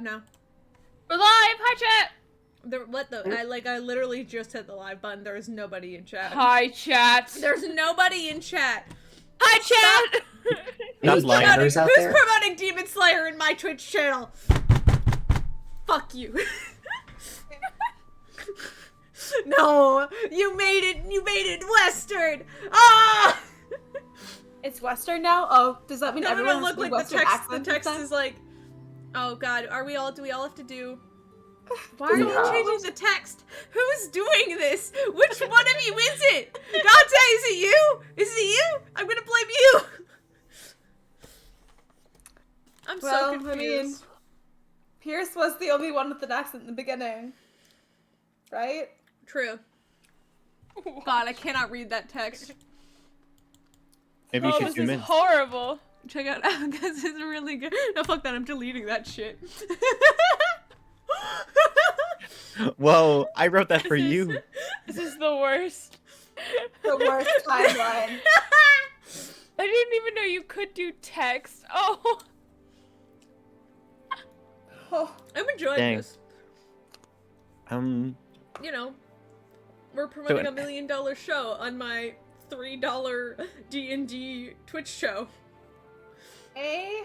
No. We're live! Hi, chat! I literally just hit the live button. There is nobody in chat. Hi, chat! There's nobody in chat. Hi, chat! Who's there? promoting Demon Slayer in my Twitch channel? Fuck you. No, you made it Western. Ah! It's Western now? Oh, does that mean No, everyone look like Western the accent text this time? is like, oh god, do we all have to do? Why are you changing the text? Who's doing this? Which one of you is it? Dante, is it you? Is it you? I'm gonna blame you. I'm so confused. I mean, Pierce was the only one with an accent in the beginning. Right? True. God, I cannot read that text. Maybe you should this zoom is in. horrible. Check out Outcasts is really good. No, fuck that, I'm deleting that shit. Whoa, I wrote that for This is- you. This is the worst. The worst timeline. I didn't even know you could do text. Oh. Oh, I'm enjoying Dang. this. You know, we're promoting $1 million show on my $3 D&D Twitch show. eh?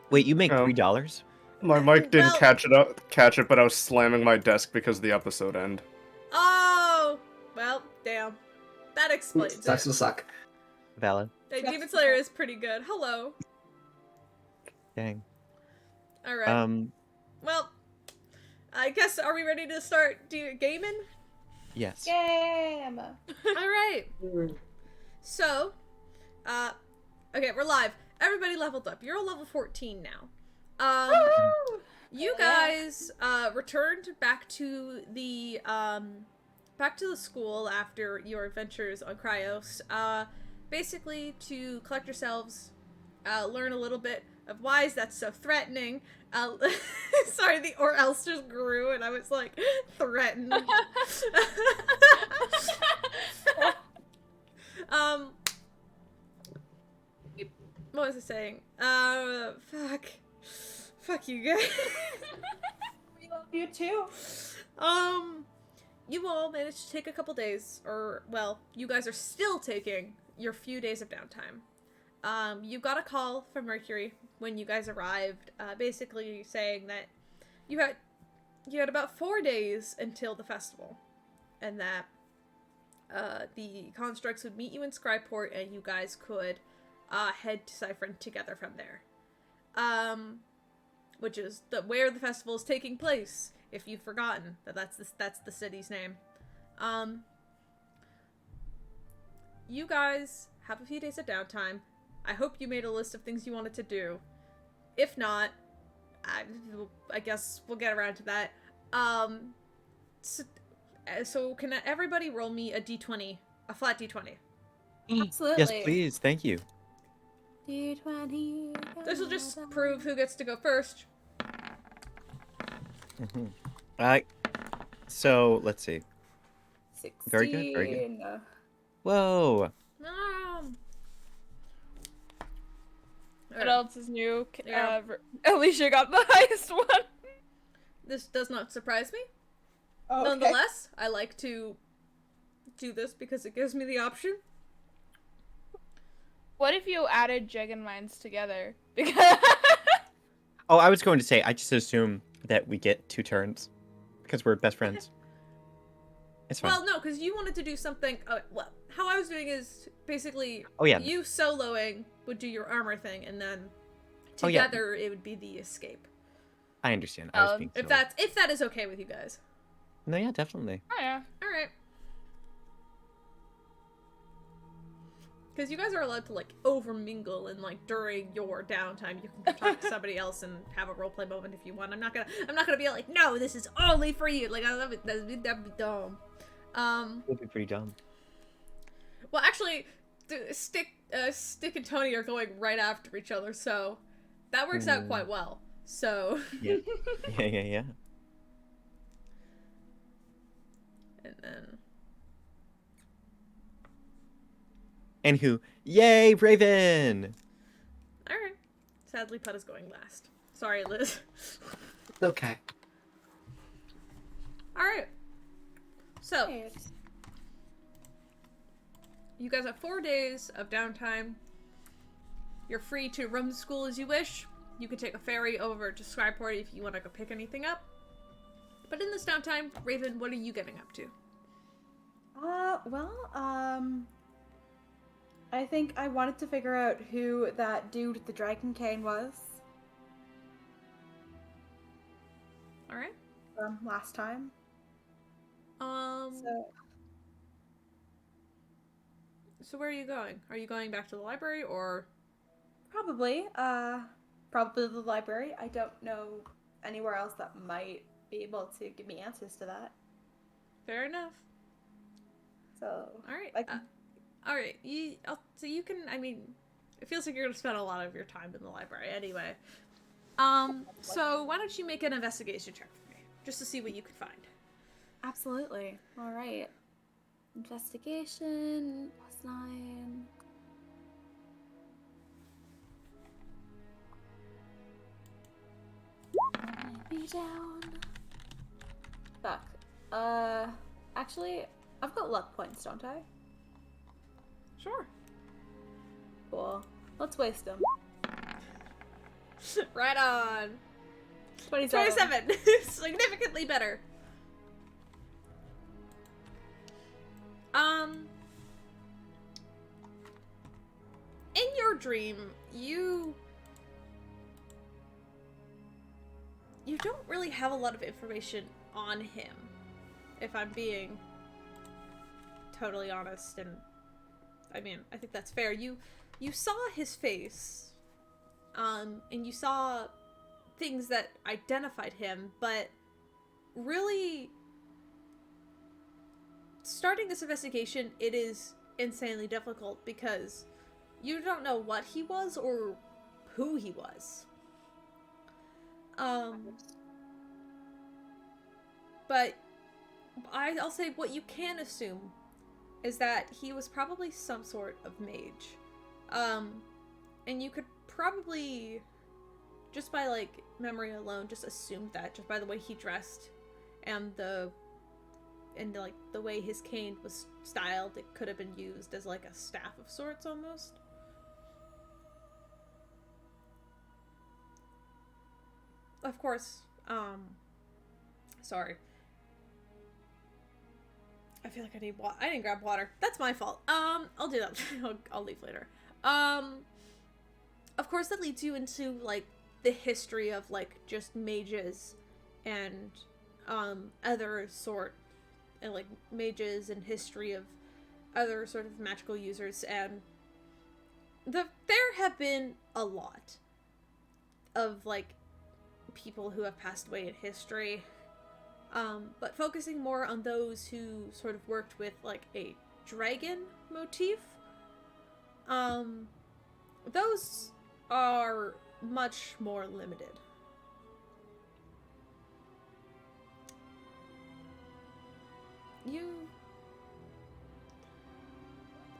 Wait, you make Oh. $3? My mic didn't Well- catch it, but I was slamming my desk because the episode ended. Oh! Well, damn. That explains Sucks it. to suck. Valid. Hey, Demon Slayer is pretty good. Hello. Dang. Alright. Well, I guess, are we ready to start gaming? Yes. Game! Alright. So, okay, we're live. Everybody leveled up. You're all level 14 now. You guys, returned back to the school after your adventures on Cryos, basically to collect yourselves, learn a little bit of why is that so threatening. Sorry, the or else just grew and I was like, threatened. What was I saying? Fuck you guys. We love you too. You all managed to take a couple days, or, well, you guys are still taking your few days of downtime. You got a call from Mercury when you guys arrived, basically saying that you had about 4 days until the festival, and that, the constructs would meet you in Scryport, and you guys could, head to Cyphron together from there. Which is where the festival is taking place, if you've forgotten that that's the city's name. You guys have a few days of downtime. I hope you made a list of things you wanted to do. If not, I guess we'll get around to that. So can everybody roll me a d20, a flat d20? Absolutely. Yes, please. Thank you. D20. This will just prove who gets to go first. So, let's see. 16. Very good, very good. Whoa. What else is new? Yeah. Alicia got the highest one. This does not surprise me. Oh, okay. Nonetheless, I like to do this because it gives me the option. What if you added Dragon Mines together? Because Oh, I was going to say, I just assume that we get 2 turns. Because we're best friends. It's fine. Well, no, because you wanted to do something. Well, how I was doing is basically Oh, yeah. you soloing would do your armor thing, and then Oh, yeah. together it would be the escape. I understand. I was being If silly. if that is okay with you guys. No, yeah, definitely. oh yeah. All right. Because you guys are allowed to like overmingle and like during your downtime you can go talk to somebody else and have a roleplay moment if you want. I'm not gonna be like, no, this is only for you. Like I love it. That'd be dumb. It'll be pretty dumb. Well, actually, Stick and Tony are going right after each other, so that works out quite well. So. Yeah. Yeah. And then. Anywho, yay, Raven! Alright. Sadly, Put is going last. Sorry, Liz. Okay. All right. So Right. you guys have 4 days of downtime. You're free to roam the school as you wish. You can take a ferry over to Skyport if you want to go pick anything up. But in this downtime, Raven, what are you getting up to? I think I wanted to figure out who that dude with the dragon cane was All right. from last time. So So where are you going? Are you going back to the library or? probably the library. I don't know anywhere else that might be able to give me answers to that. Fair enough. So All right. I can, All right. So you can. I mean, it feels like you're gonna spend a lot of your time in the library anyway. So why don't you make an investigation check for me, just to see what you can find. absolutely. All right. Investigation +9. Be down. Fuck. Actually, I've got luck points, don't I? Sure. Cool. Let's waste them. Right on. 27. 27. Significantly better. In your dream, you don't really have a lot of information on him, if I'm being totally honest, and I mean, I think that's fair. You saw his face, and you saw things that identified him, but really, starting this investigation, it is insanely difficult because you don't know what he was or who he was. But I'll say what you can assume is that he was probably some sort of mage. And you could probably, just by like memory alone, just assume that just by the way he dressed and the way his cane was styled, it could have been used as like a staff of sorts almost. Of course, sorry. I feel like I need water. I didn't grab water. That's my fault. I'll do that. I'll leave later. Of course that leads you into, like, the history of, like, just mages and, other sort, and, like, mages and history of other sort of magical users, and there have been a lot of, like, people who have passed away in history, but focusing more on those who sort of worked with like a dragon motif, those are much more limited.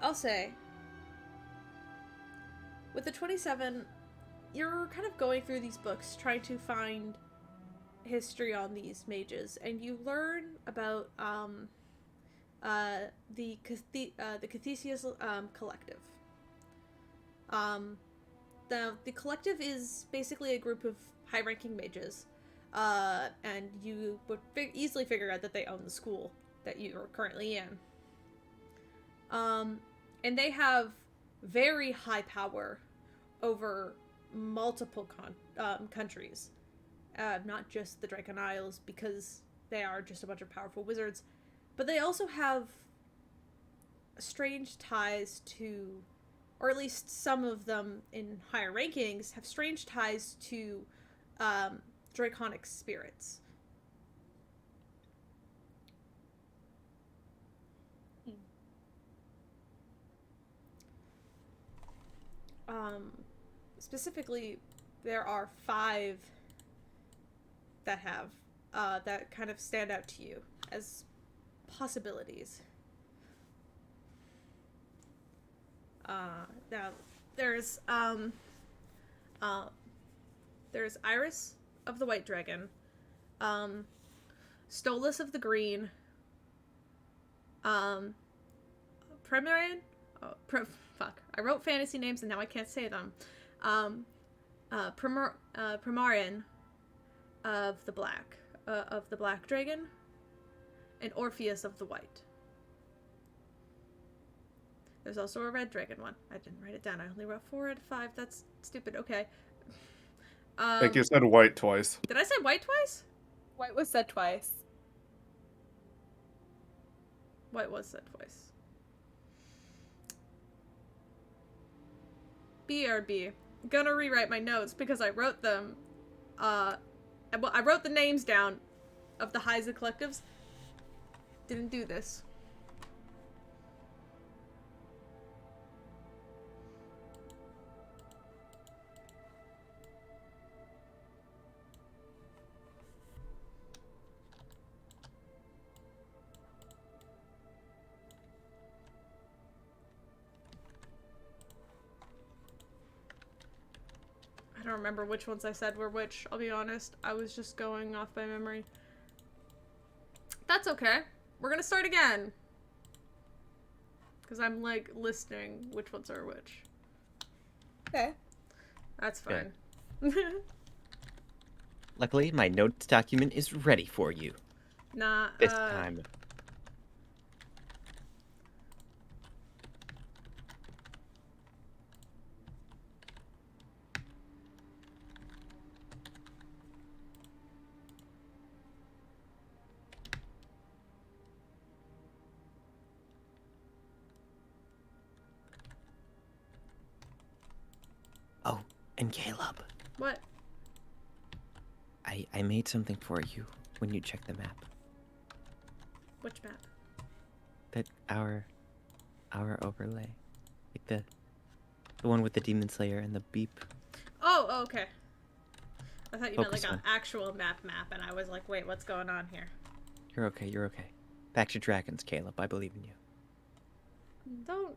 I'll say, with the 27, you're kind of going through these books trying to find history on these mages, and you learn about the Cathesius collective. Now the collective is basically a group of high-ranking mages, and you would easily figure out that they own the school that you are currently in. And they have very high power over multiple countries, not just the Draken Isles, because they are just a bunch of powerful wizards, but they also have strange ties to, or at least some of them in higher rankings have strange ties to draconic spirits. Specifically, there are 5 that have that kind of stand out to you as possibilities. Now there's Iris of the White Dragon, Stolas of the Green, Primarian? Fuck. I wrote fantasy names and now I can't say them. Primarian of the Black Dragon, and Orpheus of the White. There's also a Red Dragon one. I didn't write it down. I only wrote 4 out of 5. That's stupid. Okay. I think you said white twice. Did I say white twice? White was said twice. White was said twice. BRB. Gonna rewrite my notes because I wrote them. I wrote the names down of the highs and collectives. Didn't do this. I don't remember which ones I said were which, I'll be honest. I was just going off by memory. That's okay. We're gonna start again. Because I'm, like, listing which ones are which. Okay. That's fine. Luckily, my notes document is ready for you. Nah, This time. Oh, and Caleb, What? I made something for you when you check the map. Which map? That our overlay. Like the one with the Demon Slayer and the beep. Oh, okay. I thought you meant Focus like an on. actual map, and I was like, wait, what's going on here? You're okay, you're okay. Back to dragons, Caleb. I believe in you. Don't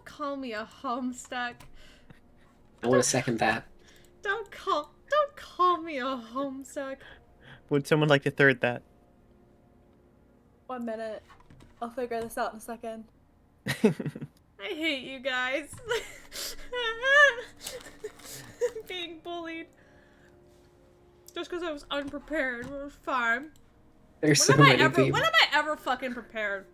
call me a homestuck. I want to second that. Don't call me a homestuck. Would someone like to third that? 1 minute. I'll figure this out in a second. I hate you guys. Being bullied. Just because I was unprepared. It was fine. There's so many people. When am I ever fucking prepared?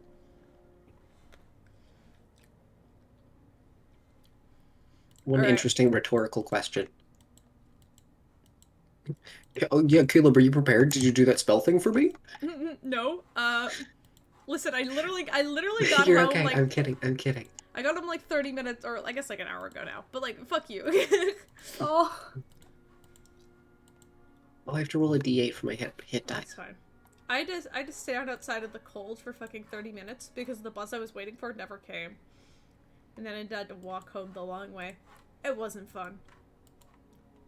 One Alright. interesting rhetorical question. Oh yeah, Caleb, are you prepared? Did you do that spell thing for me? No. Listen, I literally got You're home okay. like I'm kidding. I'm kidding. I got home like 30 minutes, or I guess like an hour ago now. But like, fuck you. Oh. Oh, I have to roll a d8 for my hit die. That's fine. I just stand outside of the cold for fucking 30 minutes because the bus I was waiting for never came. And then I had to walk home the long way. It wasn't fun.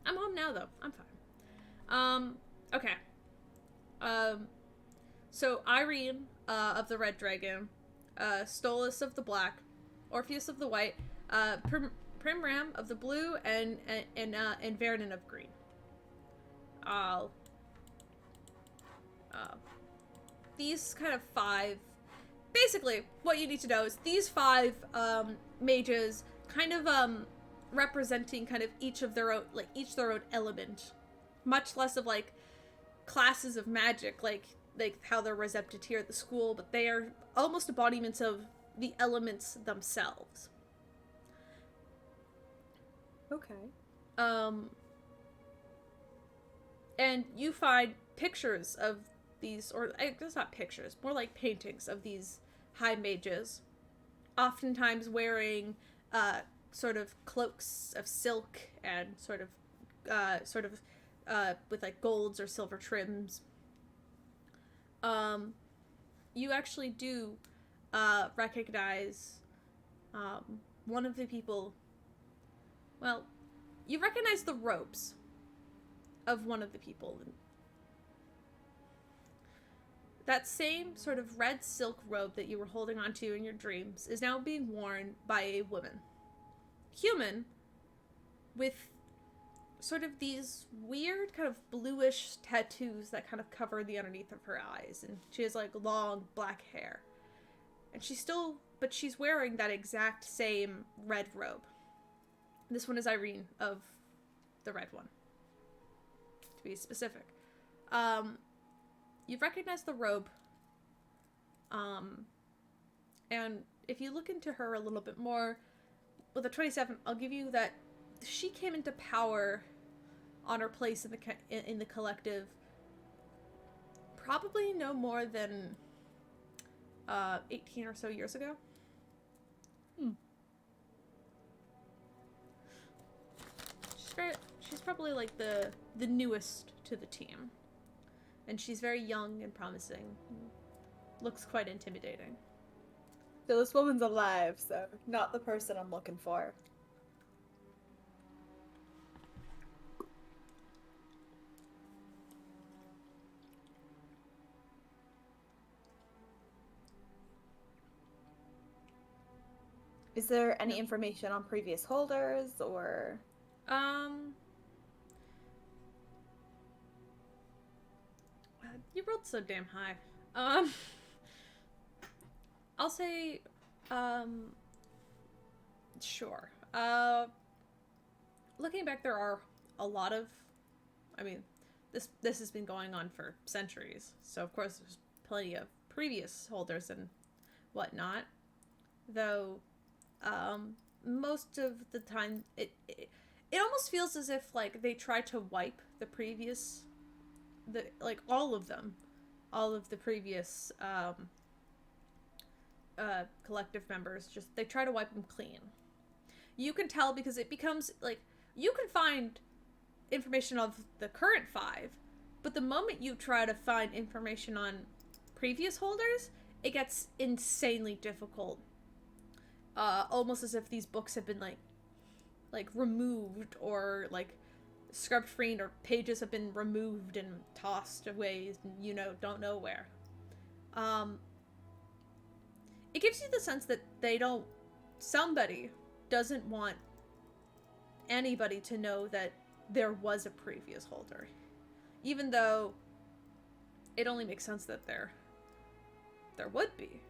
I'm home now though. I'm fine. Okay. So Irene, of the Red Dragon, Stolas of the Black, Orpheus of the White, Primram of the Blue, and Vernon of Green. These kind of 5, basically what you need to know is these 5 mages kind of representing kind of each their own element, much less of like classes of magic like how they're represented here at the school, but they are almost embodiments of the elements themselves. Okay. And you find pictures of these, or I guess not pictures, more like paintings of these high mages, oftentimes wearing sort of cloaks of silk and sort of with like golds or silver trims. You actually do recognize one of the people. Well, you recognize the robes of one of the people. That same sort of red silk robe that you were holding onto in your dreams is now being worn by a woman. Human, with sort of these weird kind of bluish tattoos that kind of cover the underneath of her eyes, and she has like long black hair. And but she's wearing that exact same red robe. This one is Irene of the red one, to be specific. You recognize the robe. And if you look into her a little bit more, with a 27, I'll give you that she came into power on her place in the collective probably no more than 18 or so years ago. She's probably like the newest to the team, and she's very young and promising. Looks quite intimidating. So this woman's alive, so not the person I'm looking for. Is there any information on previous holders, or? You rolled so damn high. I'll say, sure. Looking back, there are a lot of, I mean, this has been going on for centuries, so of course there's plenty of previous holders and whatnot, though, most of the time, it almost feels as if, like, they try to wipe the previous, all of the previous, collective members, they try to wipe them clean. You can tell because it becomes, like, you can find information of the current 5, but the moment you try to find information on previous holders, it gets insanely difficult. Almost as if these books have been, like removed, or, like, scrubbed free, or pages have been removed and tossed away, don't know where. It gives you the sense that somebody doesn't want anybody to know that there was a previous holder. Even though it only makes sense that there would be.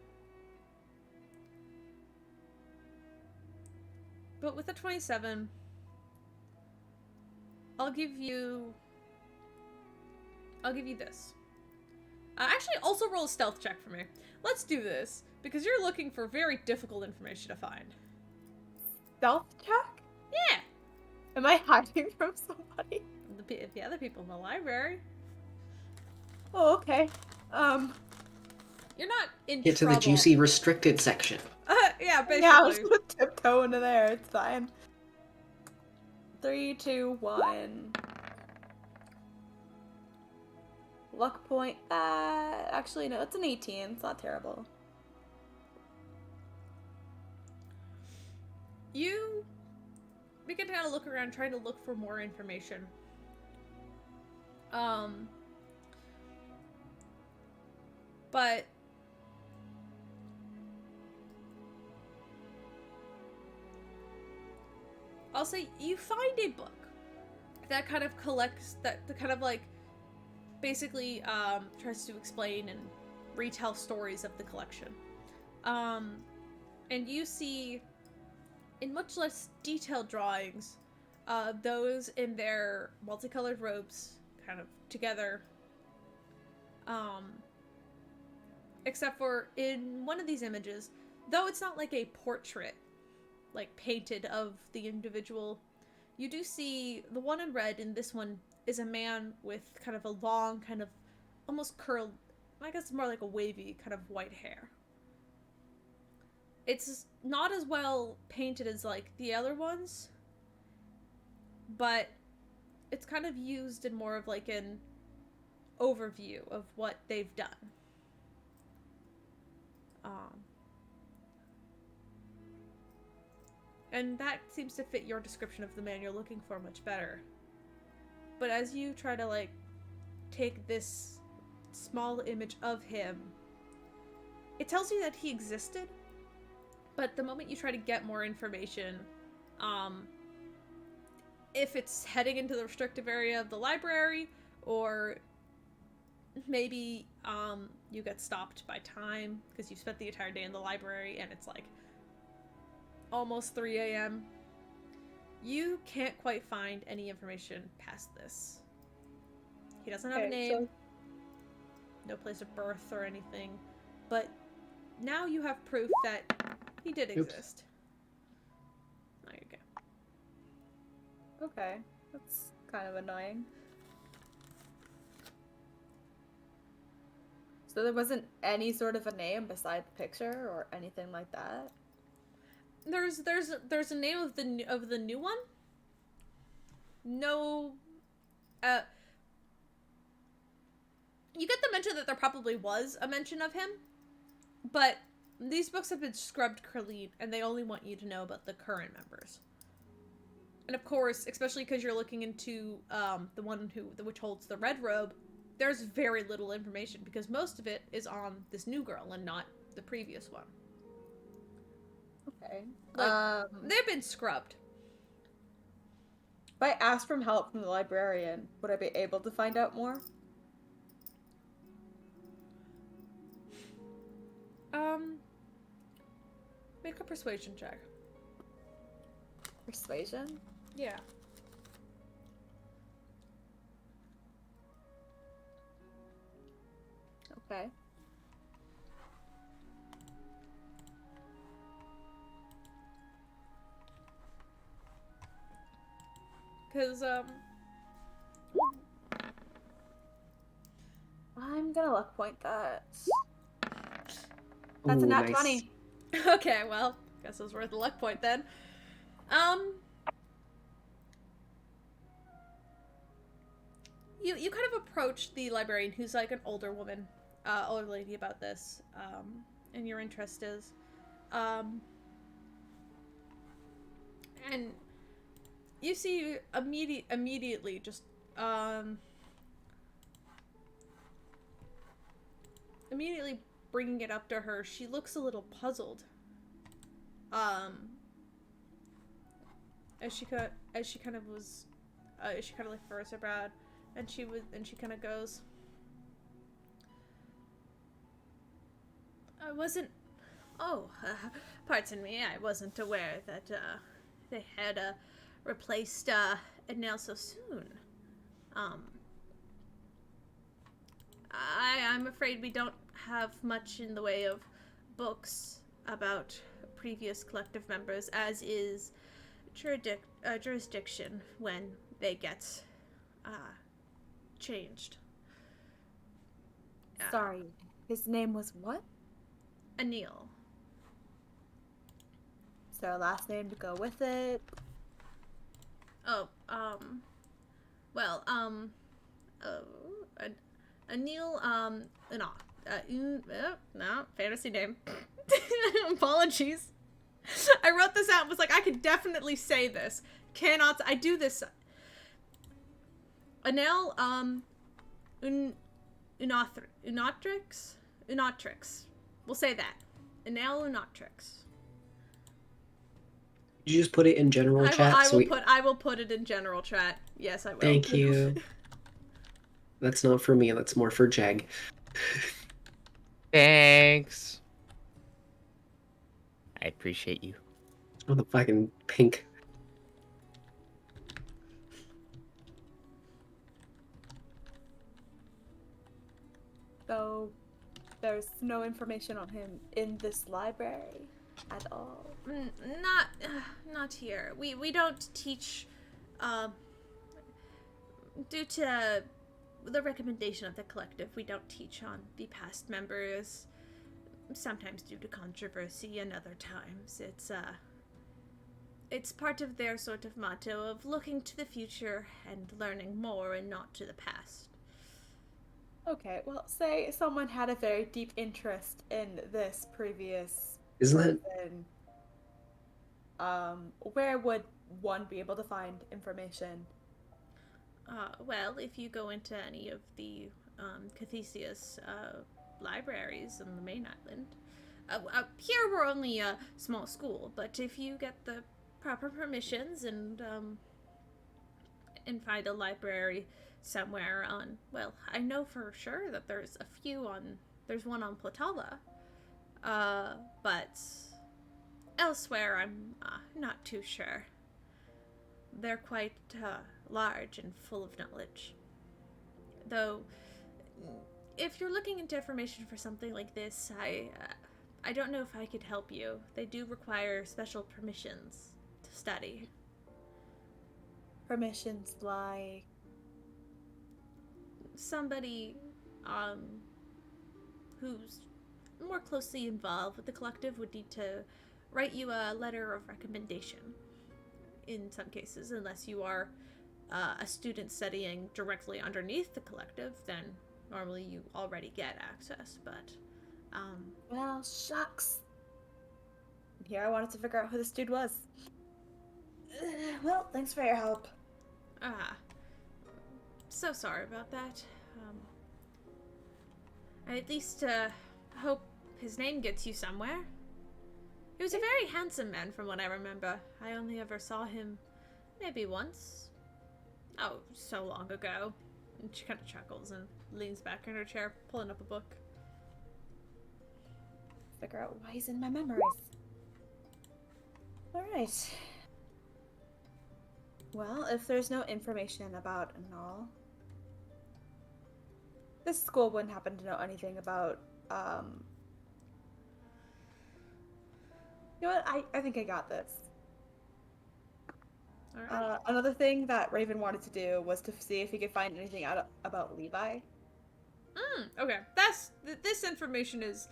But with a 27, I'll give you this. Actually, also roll a stealth check for me. Let's do this, because you're looking for very difficult information to find. Stealth check? Yeah! Am I hiding from somebody? The other people in the library. Oh, okay. You're not in Get to trouble. the juicy restricted section. Yeah, basically. Yeah, I was gonna tiptoe into there. It's fine. 3, 2, 1. Luck point. Actually, no, it's an 18. It's not terrible. You begin to kind of look around, trying to look for more information. But I'll say you find a book that kind of collects, that kind of, like, basically tries to explain and retell stories of the collection. And you see, in much less detailed drawings, those in their multicolored robes kind of together, except for in one of these images, though it's not like a portrait, like, painted of the individual, you do see the one in red, and this one is a man with kind of a long, kind of almost curled, I guess more like a wavy kind of white hair. It's not as well painted as, like, the other ones, but it's kind of used in more of, like, an overview of what they've done. And that seems to fit your description of the man you're looking for much better. But as you try to, like, take this small image of him, it tells you that he existed, but the moment you try to get more information, if it's heading into the restrictive area of the library, or maybe you get stopped by time because you spent the entire day in the library and it's like almost 3 a.m. You can't quite find any information past this. He doesn't have a name, no place of birth or anything, but now you have proof that he did exist. There you go. Okay, that's kind of annoying. So there wasn't any sort of a name beside the picture or anything like that? There's a name of the new one. No, you get the mention that there probably was a mention of him, but these books have been scrubbed clean, and they only want you to know about the current members. And of course, especially because you're looking into the one which holds the red robe, there's very little information because most of it is on this new girl and not the previous one. Okay. They've been scrubbed. If I asked for help from the librarian, would I be able to find out more? Make a persuasion check. Persuasion? Yeah. Okay. Because, I'm gonna luck point that. That's a nat nice. 20. okay, well, guess it was worth a luck point then. You kind of approach the librarian, who's like an older woman, older lady, about this, and your interest is, and you see immediately just, immediately bringing it up to her, she looks a little puzzled, as she kind of like furrows her brow, and she kind of goes, I wasn't, pardon me, I wasn't aware that, they had, replaced, Adnell so soon. I'm afraid we don't have much in the way of books about previous collective members, as is jurisdiction when they get, changed. Sorry, his name was what? Anil. Is there a last name to go with it? Oh, well, Anil, no, fantasy name. Apologies. I wrote this out and was like, I could definitely say this. Cannot, I do this. Anil, Unatrix. We'll say that. Anil Unatrix. Did you just put it in general chat? I will put it in general chat. Yes, I will. Thank you. That's not for me. That's more for Jag. Thanks. I appreciate you. Oh, the fucking pink. So, there's no information on him in this library at all. Not here. We don't teach, due to the recommendation of the collective, we don't teach on the past members, sometimes due to controversy and other times. It's part of their sort of motto of looking to the future and learning more and not to the past. Okay, well, say someone had a very deep interest in this previous Isn't it? person. Where would one be able to find information? Well, if you go into any of the Cathesius libraries on the main island, here we're only a small school, but if you get the proper permissions and and find a library somewhere on, well, I know for sure that there's there's one on Platala. But elsewhere I'm not too sure. They're quite large and full of knowledge. Though, if you're looking into information for something like this, I don't know if I could help you. They do require special permissions to study. Permissions like... Somebody, who's more closely involved with the collective would need to write you a letter of recommendation in some cases, unless you are a student studying directly underneath the collective, then normally you already get access, but Well, shucks. Here I wanted to figure out who this dude was. Well, thanks for your help. So sorry about that. I at least hope his name gets you somewhere. He was a very handsome man from what I remember. I only ever saw him maybe once. Oh, so long ago. And she kind of chuckles and leans back in her chair, pulling up a book. Figure out why he's in my memories. Alright. Well, if there's no information about Null, this school wouldn't happen to know anything about, You know what? I think I got this. Alright. Another thing that Raven wanted to do was to see if he could find anything out about Levi. Okay. This information is,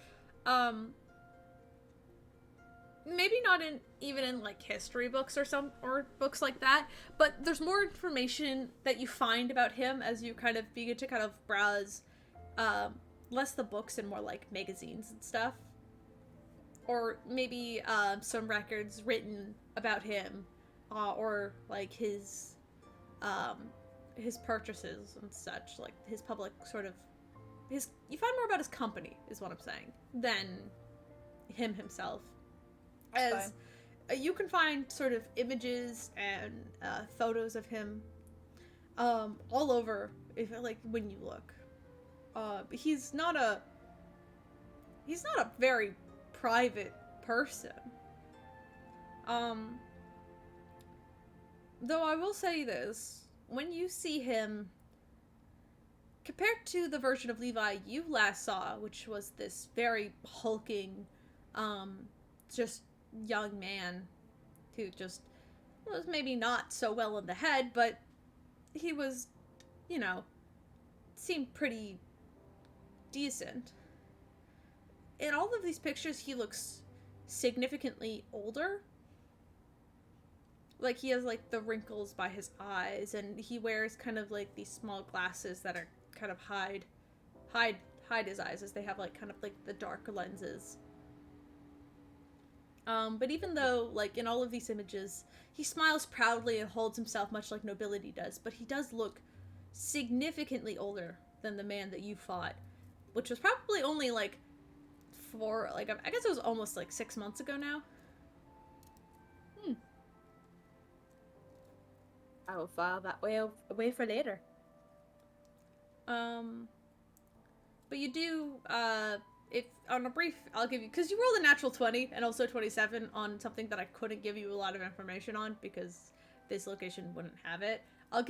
maybe not even in like history books or books like that, but there's more information that you find about him as you kind of begin to kind of browse, less the books and more like magazines and stuff, or maybe some records written about him, or like his purchases and such, like his public sort of you find more about his company is what I'm saying than him himself. As you can find sort of images and photos of him all over, if like when you look. He's not a very private person. Though I will say this, when you see him compared to the version of Levi you last saw, which was this very hulking, just young man who just was maybe not so well in the head, but he was, seemed pretty decent. In all of these pictures, he looks significantly older. Like, he has, like, the wrinkles by his eyes, and he wears kind of, like, these small glasses that are kind of hide his eyes, as they have, like, kind of, like, the dark lenses. But even though, like, in all of these images, he smiles proudly and holds himself much like nobility does, but he does look significantly older than the man that you fought, which was probably only, like, I guess it was almost, like, 6 months ago now. I will file that away for later. But you do, if on a brief, I'll give you, because you rolled a natural 20 and also 27 on something that I couldn't give you a lot of information on because this location wouldn't have it. I'll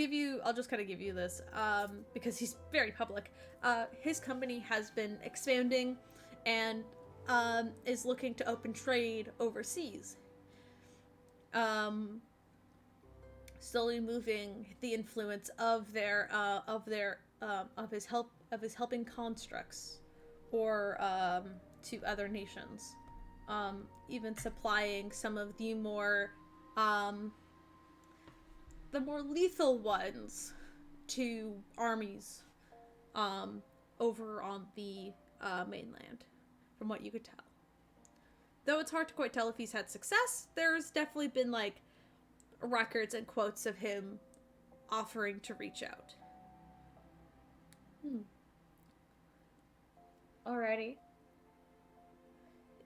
just kind of give you this, because he's very public. His company has been expanding and is looking to open trade overseas. Slowly moving the influence of his helping constructs or to other nations, even supplying some of the more lethal ones to armies over on the mainland, from what you could tell. Though it's hard to quite tell if he's had success, there's definitely been like records and quotes of him offering to reach out. Alrighty.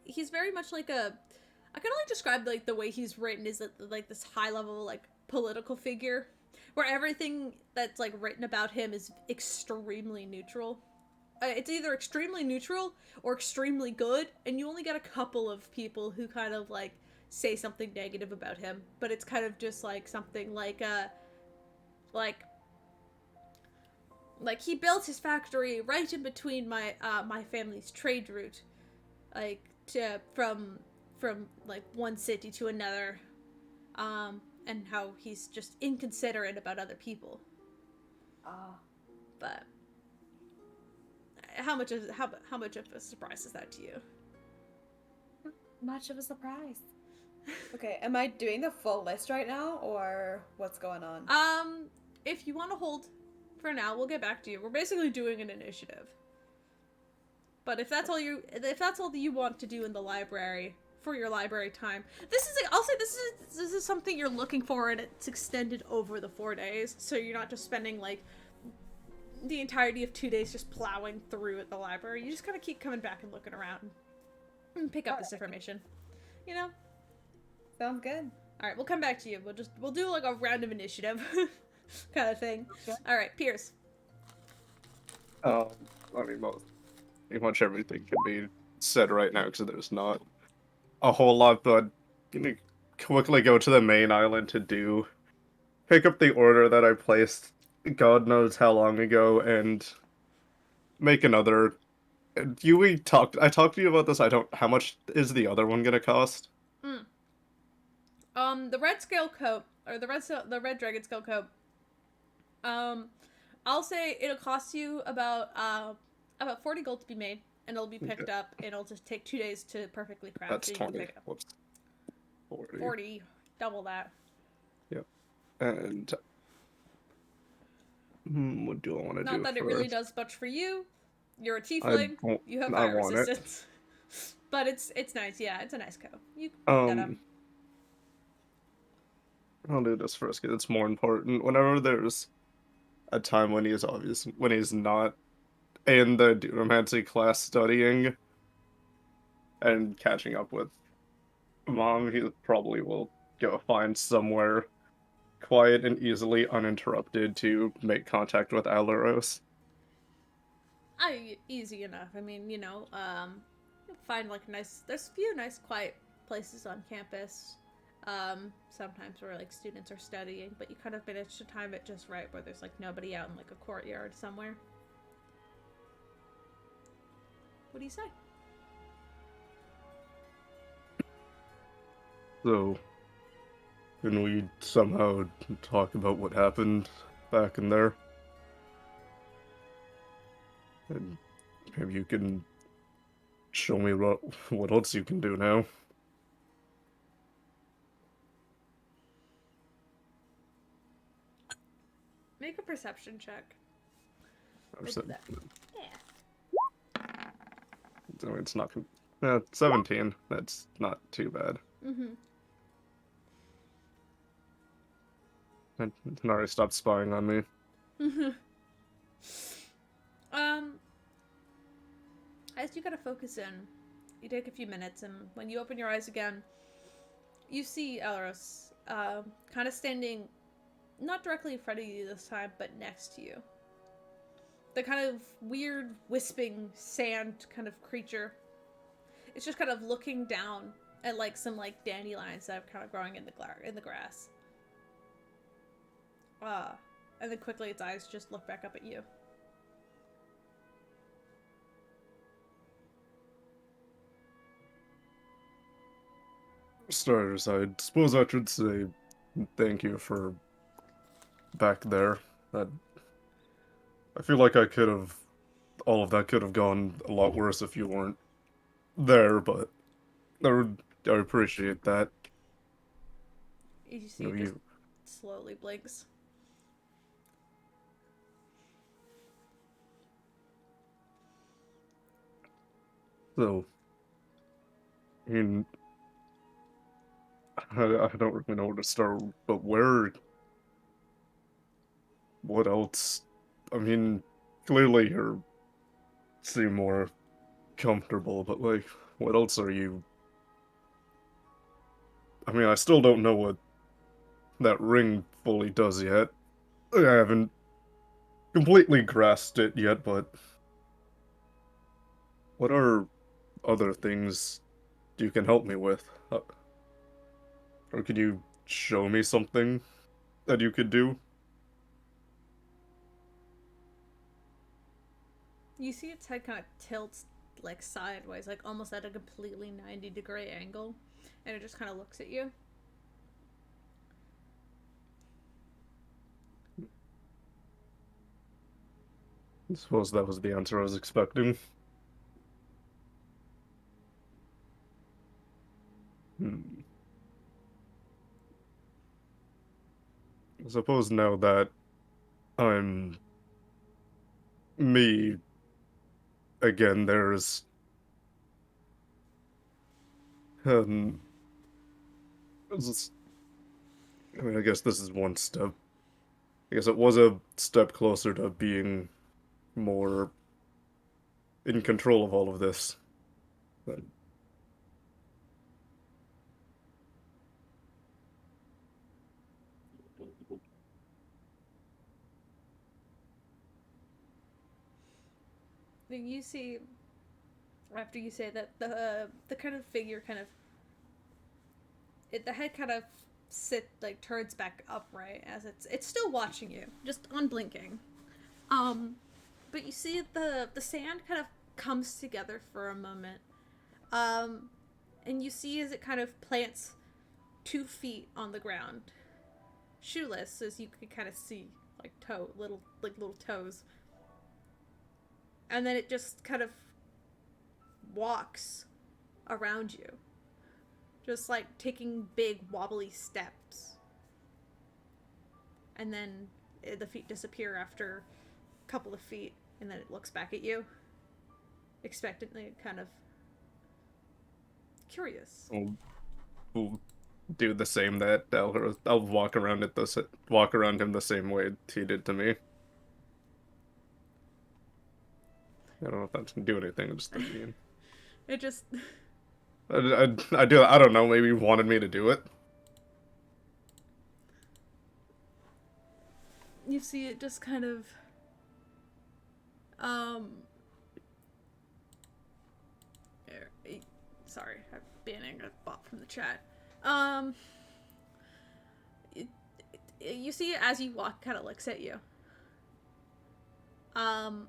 He's very much like I can only describe like the way he's written is like this high level like political figure. where everything that's like written about him is extremely neutral. It's either extremely neutral or extremely good, and you only get a couple of people who kind of like say something negative about him, but it's kind of just like something like like he built his factory right in between my family's trade route, like to from like one city to another, and how he's just inconsiderate about other people. But how much of a surprise is that to you? Much of a surprise. Okay, am I doing the full list right now, or what's going on? If you want to hold for now, we'll get back to you. We're basically doing an initiative. But if that's all that you want to do in the library for your library time, I'll say this is something you're looking for, and it's extended over the 4 days, so you're not just spending like the entirety of 2 days just plowing through at the library. You just kind of keep coming back and looking around and pick up this information. You know? Sounds good. Alright, we'll come back to you. We'll do like a round of initiative kind of thing. Okay. Alright, Pierce. I mean, pretty much everything can be said right now because there's not a whole lot, but I'm gonna quickly go to the main island to pick up the order that I placed God knows how long ago and make another. I talked to you about this. How much is the other one gonna cost? The red scale coat, or the red dragon scale coat, I'll say it'll cost you about 40 gold to be made, and it'll be picked up, and it'll just take 2 days to perfectly craft. That's so you can 20. pick it up. Whoops. 40. 40, double that. Yep. And what do I want to do? Not that it first? really does much for you. You're a tiefling. You have I fire want it. resistance. But it's nice. Yeah, it's a nice coat. You can pick that up. I'll do this first because it's more important. Whenever there's a time when he's not in the Dunamancy class studying and catching up with Mom, he probably will go find somewhere quiet and easily uninterrupted to make contact with Alaros. Easy enough. I mean, you'll find like there's a few nice quiet places on campus. Sometimes where like students are studying, but you kind of manage to time it just right where there's like nobody out in like a courtyard somewhere. What do you say? So, can we somehow talk about what happened back in there? And maybe you can show me what else you can do now. Make a perception check. Perception. Yeah. So it's not 17. That's not too bad. Mm-hmm. Nari stopped spying on me. Mm-hmm. As you gotta focus in, you take a few minutes, and when you open your eyes again, you see Elros, kind of standing, not directly in front of you this time, but next to you. The kind of weird, wisping sand kind of creature. It's just kind of looking down at like some like dandelions that are kind of growing in the grass. And then quickly its eyes just look back up at you. Starters, I suppose I should say thank you for back there. I feel like all of that could have gone a lot worse if you weren't there, but I appreciate that. You see it just slowly blinks. So, I mean, I don't really know where to start, but what else? I mean, clearly you seem more comfortable, but like, what else are you? I mean, I still don't know what that ring fully does yet. I haven't completely grasped it yet, but what are other things you can help me with? Or could you show me something that you could do? You see its head kind of tilts like sideways, like almost at a completely 90-degree angle, and it just kind of looks at you. I suppose that was the answer I was expecting. Hmm. I suppose now that I'm me again, there's um, I mean, I guess this is one step. I guess it was a step closer to being more in control of all of this. But Then you see, after you say that, the kind of figure kind of the head kind of turns back upright as it's still watching you, just unblinking. Um, but you see the sand kind of comes together for a moment. Um, and you see as it kind of plants 2 feet on the ground, shoeless, as you can kind of see, like little toes. And then it just kind of walks around you, just like taking big wobbly steps. And then the feet disappear after a couple of feet, and then it looks back at you, expectantly, kind of curious. we'll do the same. That I'll walk around him the same way he did to me. I don't know if that's gonna do anything. I'm just thinking. It just I don't know. Maybe he wanted me to do it. you see it just kind of um sorry, I'm banning a bot from the chat. Um you see it as you walk, kind of looks at you. Um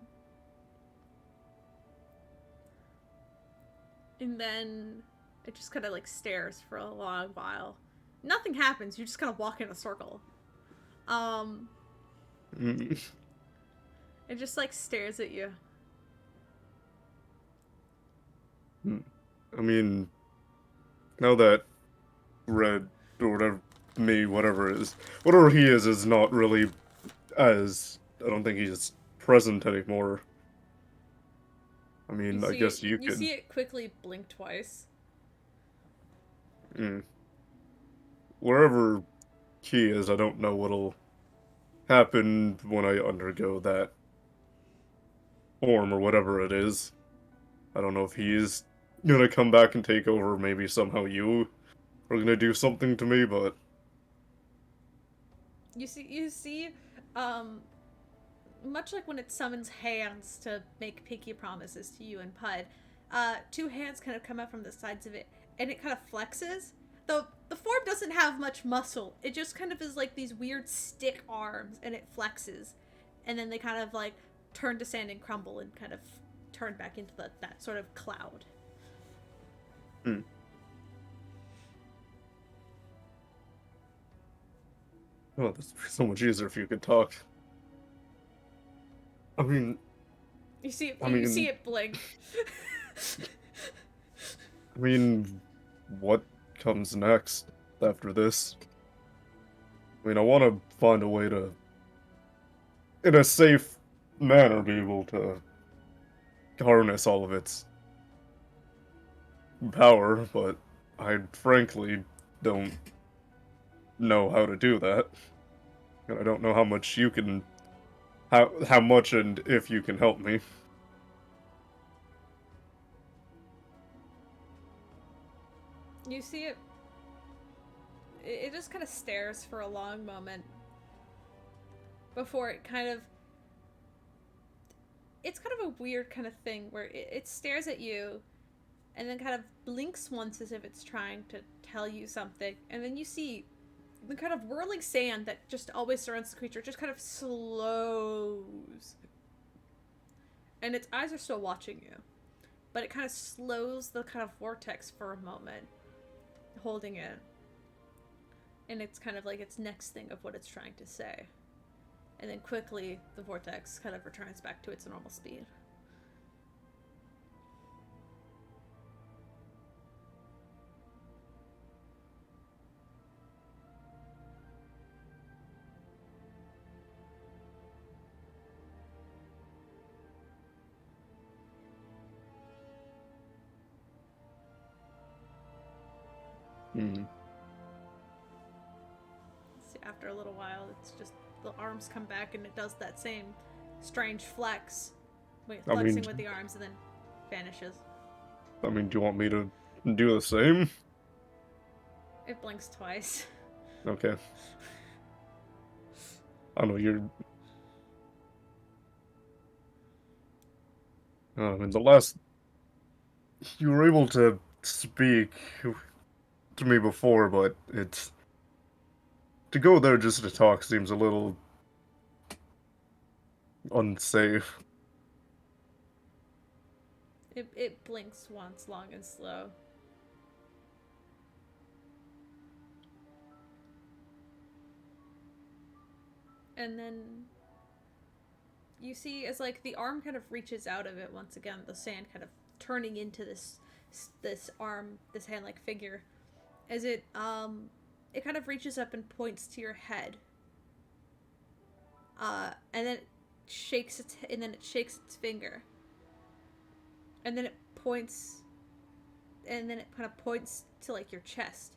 and then it just kind of like stares for a long while. Nothing happens. You just kind of walk in a circle. Um Mm. it just like stares at you. I mean, now that Red or whatever he is not really as. I don't think he's present anymore. I mean, I guess you you could. see it quickly blink twice. Mm, wherever he is, I don't know what'll happen when I undergo that form or whatever it is. I don't know if he's gonna come back and take over. Maybe somehow you are gonna do something to me, but You see um much like when it summons hands to make pinky promises to you and Pud, 2 hands kind of come out from the sides of it, and it kind of flexes. The form doesn't have much muscle. It just kind of is like these weird stick arms, and it flexes, and then they kind of like turn to sand and crumble and kind of turn back into that sort of cloud. hmm. Oh, this would be so much easier if you could talk. I mean, You see, I you see mean, it blink. I mean, what comes next after this? I mean, I want to find a way to, in a safe manner, be able to harness all of its power, but I frankly don't know how to do that. And I don't know how much you can, how much and if you can help me. You see it. It just kind of stares for a long moment, before it kind of... It's kind of a weird kind of thing where it stares at you and then kind of blinks once as if it's trying to tell you something. And then you see the kind of whirling sand that just always surrounds the creature just kind of slows. And its eyes are still watching you. But it kind of slows the kind of vortex for a moment, holding it. And it's kind of like its next thing of what it's trying to say. And then quickly, the vortex kind of returns back to its normal speed. Hmm. See, after a little while, it's just the arms come back and it does that same strange flex. Wait, I flexing mean- with the arms and then vanishes. I mean, do you want me to do the same? It blinks twice. Okay. I know you're. I mean, the last. You were able to speak to me before, but it's. To go there just to talk seems a little. Unsafe. It blinks once, long and slow. And then you see as like the arm kind of reaches out of it once again, the sand kind of turning into this arm, this hand-like figure, as it kind of reaches up and points to your head. And then it shakes its finger. And then it points, and then it kind of points to like your chest.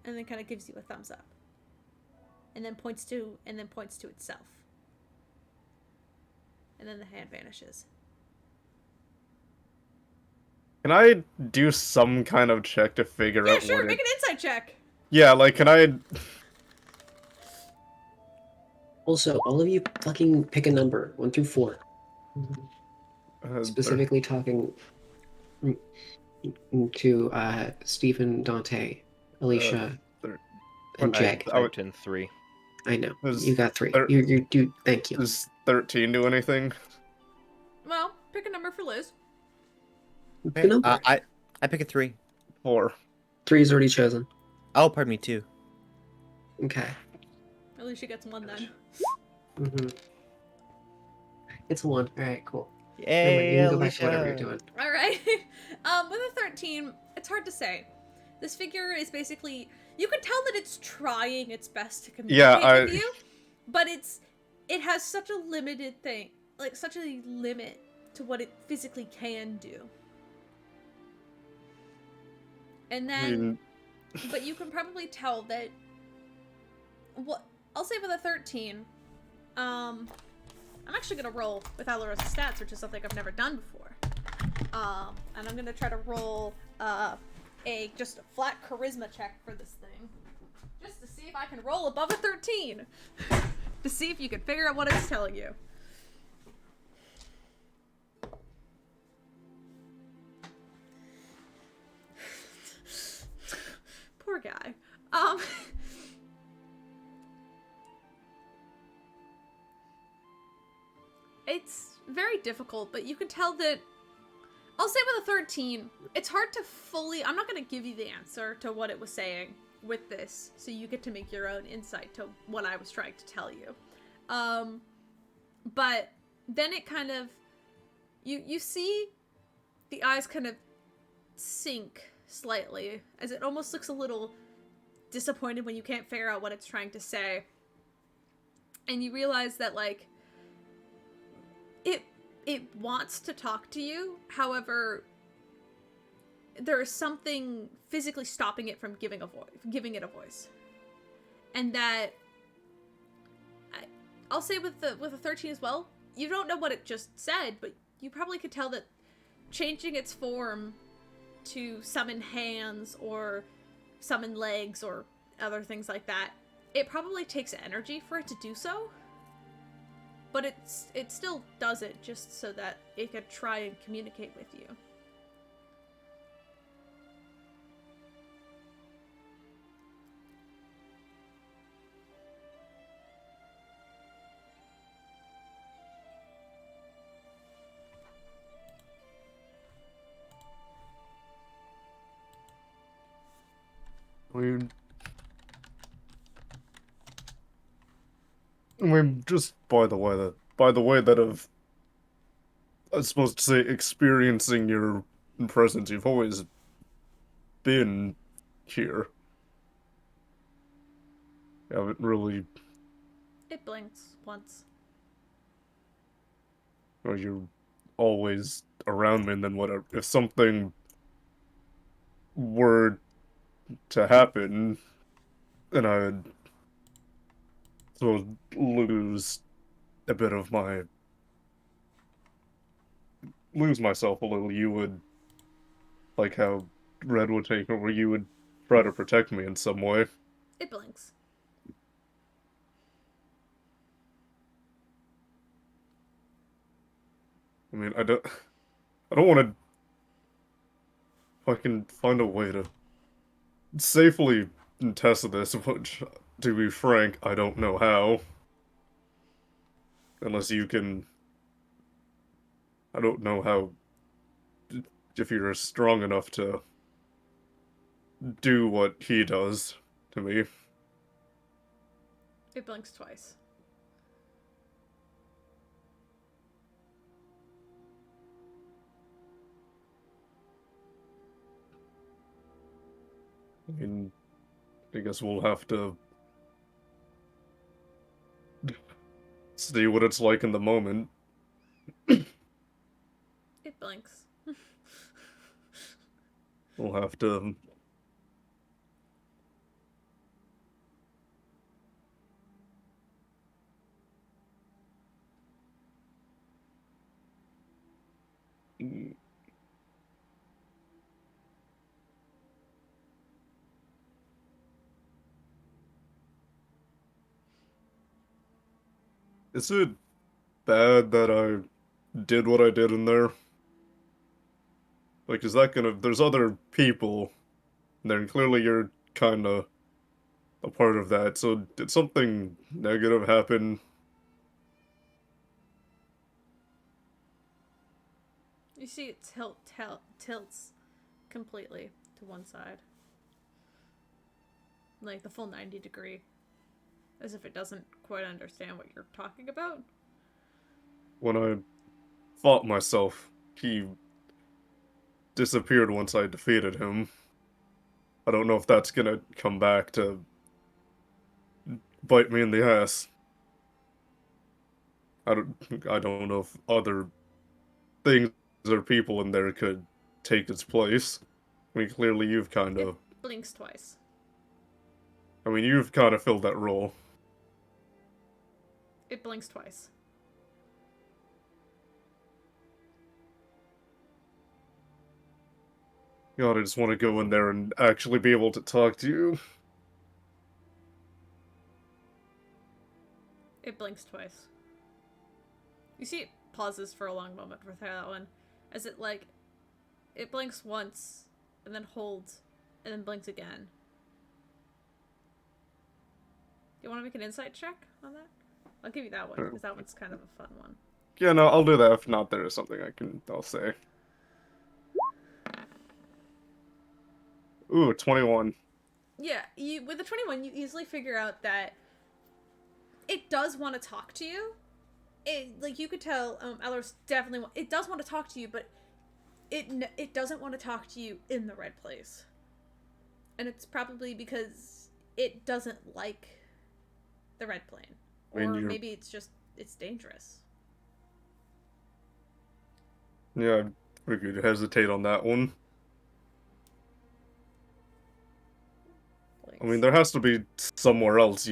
And then kind of gives you a thumbs up. And then points to itself. And then the hand vanishes. Can I do some kind of check to figure Yeah, out sure, what make it... an insight check. Yeah, like, can I... Also, all of you fucking pick a number, 1 through 4. Specifically talking to Stephen, Dante, Alicia, and Jack. I would- 3. I know. Is You got 3. there- You do. Thank you. Does 13 do anything? Well, pick a number for Liz. The number. I pick a 3. 4. 3 is already chosen. Oh, pardon me, 2. Okay. At least she gets one then. Mm-hmm. It's a 1. Alright, cool. Never mind, Yay, you can go back to whatever you're Alicia. doing. Alright. With a 13, it's hard to say. This figure is basically... You can tell that it's trying its best to communicate with you, but it has such a limited thing, like such a limit to what it physically can do. And then, but you can probably tell that, what, I'll say with a 13, I'm actually gonna roll with Alarosa's stats, which is something I've never done before. And I'm gonna try to roll, just a flat charisma check for this thing. Just to see if I can roll above a 13. To see if you can figure out what it's telling you. Poor guy. It's very difficult, but you can tell that I'll say with a 13, it's hard to fully... I'm not going to give you the answer to what it was saying with this, so you get to make your own insight to what I was trying to tell you. But then it kind of... You see the eyes kind of sink slightly, as it almost looks a little disappointed when you can't figure out what it's trying to say. And you realize that, like, it wants to talk to you, however, there is something physically stopping it from giving it a voice. And that, I'll say with a 13 as well, you don't know what it just said, but you probably could tell that changing its form to summon hands or summon legs or other things like that, it probably takes energy for it to do so. but it still does it just so that it could try and communicate with you. Just by the way that of, I was supposed to say, experiencing your presence, you've always been here. You haven't really, It blinks once. or you're always around me, and then whatever. If something were to happen, and I'd sort of lose a bit of lose myself a little, you would, like how Red would take over, you would try to protect me in some way. It blinks. I mean, I don't want to. If I can find a way to safely test this, which, to be frank, I don't know how. Unless you can. I don't know how. If you're strong enough to do what he does to me. It blinks twice. I mean, I guess we'll have to see what it's like in the moment. It blinks. We'll have to. Is it bad that I did what I did in there? Like, is that gonna. There's other people there, and clearly you're kinda a part of that, so did something negative happen? You see it tilts completely to one side. Like the full 90-degree. As if it doesn't quite understand what you're talking about. When I fought myself, he disappeared once I defeated him. I don't know if that's gonna come back to bite me in the ass. I don't know if other things or people in there could take its place. I mean, clearly you've kind It of. blinks twice. I mean, you've kind of filled that role. It blinks twice. God, I just want to go in there and actually be able to talk to you. It blinks twice. You see it pauses for a long moment for that one. As it like it blinks once and then holds and then blinks again. Do you want to make an insight check on that? I'll give you that one because that one's kind of a fun one. Yeah, no, I'll do that. If not, there is something I'll say. Ooh, 21. Yeah, with the 21, you easily figure out that it does want to talk to you. Like you could tell, Eller's definitely it does want to talk to you, but it doesn't want to talk to you in the red place, and it's probably because it doesn't like the red plane, or maybe it's just it's dangerous. Yeah, I figured hesitate on that one. I mean, there has to be somewhere else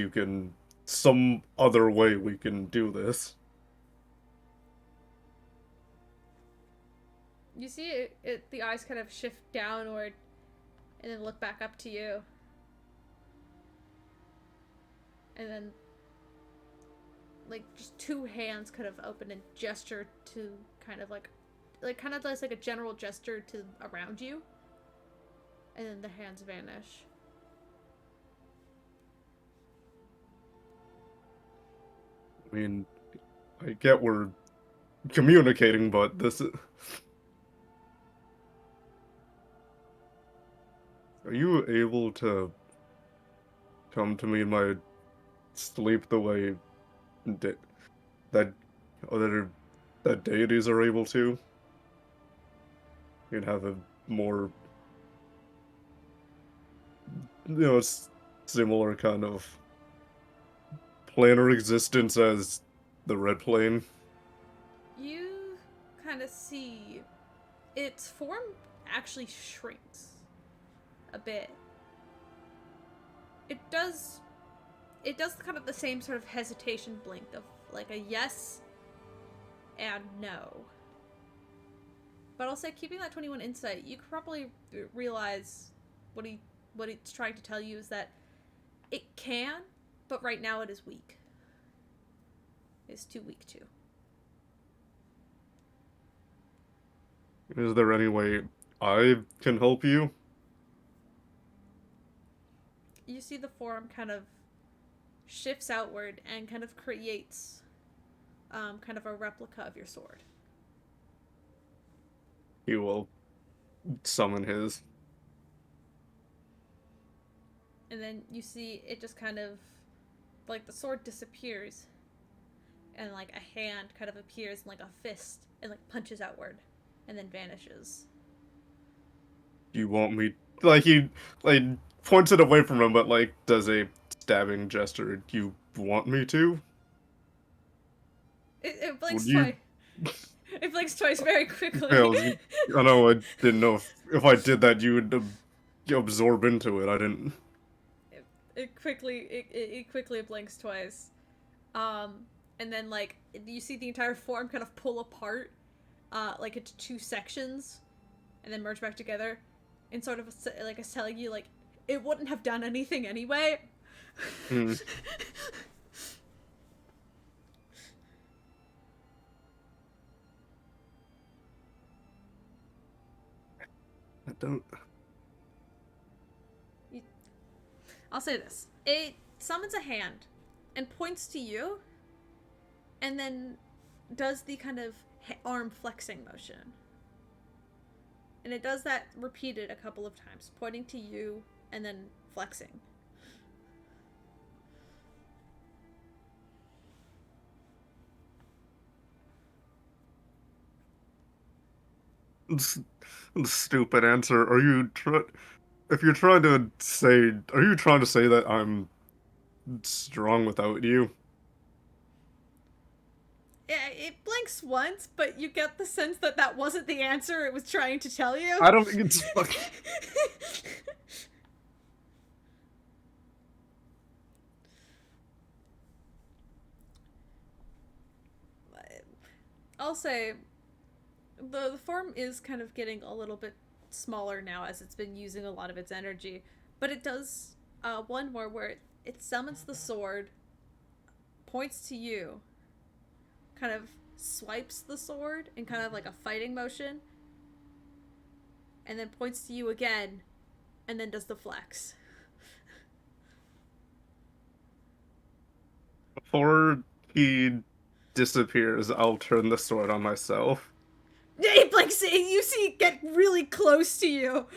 some other way we can do this. You see the eyes kind of shift downward and then look back up to you. And then like just two hands kind of open and gesture to kind of like kind of does like a general gesture to around you, and then the hands vanish. I mean, I get we're communicating, but this is... Are you able to come to me in my sleep the way that other that deities are able to? You'd have a more, similar kind of planar existence as the Red Plane. You kind of see its form actually shrinks a bit. It does kind of the same sort of hesitation blink of like a yes and no. But I'll say, keeping that 21 insight, you could probably realize what it's trying to tell you is that it can, but right now it is weak. It's too weak to. Is there any way I can help you? You see the form kind of shifts outward and kind of creates kind of a replica of your sword. He will summon his. And then you see it just kind of, like, the sword disappears, and like a hand kind of appears, and like a fist, and like punches outward, and then vanishes. You want me... he, points it away from him, but, does a stabbing gesture. Do you want me to? It blinks Would you- twice. It blinks twice very quickly. I know, I didn't know if I did that, you would absorb into it. I didn't... It quickly blinks twice. And then, like, you see the entire form kind of pull apart, like, into two sections, and then merge back together, and sort of, like, it's telling you, like, it wouldn't have done anything anyway. Hmm. I don't... I'll say this. It summons a hand, and points to you, and then does the kind of arm flexing motion. And it does that repeated a couple of times, pointing to you, and then flexing. Stupid answer. Are you if you're trying to say, are you trying to say that I'm strong without you? Yeah, it blinks once, but you get the sense that that wasn't the answer it was trying to tell you. I don't think it's fucking... I'll say the form is kind of getting a little bit smaller now as it's been using a lot of its energy, but it does one more where it summons the sword, points to you, kind of swipes the sword in kind of like a fighting motion, and then points to you again, and then does the flex. Before he disappears, I'll turn the sword on myself. It blinks, you see it get really close to you.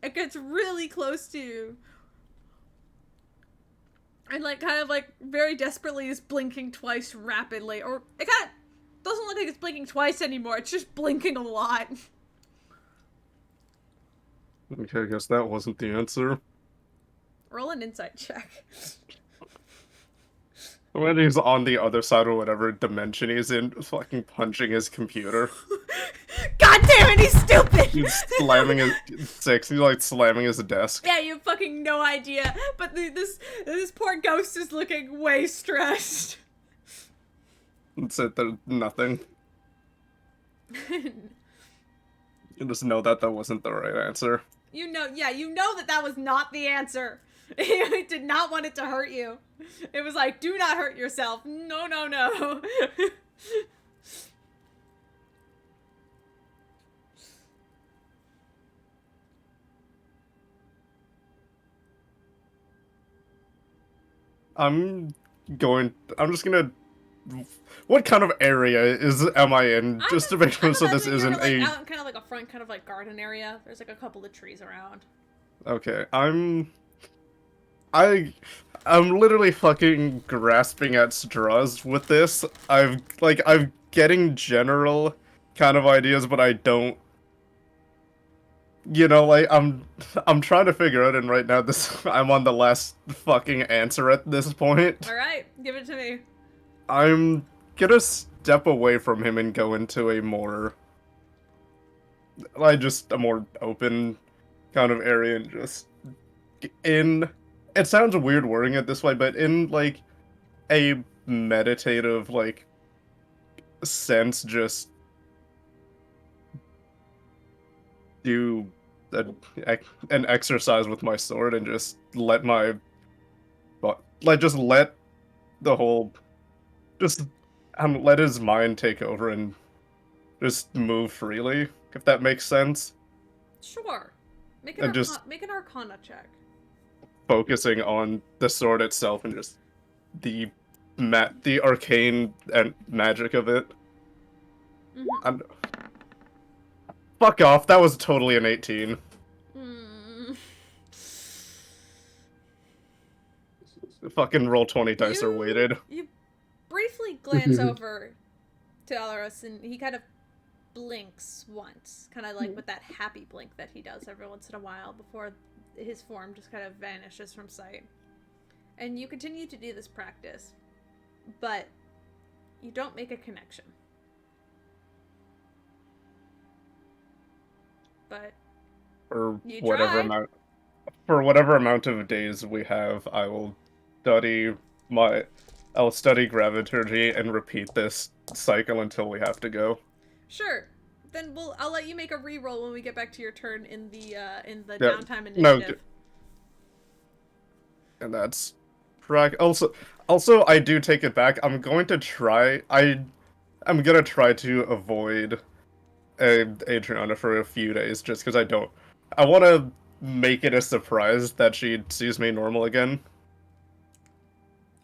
It gets really close to you. And like kind of like very desperately is blinking twice rapidly. Or it kind of doesn't look like it's blinking twice anymore. It's just blinking a lot. Okay, I guess that wasn't the answer. Roll an insight check. When he's on the other side or whatever dimension he's in, fucking punching his computer. God damn it, he's stupid! He's slamming he's like slamming his desk. Yeah, you have fucking no idea. But this poor ghost is looking way stressed. That's it, there's nothing. You just know that that wasn't the right answer. You know that was not the answer. He did not want it to hurt you. It was like, do not hurt yourself. No, no, no. I'm just gonna. What kind of area am I in? Just to make sure so this isn't like, a. out in kind of like a front, kind of like garden area. There's like a couple of trees around. Okay, I'm literally fucking grasping at straws with this. I'm getting general kind of ideas, but I don't. Like I'm trying to figure out, and right now I'm on the last fucking answer at this point. All right, give it to me. I'm gonna step away from him and go into a more open kind of area and just in. It sounds weird wording it this way, but in like a meditative like sense, just do an exercise with my sword and just let just let the whole just let his mind take over and just move freely, if that makes sense. Sure. Make And make an Arcana check. Focusing on the sword itself and just the arcane and magic of it. Mm-hmm. Fuck off, that was totally an 18. Mm. Fucking roll 20 dice are weighted. You briefly glance over to Alaros, and he kind of blinks once, kind of like with that happy blink that he does every once in a while before his form just kind of vanishes from sight. And you continue to do this practice, but you don't make a connection. But For you whatever tried. whatever amount of days we have, I'll study graviturgy and repeat this cycle until we have to go. Sure. Then I'll let you make a reroll when we get back to your turn in the Yeah, downtime no, initiative. and that's also I do take it back. I'm gonna try to avoid Adriana for a few days just because I want to make it a surprise that she sees me normal again.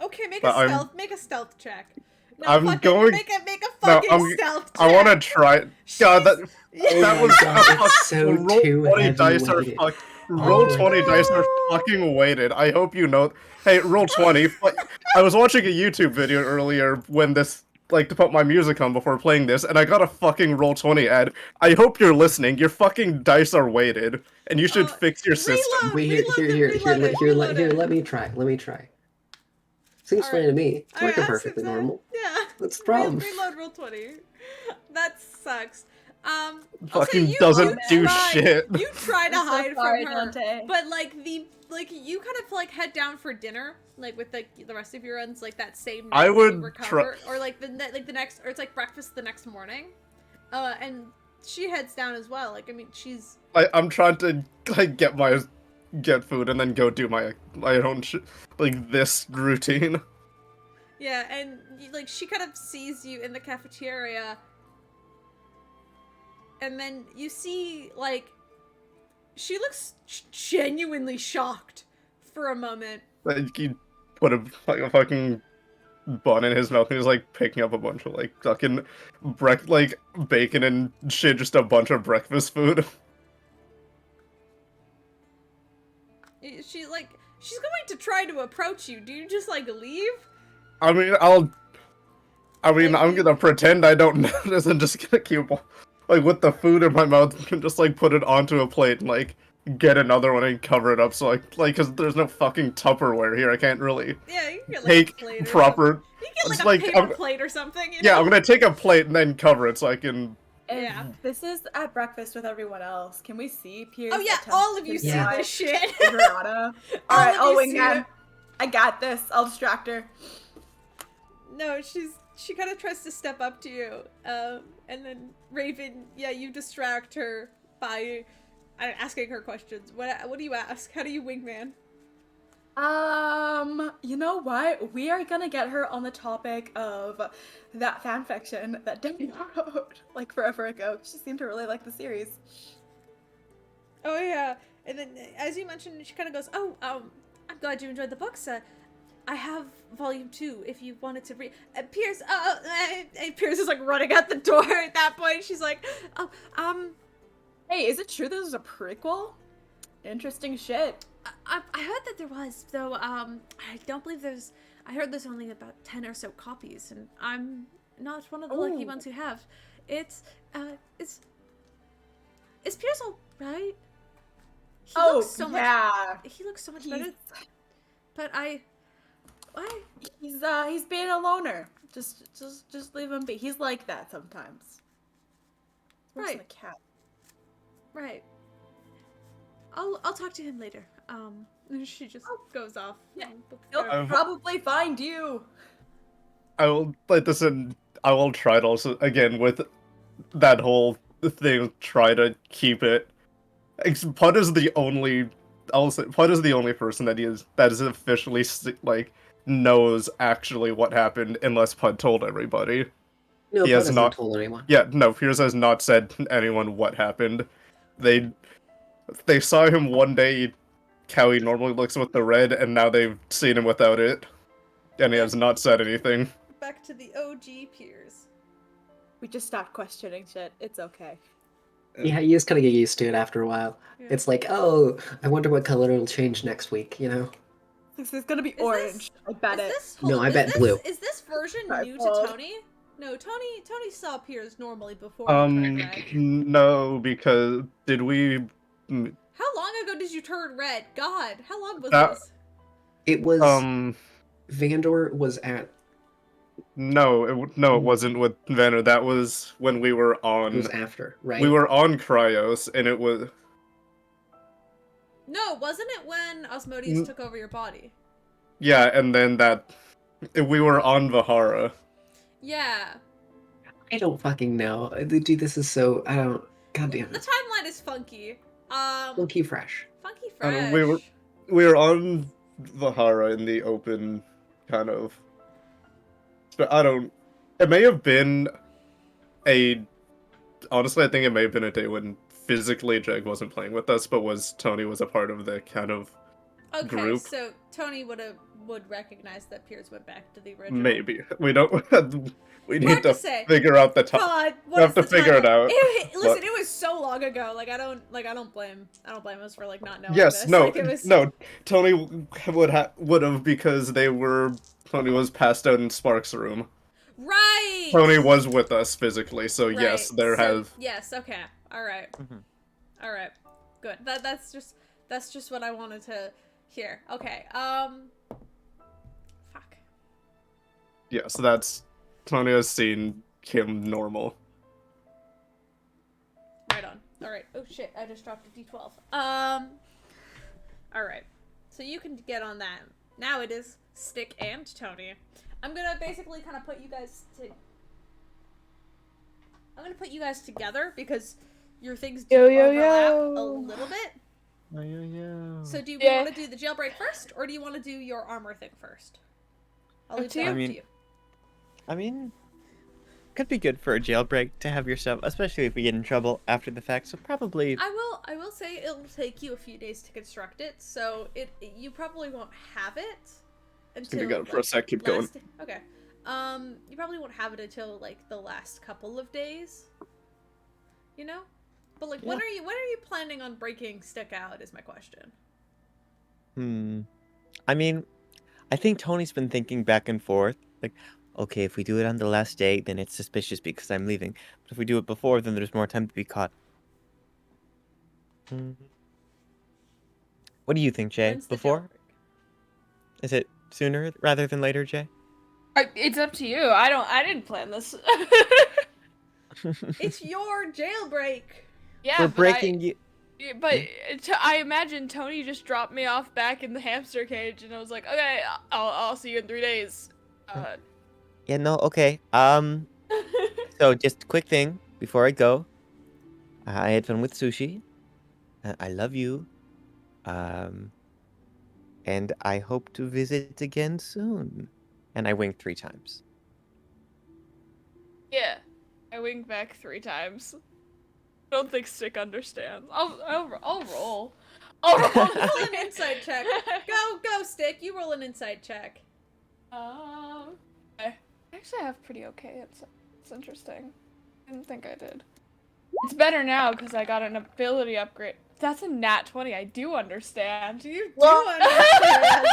Okay, make But a stealth check. No, I'm fuck going. it. Make a fucking stealth check. I want to try. God, that Oh was my god, it's so roll too 20 dice are heavy-weighted. roll my 20 dice are fucking weighted. I hope you know. Hey, roll 20. I was watching a YouTube video earlier when this to put my music on before playing this, and I got a fucking roll 20 ad. I hope you're listening. Your fucking dice are weighted, and you should fix your system. Wait, Reload it. let me try. Seems fine to me. It's working perfectly normal. Yeah. What's the problem? Reload roll 20. That sucks. Fucking doesn't do shit. You try to hide sorry, from her, Dante. but you kind of head down for dinner, with the rest of your runs, that same night I would you recover, or the next, or it's breakfast the next morning, and she heads down as well. She's. I'm trying to get food and then go do my own this routine. Yeah, and she kind of sees you in the cafeteria, and then you see she looks genuinely shocked for a moment. He put a fucking bun in his mouth and he's picking up a bunch of fucking bacon and shit, just a bunch of breakfast food. She's going to try to approach you. Do you just leave? I mean, I'm gonna pretend I don't notice and just gonna keep with the food in my mouth and just put it onto a plate and get another one and cover it up so because there's no fucking Tupperware here. I can't really you can get take a plate proper. You can get a paper plate or something. Yeah, I'm gonna take a plate and then cover it so I can. Yeah. This is at breakfast with everyone else. Can we see Pierce? Oh yeah, all of you see this shit. Alright, I'll wing him. I got this. I'll distract her. No, she kind of tries to step up to you, and then Raven, you distract her by asking her questions. What do you ask? How do you wingman? You know what? We are gonna get her on the topic of that fan fiction that Debbie wrote like forever ago. She seemed to really like the series. Oh yeah, and then as you mentioned, she kind of goes, "Oh, I'm glad you enjoyed the books. I have volume 2 if you wanted to read." Pierce, and Pierce is like running out the door at that point. She's like, "Oh, Hey, is it true this is a prequel? Interesting shit. I heard that there was, though. I don't believe there's. I heard there's only about 10 or so copies, and I'm not one of the lucky Ooh. ones who have. It's is Pierce all right? He looks so much. yeah. He looks so much better. But why? He's being a loner. Just leave him be. He's like that sometimes. Worse than Right. a cat. Right. I'll talk to him later. And she just goes off. Yeah. and looks He'll better. probably find you. I will let this in. I will try to also again with that whole thing. Try to keep it. Pud is the only. I'll say Pud is the only person that is officially like knows actually what happened, unless Pud told everybody. No, He Bud has hasn't not. told anyone. Yeah, no. Pierce has not said to anyone what happened. They saw him one day how he normally looks with the red, and now they've seen him without it, and he has not said anything. Back to the OG Piers. We just stopped questioning shit. It's okay. Yeah, you just kind of get used to it after a while. Yeah. It's like, oh, I wonder what color it'll change next week, you know? This is gonna be Is orange. I bet Is it. this, No, hold on, I is bet this, blue. Is this version I new to bet. Tony? No, Tony saw Piers normally before he turned red. No, because did we? How long ago did you turn red? God, how long was That- this? It was Um, Vandor was at no, it wasn't with Vanner. That was when we were it on. was after, right? We were on Cryos, and it was. No, wasn't it when Osmodeus took over your body? Yeah, and then we were on Vahara. Yeah. I don't fucking know. Dude, this is so I don't god damn The it. timeline is funky. Funky fresh. Funky I fresh. don't- we were on Vahara in the open, kind of. But I don't. It may have been a. Honestly, I think it may have been a day when physically Jag wasn't playing with us, but Tony was a part of the kind of Okay, group. so Tony would recognize that Piers went back to the original. Maybe we don't. We need Hard to to say. figure out the time. God, We what have is to the figure it timeline? out. Listen, but- it was so long ago. Like I don't blame us for like not knowing Yes, this. no, Like, it was... no. Tony would have because Tony was passed out in Spark's room. Right. Tony was with us physically, so Right. yes, there So, have. Yes. Okay. All right. Mhm. All right. Good. That's just what I wanted to hear. Okay. Fuck. Yeah, so that's Tony has seen him normal. Right on. All right. Oh shit! I just dropped a d12. All right. So you can get on that. Now it is Stick and Tony. I'm gonna basically kind of put you guys to. I'm gonna put you guys together because your things do Yo, yo, overlap yo. a little bit. Oh, yeah. So do you Yeah. want to do the jailbreak first, or do you want to do your armor thing first? I'll Up leave to that you. up I mean- to you. I mean, could be good for a jailbreak to have yourself, especially if we get in trouble after the fact. So probably. I will say it'll take you a few days to construct it, so you probably won't have it until. Give me for a sec, keep going. last- Okay. You probably won't have it until like the last couple of days. You know, but like when Yeah. are you planning on breaking Stick out? Is my question. I mean, I think Tony's been thinking back and forth. Like, okay, if we do it on the last day, then it's suspicious because I'm leaving. But if we do it before, then there's more time to be caught. What do you think, Jay? When's the Before? Is it sooner rather than later, Jay? It's up to you. I didn't plan this. jailbreak? It's your jailbreak. Yeah, We're but breaking you. I imagine Tony just dropped me off back in the hamster cage, and I was like, okay, I'll see you in 3 days. Yeah, no, okay. So just a quick thing before I go. I had fun with sushi. I love you. And I hope to visit again soon. And I wink 3 times. Yeah. I wink back 3 times. I don't think Stick understands. I'll roll. I'll roll. Roll an insight check. Go, Stick. You roll an insight check. I actually have pretty okay. It's interesting. I didn't think I did. It's better now because I got an ability upgrade. That's a nat 20. I do understand. You do understand.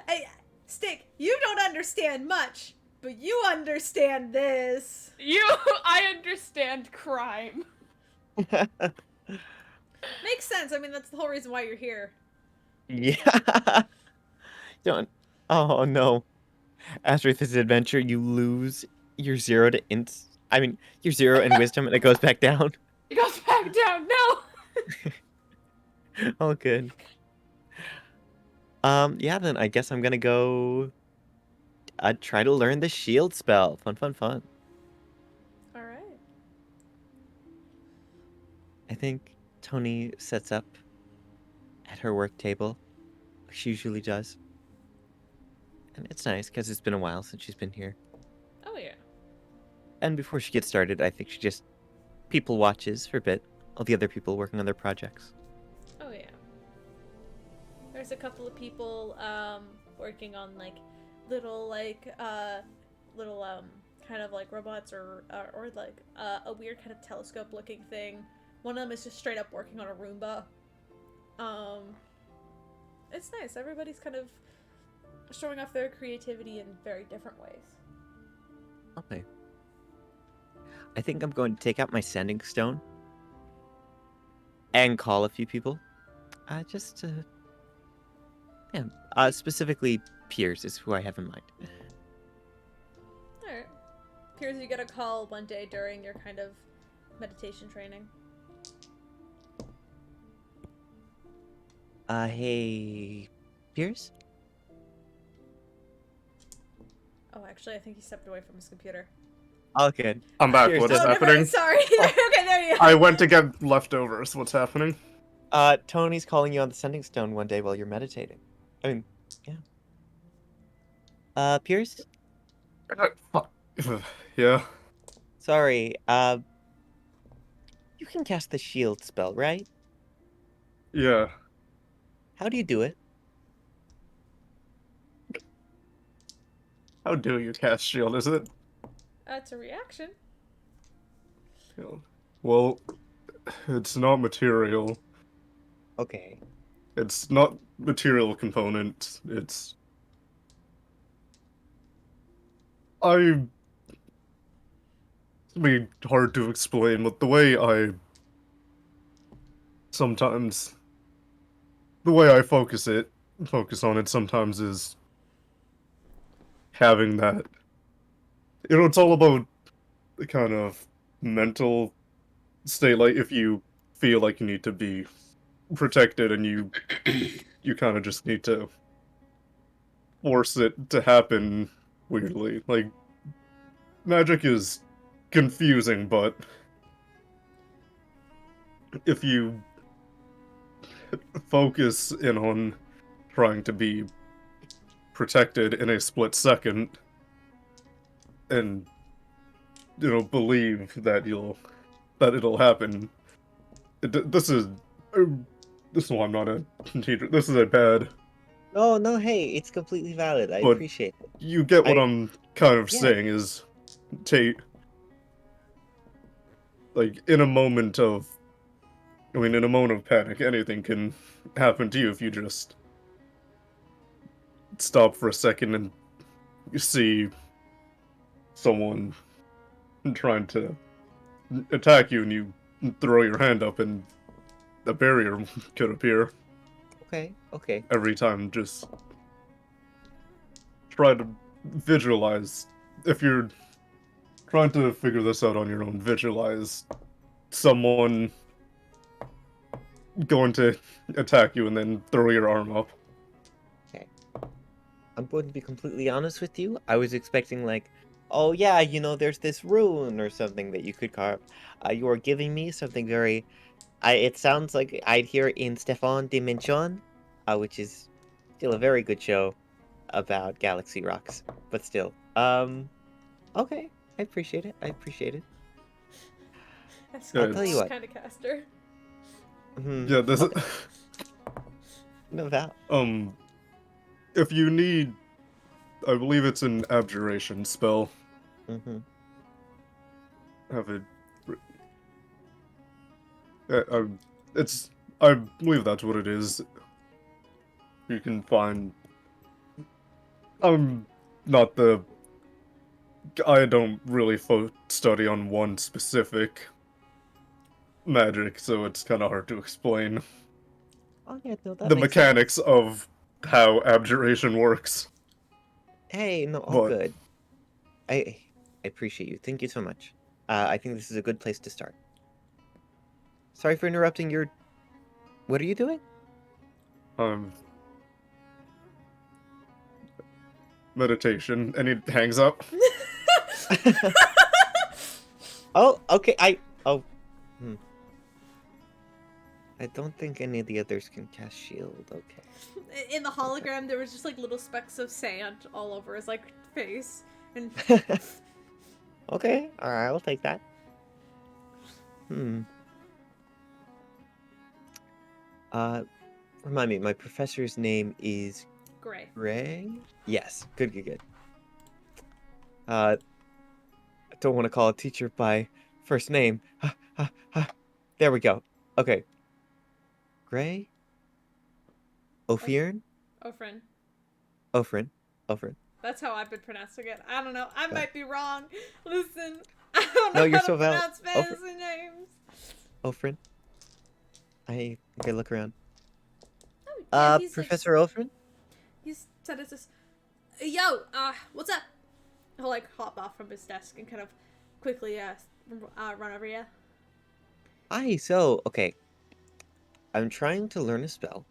Hey, Stick, you don't understand much, but you understand this. I understand crime. Makes sense. I mean, that's the whole reason why you're here. Yeah. Don't. Oh no. After this adventure, you lose your 0 to your 0 in wisdom, and it goes back down. It goes back down. No. Oh, good. Yeah, then I guess I'm gonna go try to learn the shield spell. Fun, fun, fun. All right. I think Tony sets up at her work table, like she usually does. And it's nice because it's been a while since she's been here. Oh, yeah. And before she gets started, I think she just people watches for a bit, all the other people working on their projects. Oh, yeah. There's a couple of people working on like little kind of like robots or like a weird kind of telescope looking thing. One of them is just straight up working on a Roomba. It's nice. Everybody's kind of showing off their creativity in very different ways. Okay. I think I'm going to take out my sending stone and call a few people. Just to... Yeah, specifically Piers is who I have in mind. Alright. Piers, you get a call one day during your kind of meditation training. Hey... Piers? Oh, actually, I think he stepped away from his computer. Oh, good. I'm back. Cheers, What's Dad. Oh, never happening? mind. Sorry. Okay, there you go. I went to get leftovers. What's happening? Tony's calling you on the sending stone one day while you're meditating. I mean, yeah. Piers? Fuck. Yeah. Sorry, you can cast the shield spell, right? Yeah. How do you do it? How do you cast shield? Is it? It's a reaction. Well, it's not material. Okay. It's not material component. It's I It's be hard to explain, but the way I sometimes the way I focus on it sometimes is having that it's all about the kind of mental state, like if you feel like you need to be protected and you kind of just need to force it to happen weirdly. Like magic is confusing, but if you focus in on trying to be protected in a split second and believe that it'll happen. This is why I'm not a teacher. This is a bad, Oh, no, hey, it's completely valid. I But- appreciate it. you get what I- I'm kind of Yeah. saying is Tate, like in a moment of panic, anything can happen to you if you just stop for a second and you see someone trying to attack you and you throw your hand up and a barrier could appear. Okay. Every time, just try to visualize. If you're trying to figure this out on your own, visualize someone going to attack you and then throw your arm up. I'm going to be completely honest with you. I was expecting like, oh yeah, there's this rune or something that you could carve. You are giving me something very... it sounds like I'd hear in Stefan Dimension, which is Still a very good show about galaxy rocks, but still. Okay. I appreciate it. I appreciate it. That's Yeah, I'll tell you what. kind of caster. Yeah, this Okay. No, Val. if you need, I believe it's an abjuration spell. Mm-hmm. Have it. It's. I believe that's what it is. You can find. I'm not the. I don't really study on one specific magic, so it's kind of hard to explain Oh yeah, no, that the makes sense. mechanics of how abjuration works. Hey, no, all But good. I appreciate you. Thank you so much. I think this is a good place to start. Sorry for interrupting your. What are you doing? meditation, and he hangs up. Oh, okay. Oh. Hmm. I don't think any of the others can cast shield. Okay. In the hologram, there was just like little specks of sand all over his like face, and Okay. All right. I'll take that. Uh, remind me. My professor's name is gray. Gray. Yes. Good. Good. Good. I don't want to call a teacher by first name. There we go. Okay. Gray. Ophirin. Ofrin. Ofrin. Ofrin. That's how I've been pronouncing it. I don't know. I Got might be wrong. Listen, I don't No, know you're how to so valid. pronounce fantasy names. Ofrin. I gotta look around. Oh, yeah, he's Professor Ofrin. he's said it's this. Yo, what's up? He'll like hop off from his desk and kind of quickly run over you. Okay. I'm trying to learn a spell.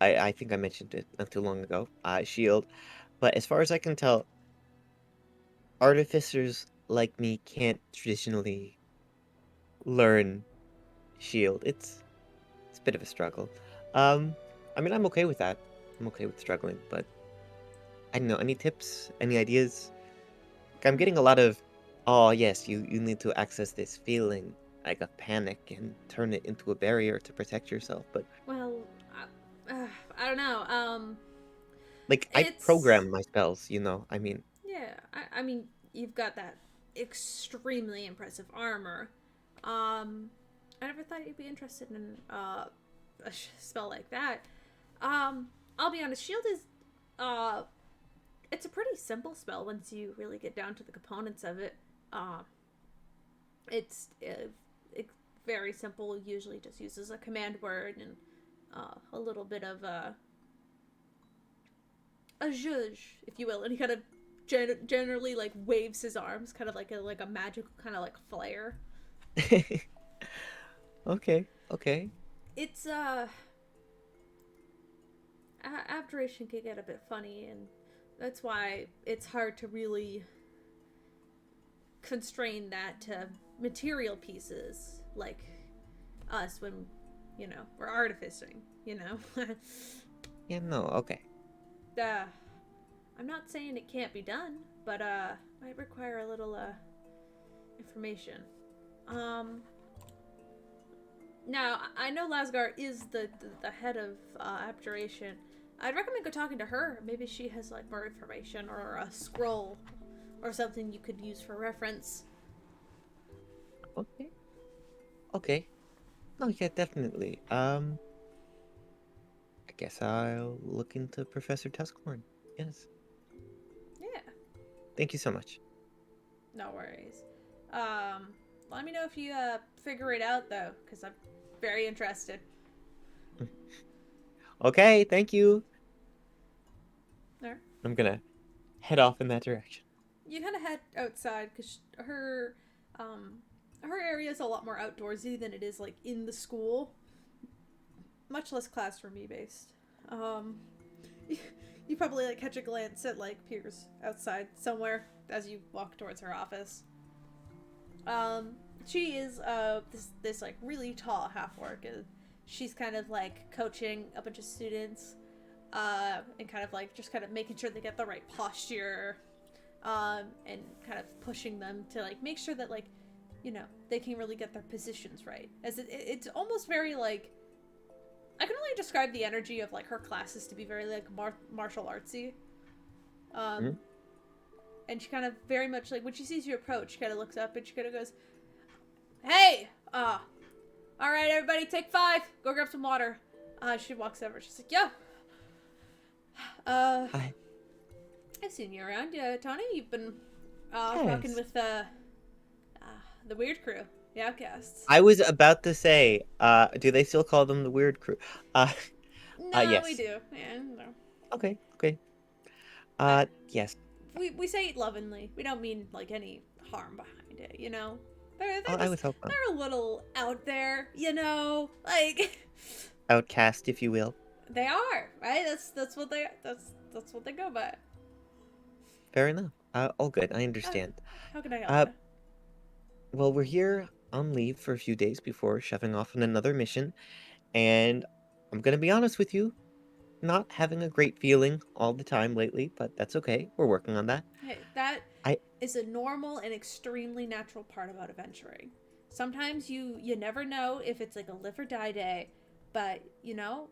I think I mentioned it not too long ago. Shield. But as far as I can tell, artificers like me can't traditionally learn shield. It's a bit of a struggle. I mean, I'm okay with that. I'm okay with struggling, but I don't know. Any tips? Any ideas? I'm getting a lot of, oh yes, you need to access this feeling like a panic and turn it into a barrier to protect yourself. But Well, I don't know. like I It's program my spells, I mean, yeah. I mean, you've got that extremely impressive armor. I never thought you'd be interested in a spell like that. I'll be honest. Shield is it's a pretty simple spell once you really get down to the components of it. It's very simple. Usually just uses a command word and a little bit of a zhuzh, if you will, and he kind of generally like waves his arms, kind of like a magical kind of like flare. okay. It's abjuration can get a bit funny, and that's why it's hard to really constrain that to material pieces like us when we're artificing. Yeah, no, okay. I'm not saying it can't be done, but might require a little information. Now I know Lasgar is the head of abjuration. I'd recommend go talking to her. Maybe she has like more information or a scroll or something you could use for reference. Okay. No, yeah, definitely. I guess I'll look into Professor Tuskhorn. Yes. Yeah, Thank you so much. no worries. Let me know if you figure it out though, because I'm very interested. Okay, thank you. There. I'm gonna head off in that direction. You kind of head outside because her area is a lot more outdoorsy than it is like in the school. Much less classroomy based. You probably like catch a glance at like Piers outside somewhere as you walk towards her office. She is this like really tall half orc. She's kind of like coaching a bunch of students. and kind of like just kind of making sure they get the right posture, and kind of pushing them to like make sure that like, you know, they can really get their positions right. As it's almost very like, I can only describe the energy of like her classes to be very like martial artsy. Mhm. And she kind of very much like when she sees you approach, she kind of looks up and she kind of goes, "Hey, all right, everybody, take 5. Go grab some water." She walks over. She's like, "Yo, Hi. I've seen you around. Yeah, Tony, you've been rocking Yes. with the weird crew, the Outcasts." I was about to say, do they still call them the Weird Crew? Uh, No, we yes. do. Yeah, no. Okay, okay. I, Yes. we say it lovingly. We don't mean like any harm behind it, you know. They're I just would hope not. they're a little out there, you know. Like Outcast, if you will. they are, right? That's what they go by. Fair enough. All good. I understand. How can I help Uh, you? well, we're here on leave for a few days before shoving off on another mission, and I'm gonna be honest with you, not having a great feeling all the time lately, but that's okay. We're working on that. Hey, that I is a normal and extremely natural part about adventuring. Sometimes you never know if it's like a live or die day, but you know,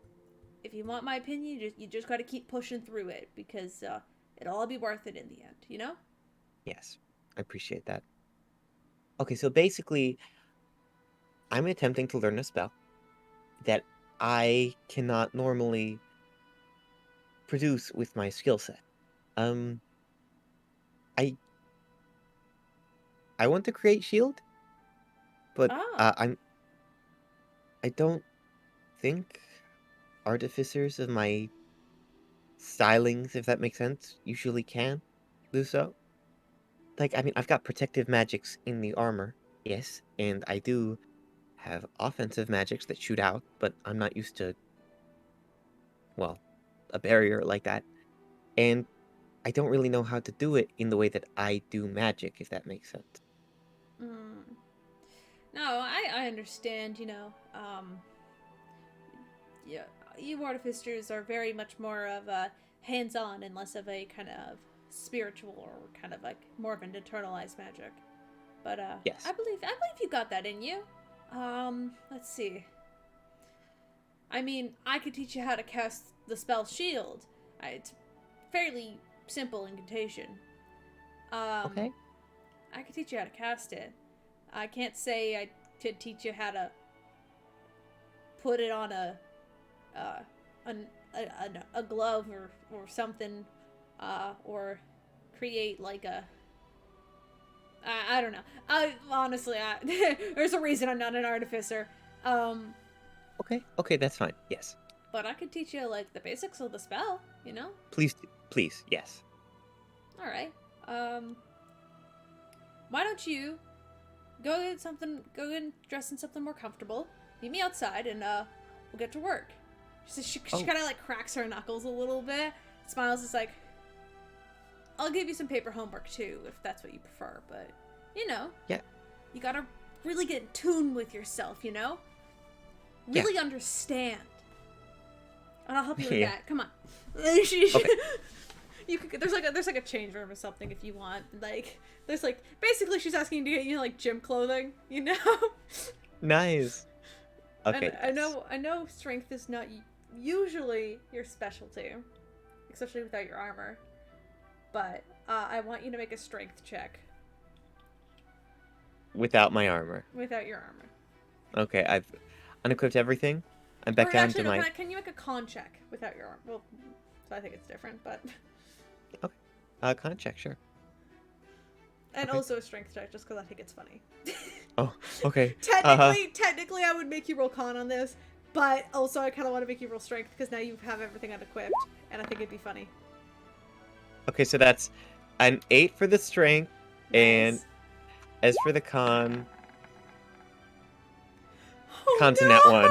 if you want my opinion, you just got to keep pushing through it because it'll all be worth it in the end, you know? yes, I appreciate that. Okay, so basically, I'm attempting to learn a spell that I cannot normally produce with my skill set. Um, I I want to create shield, but Oh. I don't think artificers of my stylings, if that makes sense, usually can do so. Like, I mean, I've got protective magics in the armor, yes, and I do have offensive magics that shoot out, but I'm not used to, well, a barrier like that. And I don't really know how to do it in the way that I do magic, if that makes sense. Mm. No, I understand, you know. Yeah, you artificers are very much more of a hands-on and less of a kind of spiritual or kind of like more of an internalized magic. But Yes. I believe you got that in you. Let's see. I mean, I could teach you how to cast the spell Shield. It's fairly simple incantation. Um, Okay. I could teach you how to cast it. I can't say I could teach you how to put it on uh, an, a glove or something, or create like a. I don't know. Honestly, there's a reason I'm not an artificer. Um, Okay. Okay, that's fine. Yes. but I could teach you like the basics of the spell. You know. Please, please, yes. All right. Why don't you go get dressed in something more comfortable. Meet me outside, and we'll get to work. She Oh. kind of like cracks her knuckles a little bit, smiles. It's like, I'll give you some paper homework too, if that's what you prefer. But you know, Yeah. you gotta really get in tune with yourself. You know, Yeah. really understand. And I'll help you with Yeah. that. Come on. Okay. You could, there's like a change room or something if you want. Like there's like basically she's asking to get you like gym clothing, you know. Nice. Okay. And Yes. I know strength is not usually your specialty, especially without your armor. But I want you to make a strength check Without my armor. without your armor. Okay, I've unequipped everything. I'm back Or down actually, to no, my. can you make a con check without your armor? Well, so I think it's different, but Con check, sure. and Okay. also a strength check just because I think it's funny. Oh, okay. Technically, I would make you roll con on this, but also I kind of want to make you roll strength because now you have everything unequipped, and I think it'd be funny. Okay, so that's an 8 for the strength, and Nice. as for the con, Oh, con's a nat 1.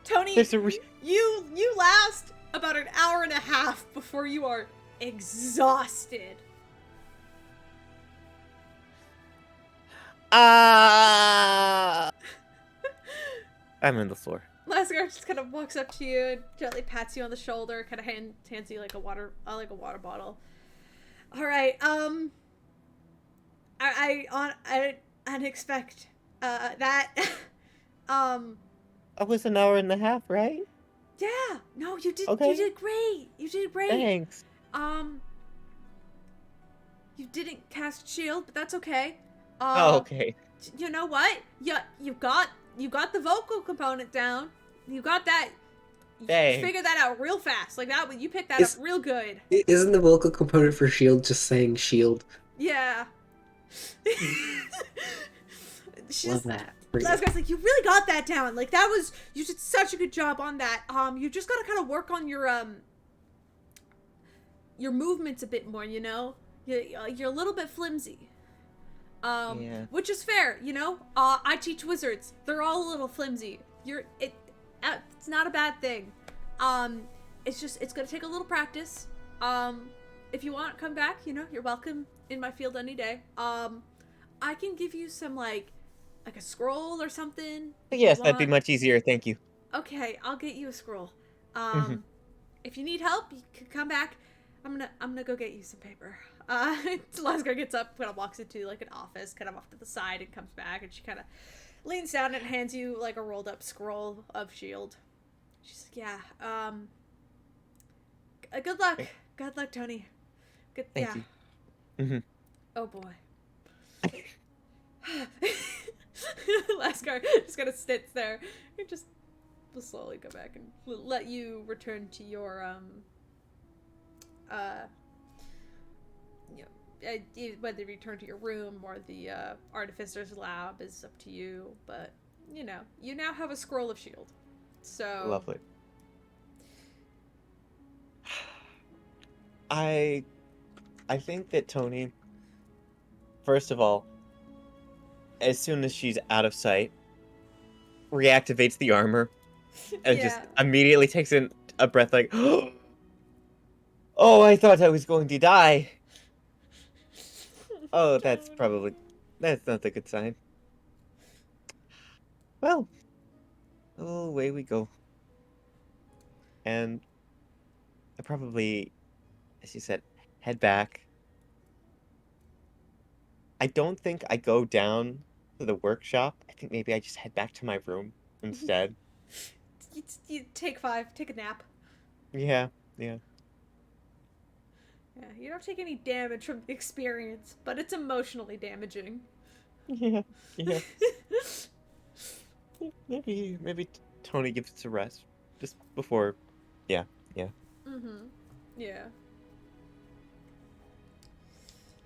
Tony, There's a re- you last about an hour and a half before you are exhausted. Ah! I'm on the floor. Lascar just kind of walks up to you and gently pats you on the shoulder, kind of hands you like a water bottle. All right. I didn't expect that. It was an hour and a half, right? Yeah. No, you did. Okay. You did great. You did great. Thanks. You didn't cast shield, but that's okay. Oh, okay. You know what? You got the vocal component down. You got that. You Thanks. figured that out real fast. Like that. You picked that Is- up real good. Isn't the vocal component for shield just saying shield? Yeah. She's, Love that. Last guy's like, you really got that down. Like that was, you did such a good job on that. You just gotta kind of work on your movements a bit more. You know, you're a little bit flimsy. Yeah. Which is fair. You know, I teach wizards. They're all a little flimsy. It's not a bad thing. It's gonna take a little practice. If you want, come back. You know, you're welcome in my field any day. I can give you some like a scroll or something. Yes, that'd be much easier. Thank you. Okay, I'll get you a scroll. Mhm. If you need help, you can come back. I'm gonna go get you some paper. Lascar gets up, kind of walks into like an office, kind of off to the side, and comes back, and she kind of leans down and hands you like a rolled up scroll of shield. She's like, yeah. Good luck. Good luck, Tony. Good. Thank yeah. you. Mhm. Oh boy. Lascar just kind of sits there and just will slowly go back and let you return to your whether you return to your room or the artificer's lab is up to you, but you know, you now have a scroll of shield. So Lovely. I think that Tony, first of all, as soon as she's out of sight, reactivates the armor and just Yeah. immediately takes in a breath like, oh, I thought I was going to die. Oh, that's not a good sign. Well, away we go. And I probably, as you said, head back. I don't think I go down to the workshop. I think maybe I just head back to my room instead. You take 5, take a nap. Yeah. Yeah, you don't take any damage from the experience, but it's emotionally damaging. Yeah. Maybe Tony gives it a rest just before. Yeah. Mm-hmm. Yeah.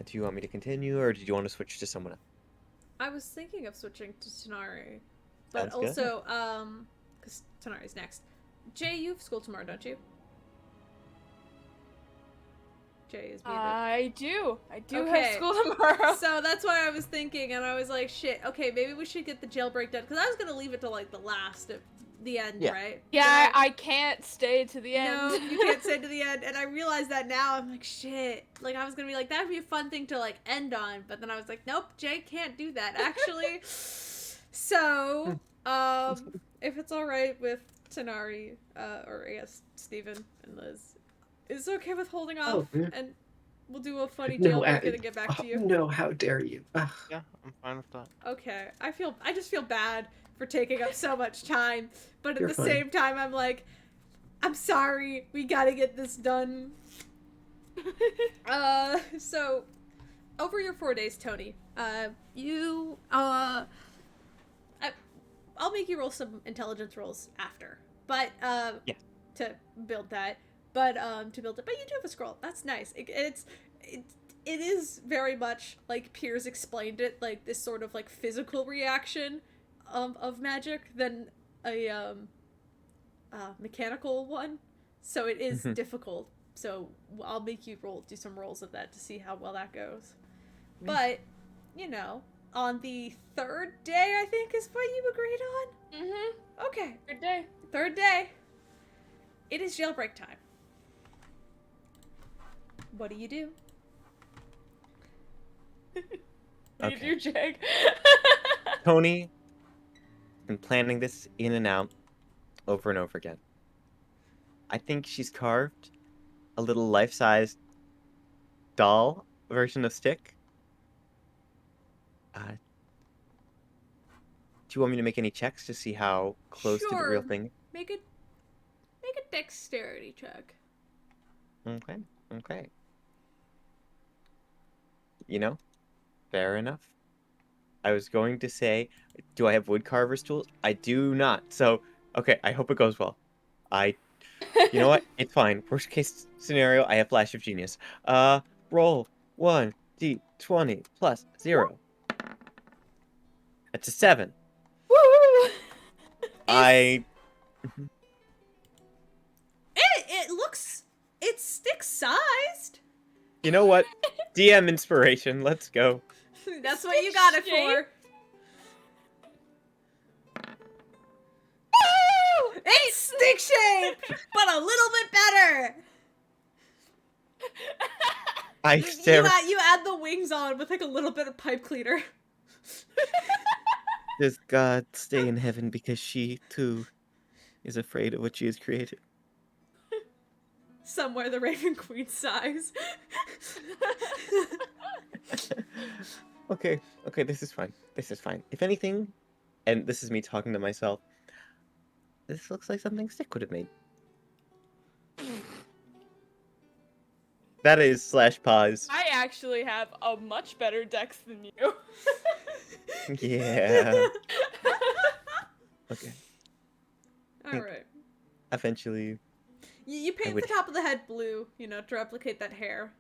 Do you want me to continue, or did you want to switch to someone else? I was thinking of switching to Tanari, but Sounds good. also, because Tanari's next. Jay, you have school tomorrow, don't you? Jay is muted. I do Okay. have school tomorrow. So that's why I was thinking, and I was like, shit, okay, maybe we should get the jailbreak done, because I was going to leave it to, like, the last of the end, Yeah. right? Yeah, But I can't stay to the end. no, you can't stay to the end, and I realized that now. I'm like, shit. Like, I was going to be like, that'd be a fun thing to, like, end on, but then I was like, nope, Jay can't do that, actually. So, if it's alright with Tanari, or I guess Steven and Liz, is it okay with holding off? Oh, yeah. And we'll do a funny No, jailbreak and get back to you. No, how dare you? Ugh. Yeah, I'm fine with that. Okay, I just feel bad for taking up so much time, but at You're the fine. same time, I'm like, I'm sorry, we gotta get this done. So, over your 4 days, Tony, I'll make you roll some intelligence rolls after, but, Yeah. to build that, but you do have a scroll, that's nice. It is very much like Piers explained it, like this sort of like physical reaction of magic than a mechanical one, so it is Mhm. difficult. So I'll make you do some rolls of that to see how well that goes. But you know, on the 3rd day, I think is what you agreed on. Mm-hmm. Okay, Good day. 3rd day. It is jailbreak time. What do you do? What do you do, Jake? Tony, been planning this in and out. over and over again. I think she's carved a little life-sized doll version of Stick. Do you want me to make any checks to see how close to the real Sure. thing? Make a dexterity check. Okay, okay. You know, fair enough. I was going to say, do I have woodcarver's tools? I do not. So, okay, I hope it goes well. You know what? It's fine. Worst case scenario, I have Flash of Genius. Roll 1d20 plus 0. That's a 7. Woo! I It looks, it's stick sized. You know what? DM inspiration. Let's go. That's what you got it Stick for. Woo! It's stick shaped, but a little bit better. I stare. You add the wings on with like a little bit of pipe cleaner. Does God stay in heaven because she, too, is afraid of what she has created? Somewhere the Raven Queen sighs. Okay, this is fine. This is fine. If anything, and this is me talking to myself, this looks like something Stick would have made. That is / pause. I actually have a much better dex than you. Yeah. Okay. All right. Eventually, You paint would- the top of the head blue, you know, to replicate that hair.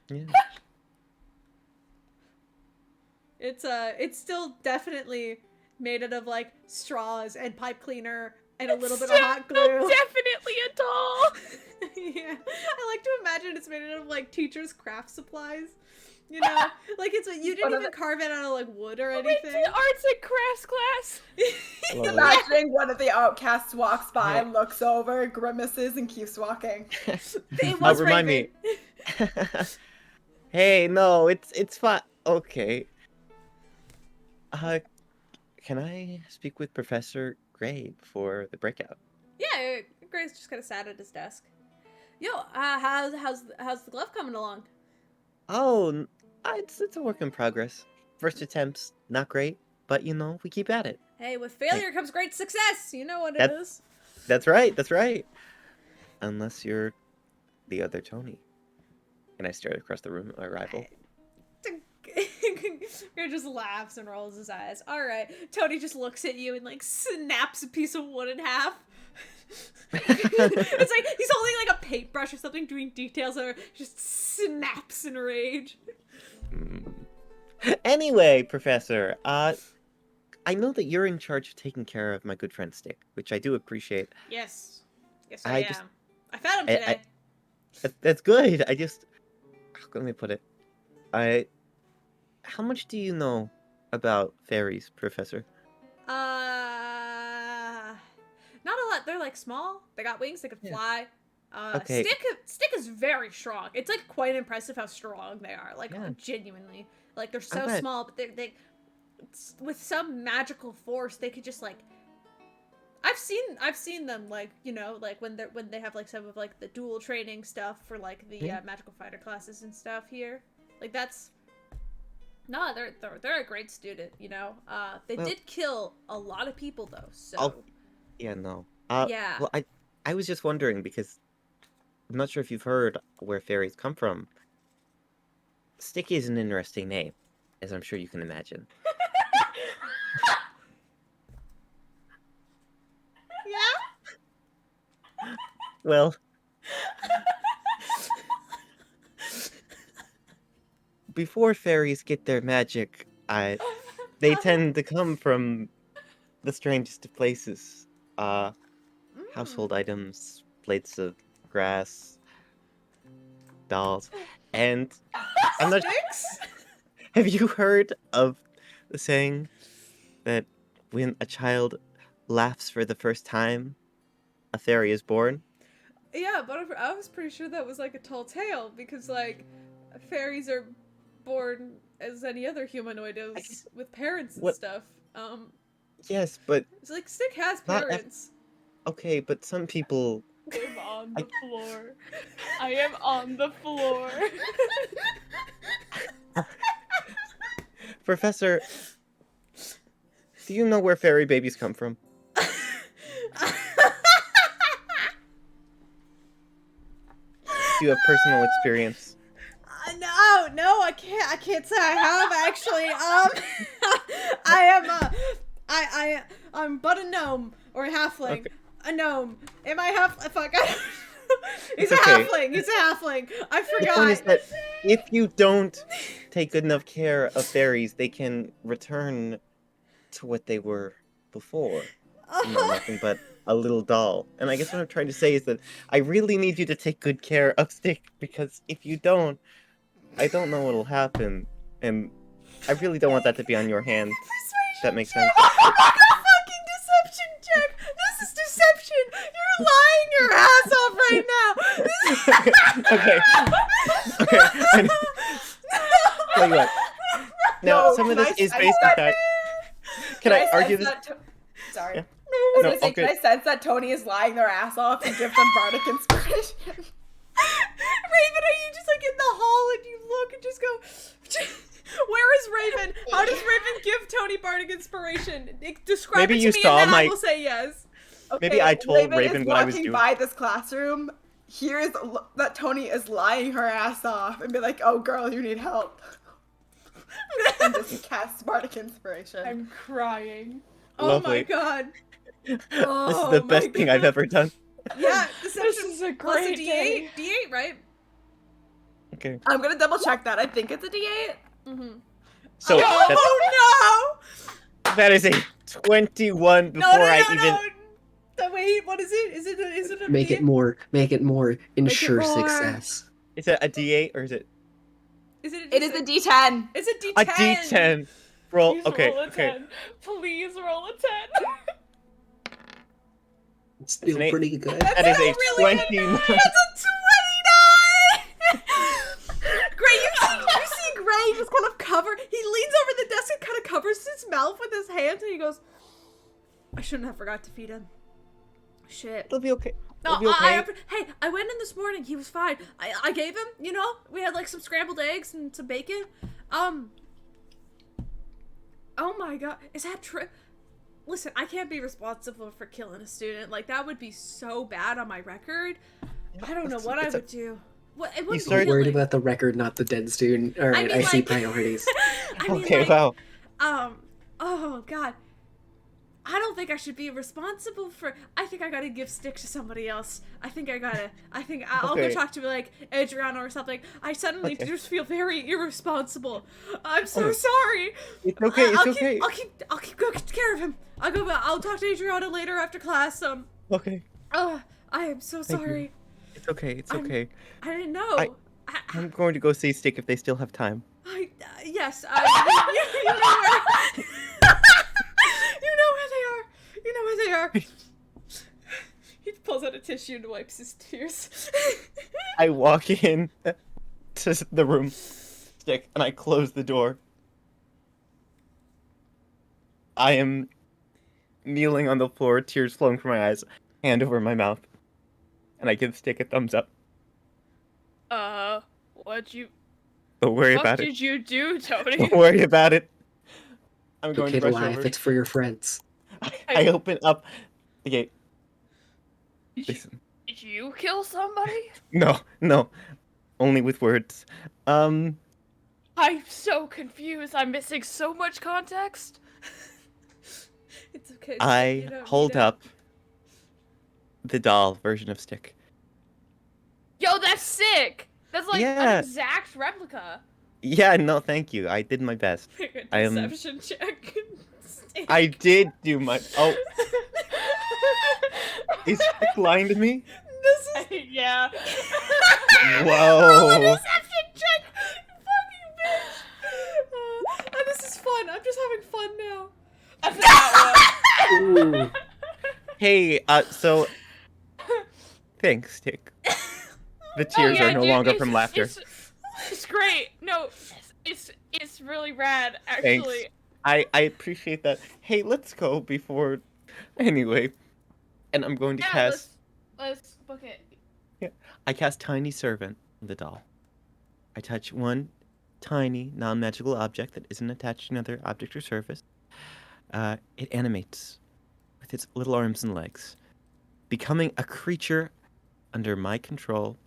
yeah. It's still definitely made out of like straws and pipe cleaner and a little bit of Still hot glue. Definitely a doll. Yeah, I like to imagine it's made out of like teachers' craft supplies. You know, like you didn't even carve it out of like wood or Wait, anything. did arts and crafts class? Hello. Imagining one of the outcasts walks by, Yeah. looks over, grimaces, and keeps walking. It was Remind Raven. me. Hey, no, it's fine. Okay. Can I speak with Professor Gray before the breakout? Yeah, Gray's just kind of sat at his desk. Yo, how's the glove coming along? Oh, it's a work in progress. First attempts, not great, but you know, we keep at it. Hey, with failure comes great success. You know what it That- is. That's right, that's right. Unless you're the other Tony. And I stare across the room at my rival. Gray just laughs and rolls his eyes. All right, Tony just looks at you and like snaps a piece of wood in half. It's like he's holding like a paintbrush or something, doing details, or just snaps in rage. Anyway, Professor, I know that you're in charge of taking care of my good friend Stick, which I do appreciate. Yes, yes, I I just- am. I found him I- today. That's good. How can I put it? How much do you know about fairies, Professor? Not a lot. They're like small. They got wings. They can Yeah. fly. Okay. Stick is very strong. It's like quite impressive how strong they are. Like Yeah. genuinely, like they're so bet. small, but they with some magical force they could just like. I've seen them like like when they have like some of like the dual training stuff for like the Yeah. magical fighter classes and stuff here. Like that's. No, they're a great student. They Well- did kill a lot of people though. So. Yeah, no. Yeah. Well, I was just wondering because I'm not sure if you've heard where fairies come from. Sticky is an interesting name, as I'm sure you can imagine. Yeah. Well, before fairies get their magic, they tend to come from the strangest of places. Household items, plates of grass, dolls, and I'm not. Sticks? Have you heard of the saying that when a child laughs for the first time, a fairy is born? Yeah, but I was pretty sure that was like a tall tale because like fairies are born as any other humanoid is with parents and What- stuff. Yes, but It's like Stick has Not ev- parents. Okay, but some people. I am on the floor. I am on the floor. Professor, do you know where fairy babies come from? Do you have personal experience? No, I can't say I have actually. I am I'm but a gnome or a halfling. Okay. A gnome. Am I half? Fuck. He's It's a okay. halfling. He's a halfling. I The forgot. point is that if you don't take good enough care of fairies, they can return to what they were before. Nothing but a little doll. And I guess what I'm trying to say is that I really need you to take good care of Stick, because if you don't, I don't know what'll happen. And I really don't want that to be on your hands. That makes sense. Fucking deception check. This is deception. You're lying your ass off right now. Okay. Okay. Tell you what. Now, No, some of can this I- is I- based on fact. Can I argue sense this? that Sorry. Yeah. I was No, gonna say, okay. can I sense that Tony is lying their ass off and give them bardic inspiration? Raven, are you just like in the hall and you look and just go, where is Raven? How does Raven give Tony bardic inspiration? Describe Maybe it to you me saw and then I my- will say yes. Maybe I told Raven is what I was walking doing. by this classroom, hears that Tony is lying her ass off, and be like, "Oh, girl, you need help," and just cast bardic inspiration. I'm crying. Oh my Lovely. god. This is Oh the my best thing I've God. ever done. Yeah, This deception is a plus a great day. D8. D8, right? Okay. I'm gonna double check that. I think it's a D8. Mm-hmm. So that's, Oh that is a 21 no! before I even. No. Wait, what is it? Is it a Make D8? it more. Make it more. Ensure more. success. Is it a D8 or is it Is it? It is a D10. It's a D10. a D10? Roll. Please Okay. roll a Okay. 10. Please roll a 10. It's still an eight. pretty good. That is a really good. 29. It's a 29. Gray, you see Gray just kind of cover. He leans over the desk and kind of covers his mouth with his hand, and he goes, "I shouldn't have forgot to feed him. Shit." It'll be okay. No, It'll be okay. hey, I went in this morning. He was fine. I gave him, we had like some scrambled eggs and some bacon. Oh my god, is that true? Listen, I can't be responsible for killing a student. Like, that would be so bad on my record. I don't know what I would do. What, it wouldn't started- Worried really. about the record, not the dead student. All right, mean, I see like- priorities. I mean, Okay. like, Wow. oh god. I don't think I should be responsible for. I think I gotta give Stick to somebody else. I think I'll go Okay. talk to like Adriana or something. I suddenly Okay. just feel very irresponsible. I'm so Oh. sorry. It's okay. It's I'll okay. I'll keep good care of him. I'll talk to Adriana later after class. Okay. I am so Thank you. sorry. It's okay. It's I'm- okay. I didn't know. I'm going to go see Stick if they still have time. Yes. You know where. You know where they are. You know where they are. He pulls out a tissue and wipes his tears. I walk in to the room, Stick, and I close the door. I am kneeling on the floor, tears flowing from my eyes, hand over my mouth, and I give Stick a thumbs up. What you? Don't worry What about it. did you do, Tony? Don't worry about it. I'm It's going okay to to rush lie over. if it's for your friends. I open up the gate. Listen. Did you kill somebody? No. Only with words. I'm so confused. I'm missing so much context. It's okay. I you don't hold need it. up the doll version of Stick. Yo, that's sick. That's like Yeah. an exact replica. Yeah, no, thank you. I did my best. Make a I am- deception check. I did do my. Oh, is Stick lying to me? This is Yeah. Whoa. deception check. Fucking bitch. This is fun. I'm just having fun now. That's that Ooh. Hey, so. Thanks, Stick. The one. tears Oh, are yeah, no dude, longer it's- from laughter. It's great. No, it's really rad, actually. I appreciate that. Hey, let's go before. Anyway, and I'm going to Yeah, cast. let's book it. I cast Tiny Servant on the doll. I touch one tiny, non-magical object that isn't attached to another object or surface. It animates with its little arms and legs, becoming a creature under my control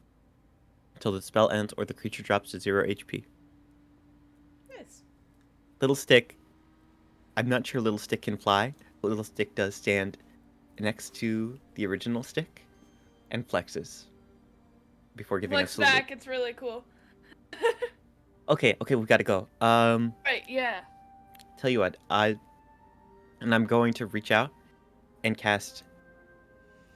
until the spell ends or the creature drops to 0 HP. Nice. Little Stick. I'm not sure Little Stick can fly, but Little Stick does stand next to the original Stick and flexes before giving Flex us a little. back, it's really cool. Okay, we gotta go. Right, yeah. Tell you what, I'm going to reach out and cast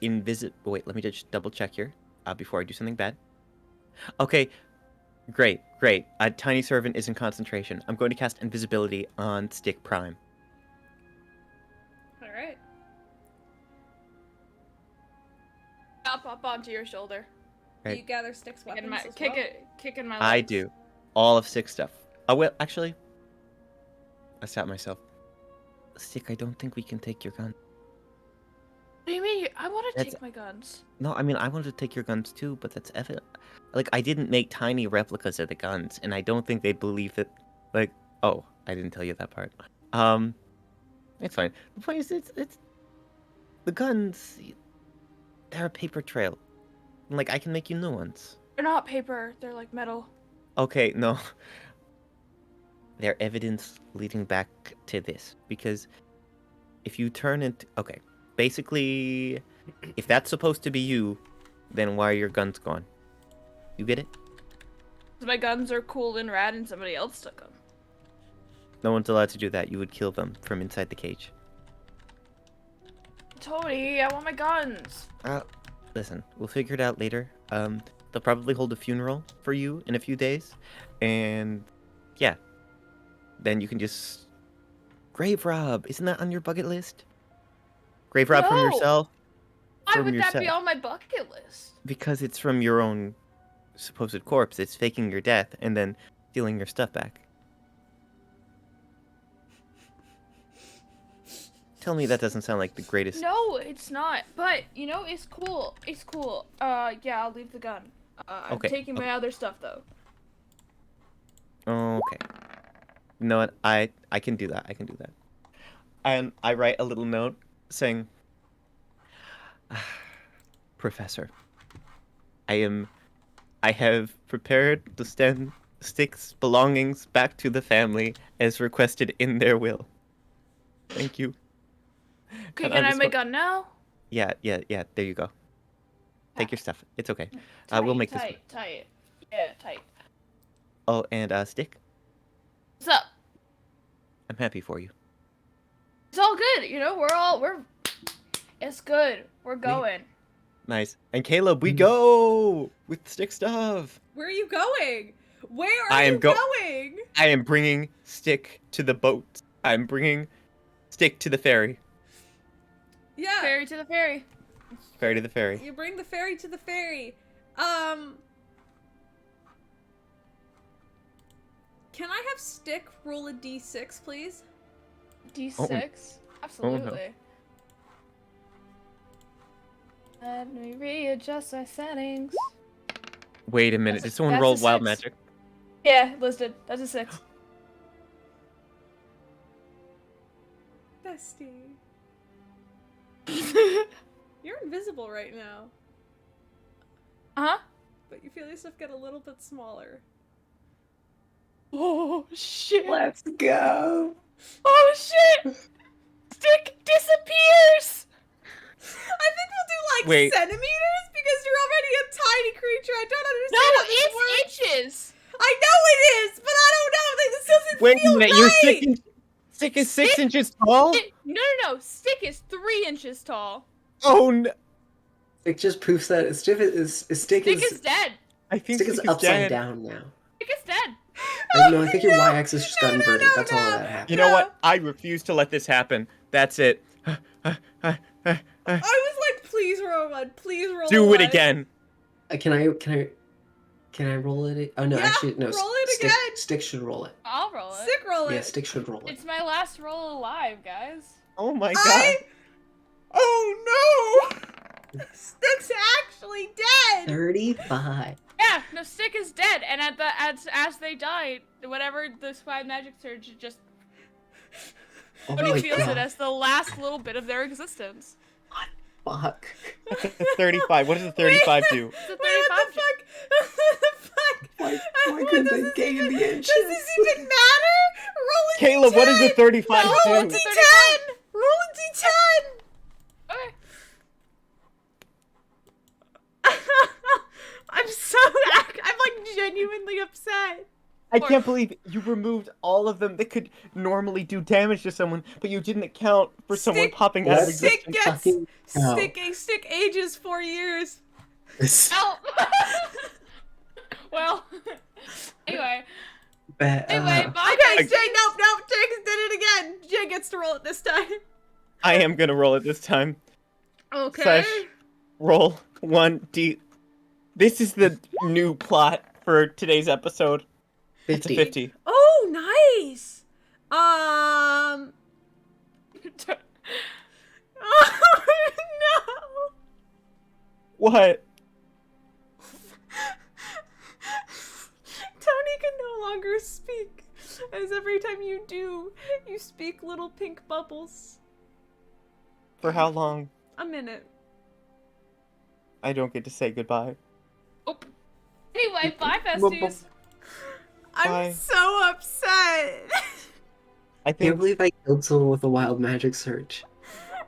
Wait, let me just double check here before I do something bad. Okay, great. Tiny Servant is in concentration. I'm going to cast Invisibility on Stick Prime. All right. I'll pop onto your shoulder. Do Right. you gather Stick's weapons as well? Kicking my legs. I do. All of Stick stuff. Oh, well, actually, I stopped myself. Stick, I don't think we can take your gun. What do you mean? I want to That's- take my guns. No, I mean, I wanted to take your guns too, but that's evident. Like, I didn't make tiny replicas of the guns, and I don't think they'd believe that. Like, oh, I didn't tell you that part. It's fine. The point is, it's the guns. They're a paper trail. Like, I can make you new ones. They're not paper. They're like metal. Okay, no. They're evidence leading back to this. Because if you turn it... Okay, basically, if that's supposed to be you, then why are your guns gone? You get it? My guns are cool and rad and somebody else took them. No one's allowed to do that. You would kill them from inside the cage. Tony, I want my guns. Listen, we'll figure it out later. They'll probably hold a funeral for you in a few days. And, yeah. Then you can just... Grave rob! Isn't that on your bucket list? Grave rob from No! yourself? Why From would that be yourself. on my bucket list? Because it's from your own supposed corpse. It's faking your death and then stealing your stuff back. Tell me that doesn't sound like the greatest... No, it's not. But, you know, it's cool. It's cool. Yeah, I'll leave the gun. I'm Okay, taking my other stuff, though. Okay. You know what? I can do that. And I write a little note saying, Professor, I have prepared to send Stick's belongings back to the family as requested in their will. Thank you. Okay, And can I just my wa- gun now? Yeah, there you go. Take your stuff. It's okay. Tight, We'll make this tight, work. tight. Yeah, tight. Oh, and Stick, What's up? I'm happy for you. It's all good. You know, it's good. We're going. Nice. And Caleb, we go with Stick stuff. Where are you going? Where are I am you go- going? I am bringing Stick to the boat. I'm bringing Stick to the ferry. Yeah. Ferry to the ferry. Ferry to the ferry. You bring the ferry to the ferry. Can I have Stick roll a d6, please? D6? Absolutely. Let me readjust my settings. Wait a minute. That's Did someone that's roll a wild 6. magic? Yeah, listed. That's a 6. Bestie. You're invisible right now, Uh-huh. but you feel yourself get a little bit smaller. Oh, shit. Let's go. Oh, shit. Stick disappears. I think we'll do like Wait. centimeters because you're already a tiny creature. I don't No, understand how this works. it's inches. I know it is, but I don't know. This doesn't Wait a feel minute. right. You're Stick is 6 inches tall? No. Stick is 3 inches tall. Oh no. It just proves that Stick is Stick is dead. I think Stick is Stick upside dead. down now. Stick is dead. No, I think your y-axis just got inverted. That's all that happened. You know what? I refuse to let this happen. That's it. I was like, please roll one. Please roll Do one. it again. Can I roll it? Oh no, Yeah, actually no. roll it Stick, again. Stick should roll it. I'll roll it. Stick roll it. Yeah, Stick should roll it. It's my last roll alive, guys. Oh my god. I Oh no! Stick's actually dead! 35. Yeah, no, Stick is dead, and as they die, whatever the spy magic surge just Oh Tony my feels god. it as the last little bit of their existence. Fuck. That's a 35. What does a 35 do? It's a Wait, what 35. the fuck? What the fuck? Why What couldn't does they this gain even- the Does inches? this even matter? Roll a Caleb, what does a D10! 35 No, Roll a do? it's a D10! Roll a D10! Okay. I'm like genuinely upset. I can't believe you removed all of them that could normally do damage to someone, but you didn't account for someone Stick- popping out of That's Stick existence. gets fucking hell. stick ages 4 years. Ow. Well, anyway, bye. Okay, Jay, nope, Jay did it again. Jay gets to roll it this time. I am gonna roll it this time. Okay. Slash roll 1d. This is the new plot for today's episode. It's a 50. 50. Oh, nice. Oh no. What? Tony can no longer speak, as every time you do, you speak little pink bubbles. For how long? A minute. I don't get to say goodbye. Oh. Anyway, bye, besties. I'm Bye. so upset. I I can't think believe I killed someone with a wild magic surge.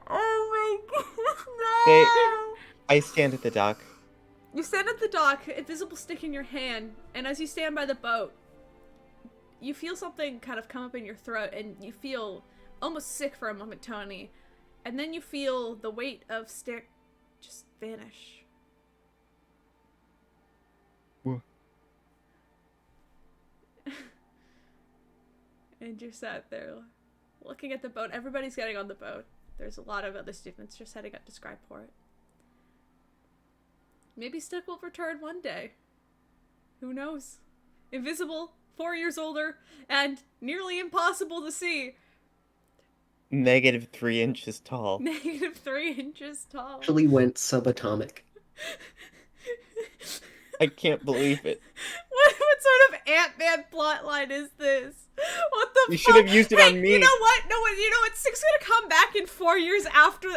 Oh my god. I stand at the dock. You stand at the dock, invisible stick in your hand, and as you stand by the boat, you feel something kind of come up in your throat, and you feel almost sick for a moment, Tony. And then you feel the weight of stick just vanish. What? And you're sat there looking at the boat. Everybody's getting on the boat. There's a lot of other students just heading up to Skyport. Maybe Stick will return one day. Who knows? Invisible, 4 years older, and nearly impossible to see. -3 inches tall. -3 inches tall. Actually went subatomic. I can't believe it. What sort of Ant-Man plotline is this? What the You fuck? should have used it Hey, on me. You know what? No, you know what? Stick's gonna come back in 4 years after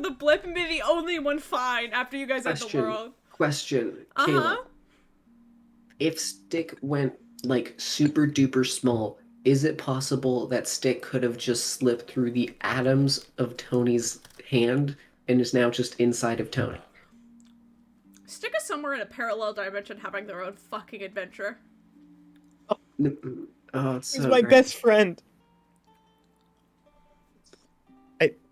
the blip and be the only one fine after you guys end the world. Question. Uh-huh. Caleb. If Stick went, like, super duper small, is it possible that Stick could have just slipped through the atoms of Tony's hand and is now just inside of Tony? Stick is somewhere in a parallel dimension having their own fucking adventure. Oh, it's He's so my great. best friend.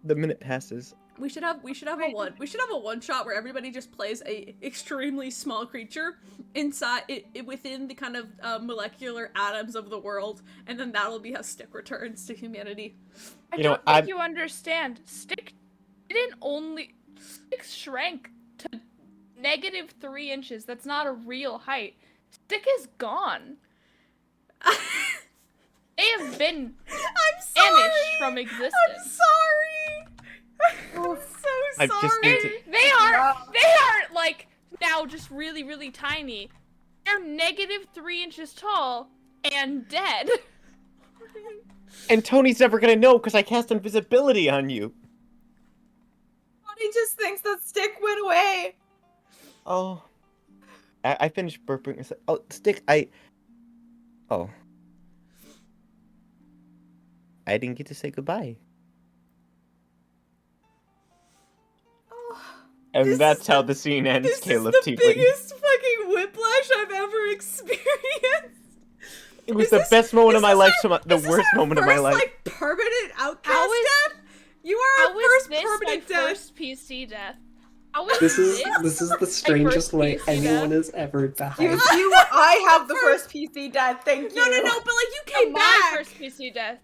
The minute passes. We should have a one shot where everybody just plays a extremely small creature inside within the kind of molecular atoms of the world, and then that'll be how Stick returns to humanity. I You know, don't think you understand. Stick shrank to -3 inches. That's not a real height. Stick is gone. They have been I'm sorry. banished from existence. I'm sorry. I'm so I sorry. just need to- They are like now just really, really tiny. They're -3 inches tall and dead. And Tony's never gonna know because I cast invisibility on you. Tony just thinks that Stick went away. Oh. I finished burping. Oh, Stick, Oh. I didn't get to say goodbye. And This- that's how the scene ends, This Caleb is the Tiefling. biggest fucking whiplash I've ever experienced. It was Is the this- best moment is of my this life, our- the is this worst our moment of my first, life. Like permanent outcast How is- death? You are our How is first this my permanent death. first PC death? How is This is the strangest way PC anyone death? has ever died. I have the first PC death. Thank you. No, but like you Oh, came my back. first PC death.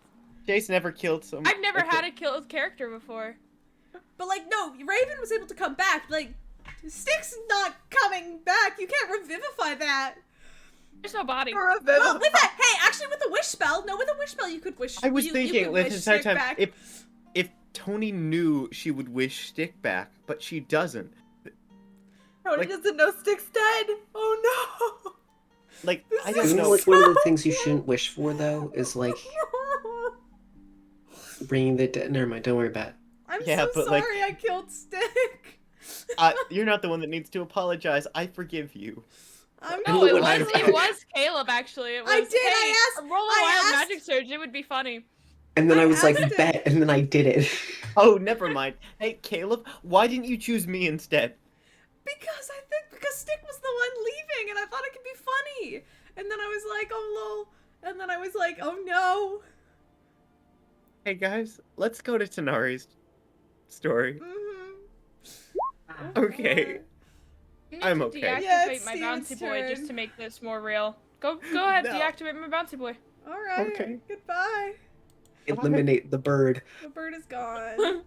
Jace never killed someone. I've never had a killed character before. But like no, Raven was able to come back. Like Stick's not coming back. You can't revivify that. There's no body. For a bit Well, of- with that, hey, actually, with the wish spell, you could wish. I was you thinking could this wish entire Stick time back. if Tony knew she would wish Stick back, but she doesn't. Tony Like- doesn't know Stick's dead. Oh no. Like, This I is don't Isn't know. like one of the so things you cute. shouldn't wish for though is like bringing the dead. Never mind. Don't worry about it. I'm Yeah, so but, like- sorry I killed Stick. You're not the one that needs to apologize. I forgive you. I'm I No, know it what was I'm- it was Caleb actually. It was, I did, I hey, asked- roll a I wild asked- magic surge. It would be funny. And then I I was like, asked him. bet, and then I did it. Oh, never mind. Hey, Caleb, why didn't you choose me instead? Because I think because Stick was the one leaving and I thought it could be funny. And then I was like, oh lol. And then I was like, oh no. Hey guys, let's go to Tanari's story. Mm-hmm. Okay. You need I'm to okay. deactivate Yeah, it's my Steven's bouncy boy just turn. to make this more real. Go ahead, No. deactivate my bouncy boy. All right. Okay. Goodbye. Eliminate the bird. The bird is gone.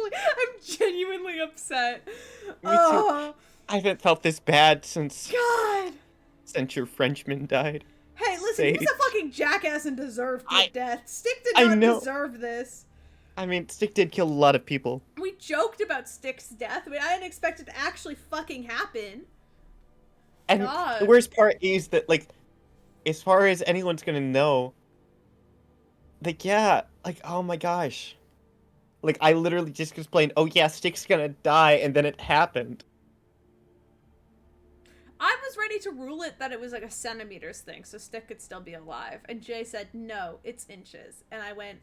I'm genuinely upset. too. Oh, I haven't felt this bad since God. your Frenchman died. Hey, listen, he was Sage. a fucking jackass and deserved I- death. Stick did I not know. deserve this. I mean, Stick did kill a lot of people. We joked about Stick's death. I mean, I didn't expect it to actually fucking happen. And God. the worst part is that, like, as far as anyone's gonna know, like, yeah, like, oh my gosh. Like, I literally just explained, oh yeah, Stick's gonna die, and then it happened. I was ready to rule it that it was like a centimeters thing, so Stick could still be alive. And Jay said, no, it's inches. And I went,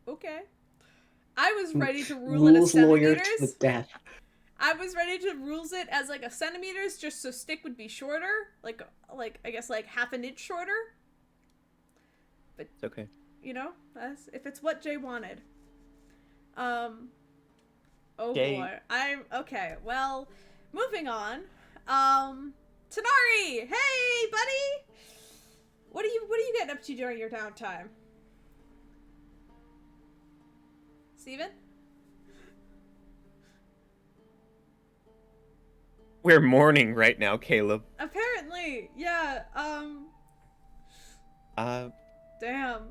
okay. I was ready to rule it as Rules lawyer centimeters. to the death. I was ready to rules it as like a centimeters, just so Stick would be shorter, like I guess like half an inch shorter. It's okay. You know, as if it's what Jay wanted. Oh Jay. boy, I'm okay. Well, moving on. Tanari, hey buddy, what are you getting up to during your downtime? Steven? We're mourning right now, Caleb. Apparently, yeah. Damn.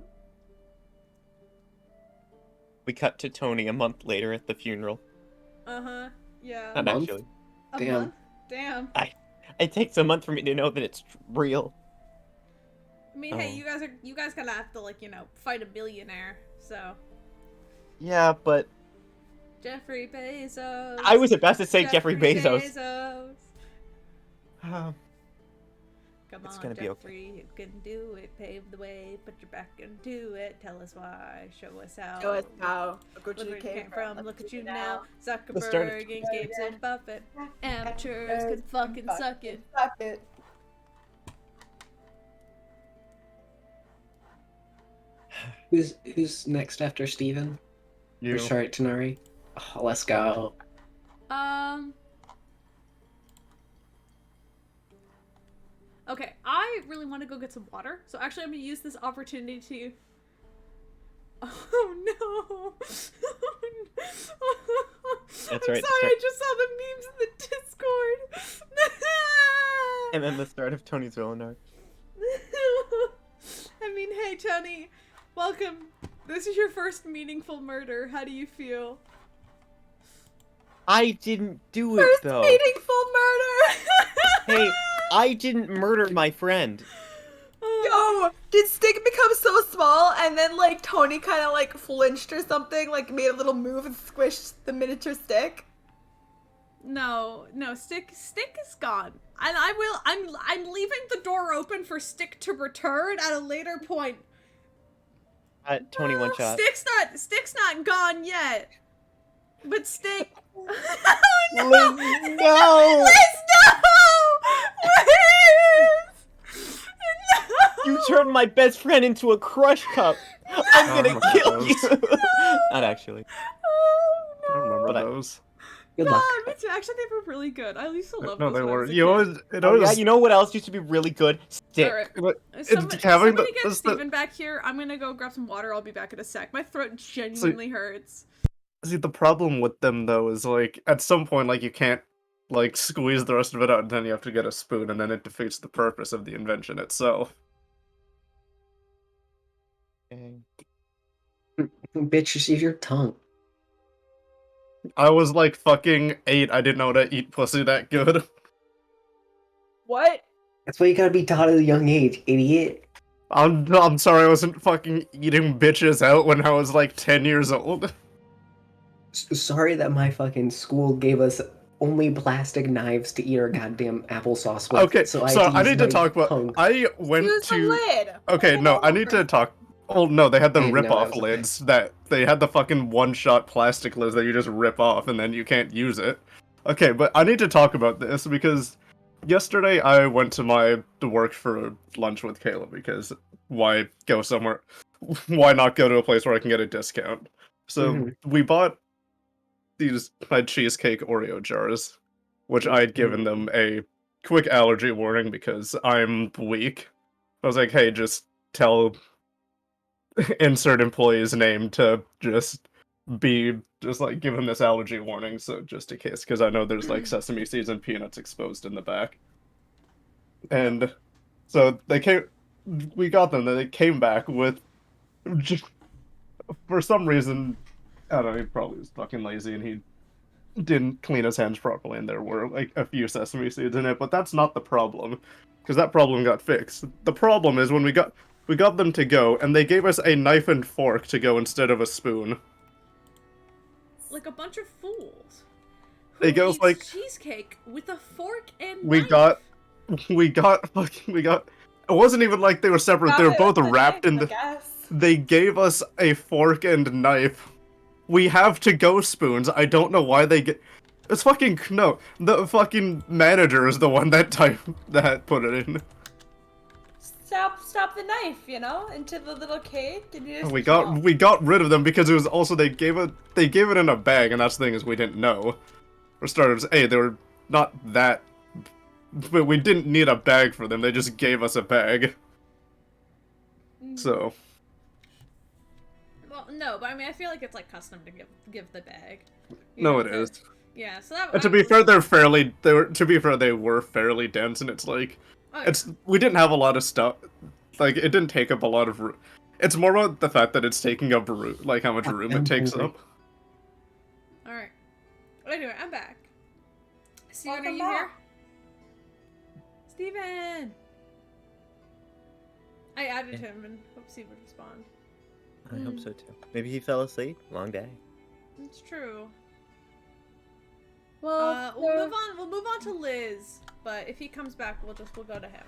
We cut to Tony a month later at the funeral. Uh-huh. Yeah. Not month? actually. A Damn. month? Damn. It takes a month for me to know that it's real. I mean, hey, Oh. you guys gonna have to, like, you know, fight a billionaire, so. Yeah, but Jeffrey Bezos. I was about to say Jeffrey Bezos. Come It's on, gonna be okay. Jeffrey, you can do it. Pave the way, put your back into it. Tell us why, show us how. Show us how. Look Look what where you came from. Look at you now. start of- Zuckerberg and Gates and Buffett. Amateurs can fucking suck it. Suck it. Who's next after Steven? You. Or sorry, Tanari. Oh, let's go. Okay, I really want to go get some water, so actually I'm gonna use this opportunity to. Oh no! That's I'm right, sorry, I just saw the memes in the Discord. And then the start of Tony's villain arc. I mean, hey Tony, welcome. This is your first meaningful murder. How do you feel? I didn't do it First though. meaningful murder. Hey, I didn't murder my friend. Yo, did Stick become so small and then like Tony kind of like flinched or something, like made a little move and squished the miniature Stick? No, Stick is gone. And I'm leaving the door open for Stick to return at a later point. Tony one shot. Stick's not gone yet. But Stick. Oh, no! Liz, no! Liz, no! Liz! No! You turned my best friend into a crush cup. I'm gonna Oh, kill you. those. Not actually. Oh, I don't no. remember But I- those. Good God, luck. me too. Actually, they were really good. I used to love No, those they when I were. was a You kid. always. It Oh, always. yeah, you know what else used to be really good? Stick. Alright. But Somebody having get that's Steven back here. I'm gonna go grab some water. I'll be back in a sec. My throat genuinely hurts. See, the problem with them though is like at some point, like you can't like squeeze the rest of it out, and then you have to get a spoon, and then it defeats the purpose of the invention itself. Okay. Bitch, just use your tongue. I was like fucking 8. I didn't know how to eat pussy that good. What? That's why you gotta be taught at a young age, idiot. I'm sorry, I wasn't fucking eating bitches out when I was like 10 years old. Sorry that my fucking school gave us only plastic knives to eat our goddamn applesauce with. Okay, so so I I had to need to use talk knife about. tongue. I went Use the to. lid. Okay, no, I Hold need over. to talk. Oh no, they had the I didn't know that rip-off was a thing. lids that they had the fucking one-shot plastic lids that you just rip off and then you can't use it. Okay, but I need to talk about this because yesterday I went to work for lunch with Caleb because why go somewhere? Why not go to a place where I can get a discount? So Mhm. we bought these cheesecake Oreo jars, which I had given them a quick allergy warning because I'm weak. I was like, hey, just tell insert employee's name to just be just like give him this allergy warning, so just in case, because I know there's like sesame seeds and peanuts exposed in the back. And so we got them, and they came back with just, for some reason, I don't know, he probably was fucking lazy and he didn't clean his hands properly, and there were like a few sesame seeds in it, but that's not the problem, because that problem got fixed. The problem is when we got them to go, and they gave us a knife and fork to go instead of a spoon. Like a bunch of fools. Who They goes eats like cheesecake with a fork and we knife? got we got. It wasn't even like they were separate. They Got were it both with the wrapped knife, in I the. guess. They gave us a fork and knife. We have to go spoons. I don't know why they get. It's fucking no. The fucking manager is the one that put it in. Stop the knife, into the little cake, and you just We got rid of them because it was also they gave it in a bag, and that's the thing is we didn't know. For starters, hey, they were not that, but we didn't need a bag for them. They just gave us a bag. So Well, no, but I mean, I feel like it's like custom to give the bag. no, it is. Yeah, so that. And to be fair, they were fairly dense, and it's like, Oh, yeah. we didn't have a lot of stuff. Like, it didn't take up a lot of room. It's more about the fact that it's taking up room, like how much room it I'm takes hungry. up. All right. Anyway, I'm back. Steven, are Welcome you here? back. Steven! I added him and hope he would respond. I hope so too. Maybe he fell asleep. Long day. It's true. Well, We'll move on to Liz, but if he comes back, we'll go to him.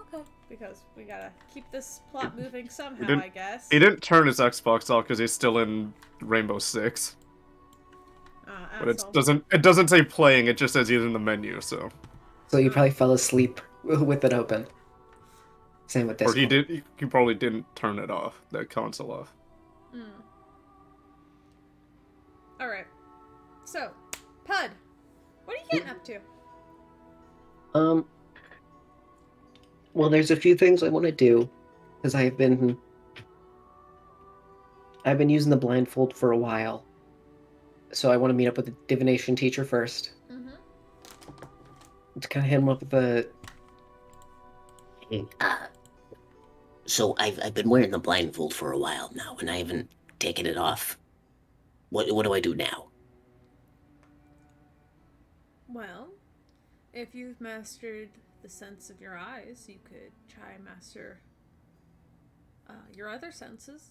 Okay. Because we gotta keep this plot moving somehow, didn't- I guess. He didn't turn his Xbox off because he's still in Rainbow Six. But Asshole. it doesn't say playing. It just says he's in the menu. So So you probably fell asleep with it open. Same with this. or he probably didn't turn it off, the console off. Alright. So, Pud, what are you getting up to? Well, there's a few things I want to do because I've been using the blindfold for a while. So I want to meet up with the divination teacher first. Mm-hmm. To kind of hit him up with the. So I've been wearing the blindfold for a while now, and I haven't taken it off. What do I do now? Well, if you've mastered the sense of your eyes, you could try and master your other senses.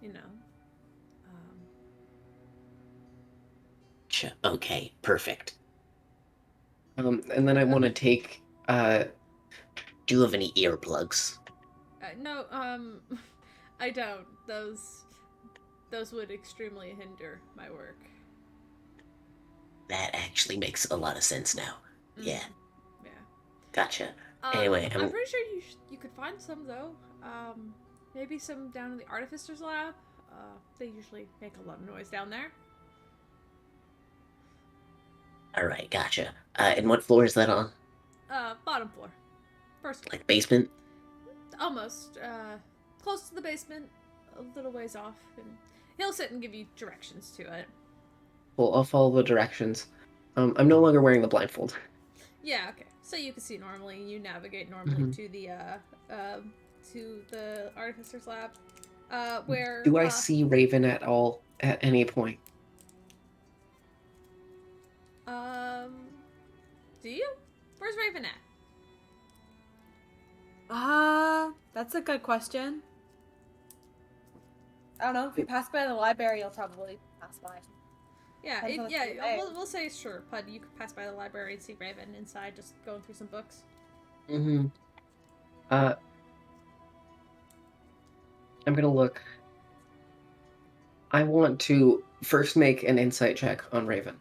You know. Okay, perfect. And then I want to take. Do you have any earplugs? No, I don't. Those would extremely hinder my work. That actually makes a lot of sense now. Yeah, Yeah. gotcha. Anyway, I'm pretty sure you could find some though. Maybe some down in the artificer's lab. They usually make a lot of noise down there. Alright, gotcha. And what floor is that on? Bottom floor. First floor. Like basement? Almost. Close to the basement, a little ways off, and he'll sit and give you directions to it. Well, I'll follow the directions. I'm no longer wearing the blindfold. Yeah, okay. So you can see normally, you navigate normally to the to the artificer's lab, where Do I see Raven at all at any point? do you? Where's Raven at? That's a good question. I don't know. If you pass by the library, you'll probably pass by. Yeah, Depends on the time of day. we'll say sure, Pud. You could pass by the library and see Raven inside, just going through some books. Mm-hmm. I'm gonna look. I want to first make an insight check on Raven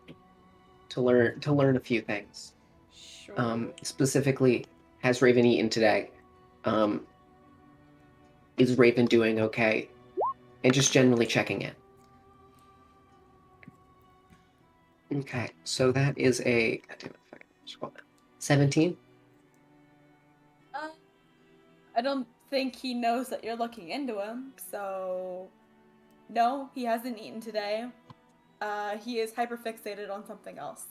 to learn a few things. Sure. Specifically, has Raven eaten today? Is Raven doing okay? And just generally checking in. Okay, so that is a 17. I don't think he knows that you're looking into him, so no, he hasn't eaten today. He is hyperfixated on something else.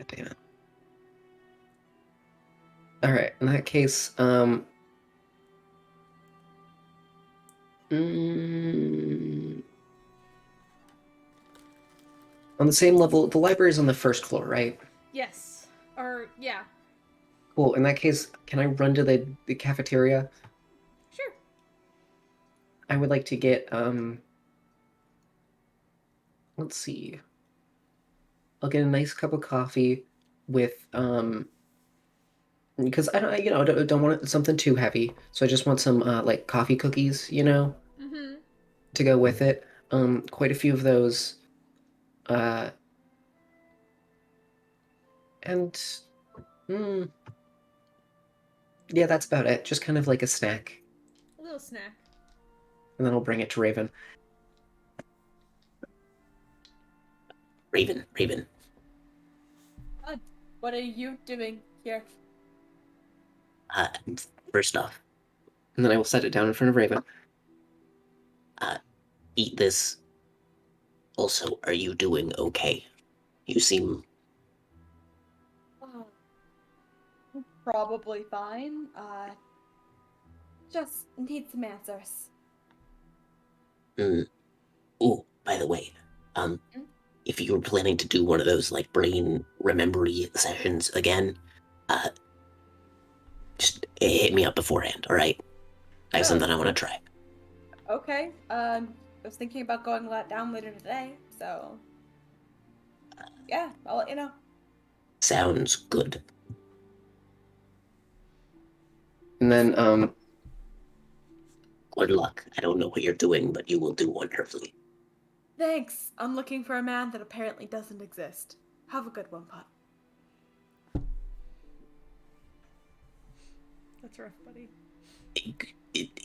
Damn it. All right, in that case, on the same level, the library is on the first floor, right? Yes. Or yeah. Cool. In that case, can I run to the cafeteria? Sure. I would like to get let's see. I'll get a nice cup of coffee with because I don't don't want something too heavy, so I just want some like coffee cookies, Mm-hmm. to go with it. Quite a few of those. And yeah, that's about it. Just kind of like a snack, A little snack. and then I'll bring it to Raven. Raven. What are you doing here? Uh, First off, And then I will set it down in front of Raven. eat this. Also, are you doing okay? You seem Probably fine. Just need some answers. Oh, by the way, if you were planning to do one of those like brain remembery sessions again, just hit me up beforehand, all right? I have something I want to try. Okay. I was thinking about going down later today, so yeah, I'll let you know. Sounds good. And then Good luck. I don't know what you're doing, but you will do wonderfully. Thanks. I'm looking for a man that apparently doesn't exist. Have a good one, Pop. That's rough, buddy.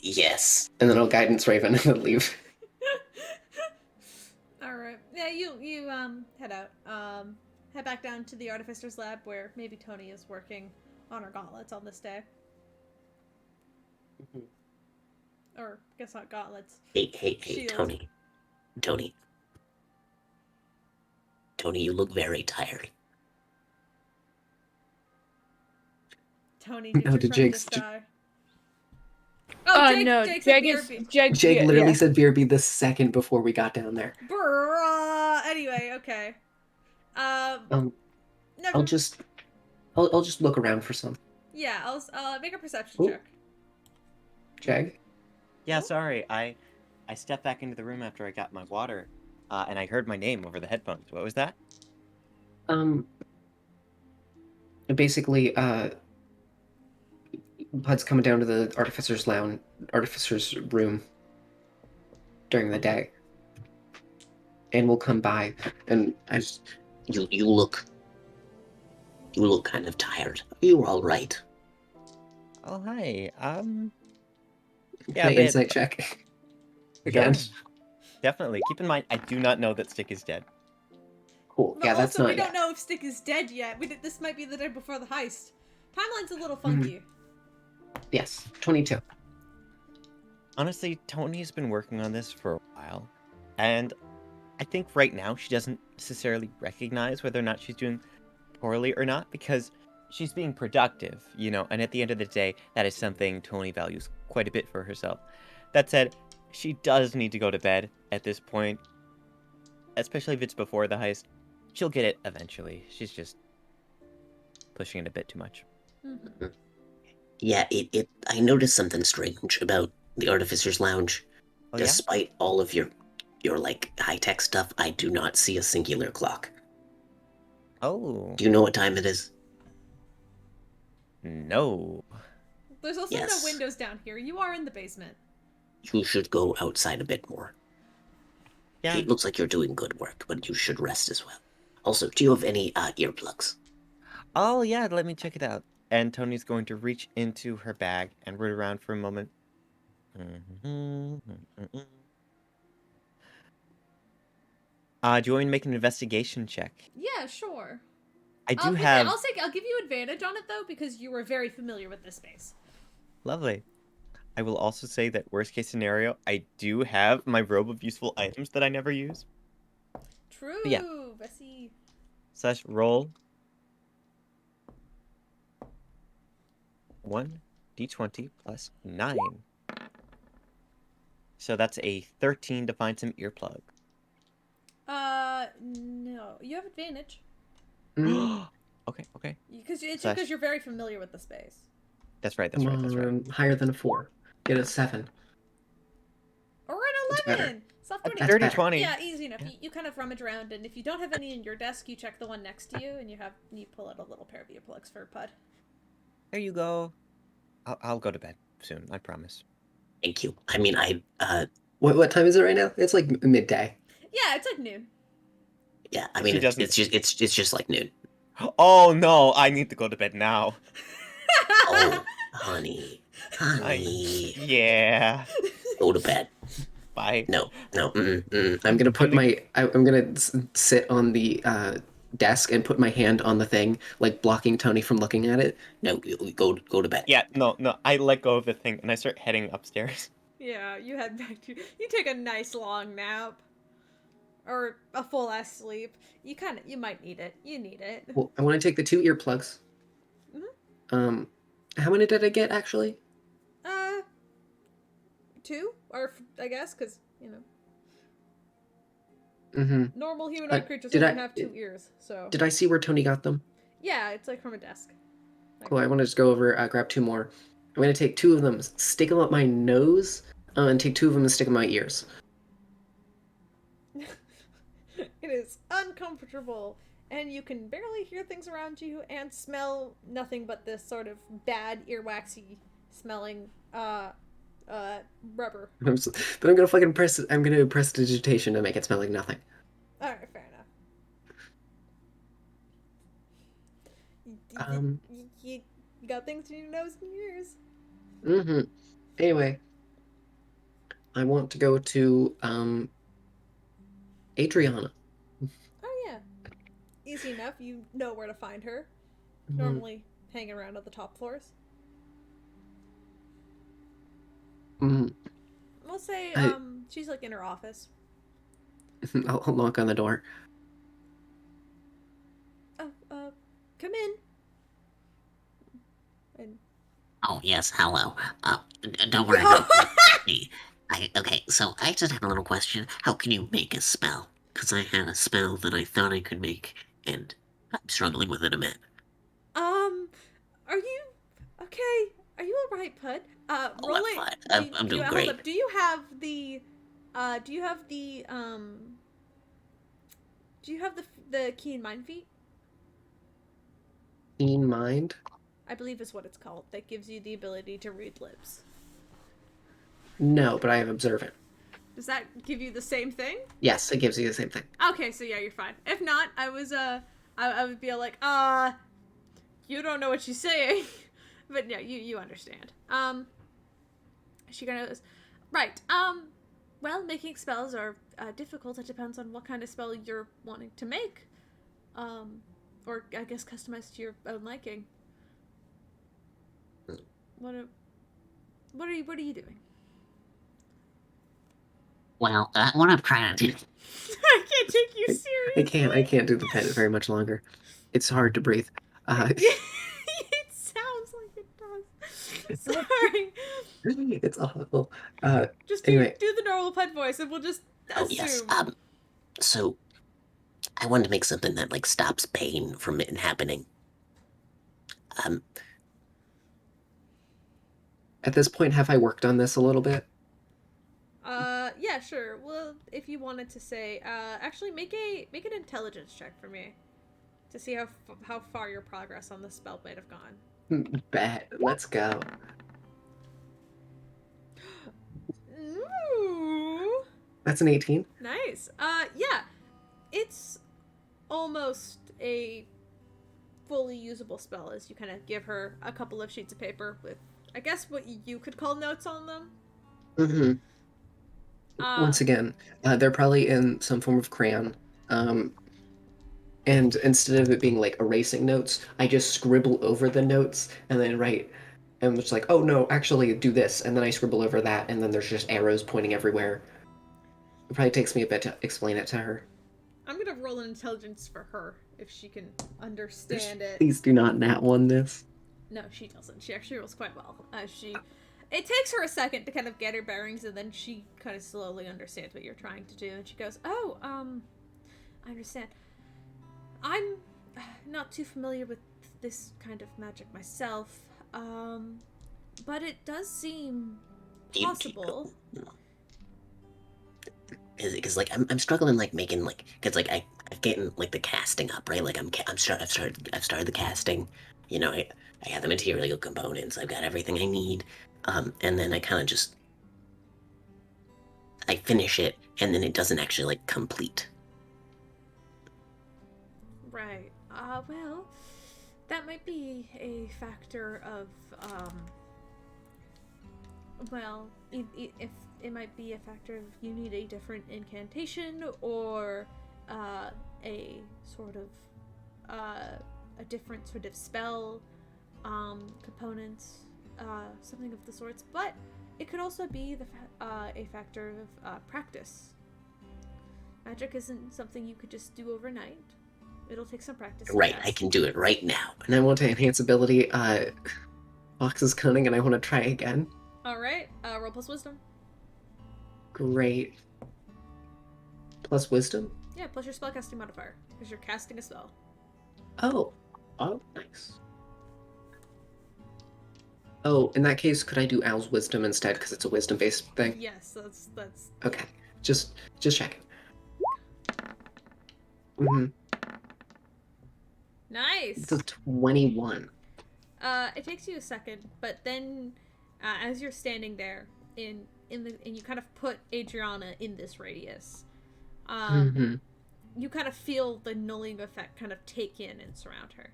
Yes. and then I'll guidance Raven and then leave. All right. Yeah, you head out. Head back down to the artificer's lab where maybe Tony is working on her gauntlets on this day. Or I guess not gauntlets. Hey, Shield. Tony, you look very tired. Tony, did No, your did friend Jake's- just die? Oh, Jake, No, Jake said is BRB. Jake. Jake literally yeah. said BRB the second before we got down there. Bruh. Anyway, okay. Never. I'll just look around for some. Yeah, I'll make a perception Ooh. check. Jag? Yeah, sorry. I stepped back into the room after I got my water, and I heard my name over the headphones. What was that? Basically, Pud's coming down to the artificer's room during the day, and we'll come by, and I just You look kind of tired. You're all right. Oh, hi. yeah, a bit. insight check again. Sure. Definitely. Keep in mind, I do not know that Stick is dead. Cool. But Yeah, that's also, not we don't yet. know if Stick is dead yet. This might be the day before the heist. Timeline's a little funky. Yes, 22. Honestly, Tony's been working on this for a while, and I think right now she doesn't necessarily recognize whether or not she's doing poorly or not, because she's being productive, and at the end of the day, that is something Tony values quite a bit for herself. That said, she does need to go to bed at this point, especially if it's before the heist. She'll get it eventually. She's just pushing it a bit too much. Mhm. Yeah, I noticed something strange about the Artificer's Lounge. Oh, yeah? Despite all of your like high-tech stuff, I do not see a singular clock. Oh, Do you know what time it is? no. There's also Yes. no windows down here. You are in the basement. You should go outside a bit more. Yeah. It looks like you're doing good work, but you should rest as well. Also, do you have any earplugs? Oh, yeah, let me check it out. And Tony's going to reach into her bag and root around for a moment. Do you want me to make an investigation check? Yeah, sure. I do have... I'll give you advantage on it though because you are very familiar with this space. Lovely. I will also say that worst case scenario, I do have my robe of useful items that I never use. True. Yeah. Bessie. / roll 1d20 plus 9. So that's a 13 to find some earplug. No. You have advantage. Okay. Because / you're very familiar with the space. That's right. Higher than a 4. Get a 7. Or It's an better. 11. Soft That's 20. 30, better. 20. Yeah, easy enough. Yeah. You kind of rummage around, and if you don't have any in your desk, you check the one next to you, and you pull out a little pair of earplugs for Pud. There you go. I'll go to bed soon, I promise. Thank you. I mean, What time is it right now? It's like midday. Yeah, it's like noon. yeah, I mean, She doesn't- it's just like noon. Oh no, I need to go to bed now. Oh, honey, Yeah. go to bed. Bye. No. I'm gonna put I'm gonna sit on the desk and put my hand on the thing, like blocking Tony from looking at it. No, you go to bed. Yeah, no. I let go of the thing and I start heading upstairs. Yeah, you head back to... You take a nice long nap. Or a full ass sleep. You might need it. You need it. Well, I want to take the 2 earplugs. Mhm. How many did I get actually? 2? Or, I guess, because, Mm-hmm. normal humanoid creatures did only I- have 2 ears, so... Did I see where Tony got them? Yeah, it's like from a desk. Cool. I want to just go over, grab 2 more. I'm gonna take 2 of them, stick them up my nose, and take 2 of them and stick them in my ears. It is uncomfortable, and you can barely hear things around you and smell nothing but this sort of bad earwaxy smelling rubber. Then I'm gonna fucking press. I'm gonna press digitation to make it smell like nothing. All right, fair enough. You got things in your nose and your ears. Mm-hmm. Anyway, I want to go to Adriana. Oh yeah, easy enough. You know where to find her. Mhm. Normally hanging around at the top floors. Mhm. We'll say she's like in her office. I'll knock on the door. Oh, come in. And Oh yes, hello. Don't worry about me. Okay, so I just had a little question. How can you make a spell? Because I had a spell that I thought I could make, and I'm struggling with it a bit. Are you okay? Are you alright, Pud? Roll I'm it. fine. I'm doing great. Hold up. Do you have the the keen mind feat? Keen mind? I believe is what it's called. That gives you the ability to read lips. No, but I have observant. Does that give you the same thing? Yes, it gives you the same thing. Okay, so yeah, you're fine. If not, I would be like, you don't know what she's saying. But no, you understand. She goes, right, well, making spells are difficult. It depends on what kind of spell you're wanting to make. Or I guess customized to your own liking. What are you doing? Well, what I'm trying to do. I can't take you seriously. I can't do the pen very much longer. It's hard to breathe. It sounds like it does. Sorry. It's awful. Just Anyway, do the normal pet voice, and we'll just Oh assume. yes. So I wanted to make something that like stops pain from it happening. Um, at this point, have I worked on this a little bit? Yeah, sure. Well, if you wanted to say, actually make an intelligence check for me to see how far your progress on the spell might have gone. Bet. Let's go. Ooh, That's an 18. nice. Yeah, it's almost a fully usable spell as you kind of give her a couple of sheets of paper with, I guess, what you could call notes on them. Mm-hmm. Once again, they're probably in some form of crayon. And instead of it being like erasing notes, I just scribble over the notes and then write. And it's like, oh no, actually do this. And then I scribble over that, and then there's just arrows pointing everywhere. It probably takes me a bit to explain it to her. I'm gonna roll an intelligence for her if she can understand it. Please do not nat one this. No, she doesn't. She actually rolls quite well. It takes her a second to kind of get her bearings, and then she kind of slowly understands what you're trying to do, and she goes, "Oh, I understand. I'm not too familiar with this kind of magic myself, but it does seem possible." Because like I'm struggling like making like because like I've getting like the casting up, right? Like I've started the casting. You know, I have the material components. I've got everything I need. And then I kind of just I finish it, and then it doesn't actually like complete. Right. Well, that might be a factor of, well, if it might be a factor of you need a different incantation or, a sort of, a different sort of spell, components, something of the sorts, but it could also be a factor of, practice. Magic isn't something you could just do overnight. It'll take some practice. Right, I can do it right now. And I want to enhance ability. Fox is cunning, and I want to try again. All right. Roll plus wisdom. Great. Plus wisdom? Yeah, plus your spellcasting modifier because you're casting a spell. Oh. Oh, nice. Oh, in that case, could I do Al's wisdom instead because it's a wisdom-based thing? Yes, that's. Okay. Just checking. Mm-hmm. Nice. It's a 21. It takes you a second, but then, as you're standing there and you kind of put Adriana in this radius, you kind of feel the nulling effect kind of take in and surround her.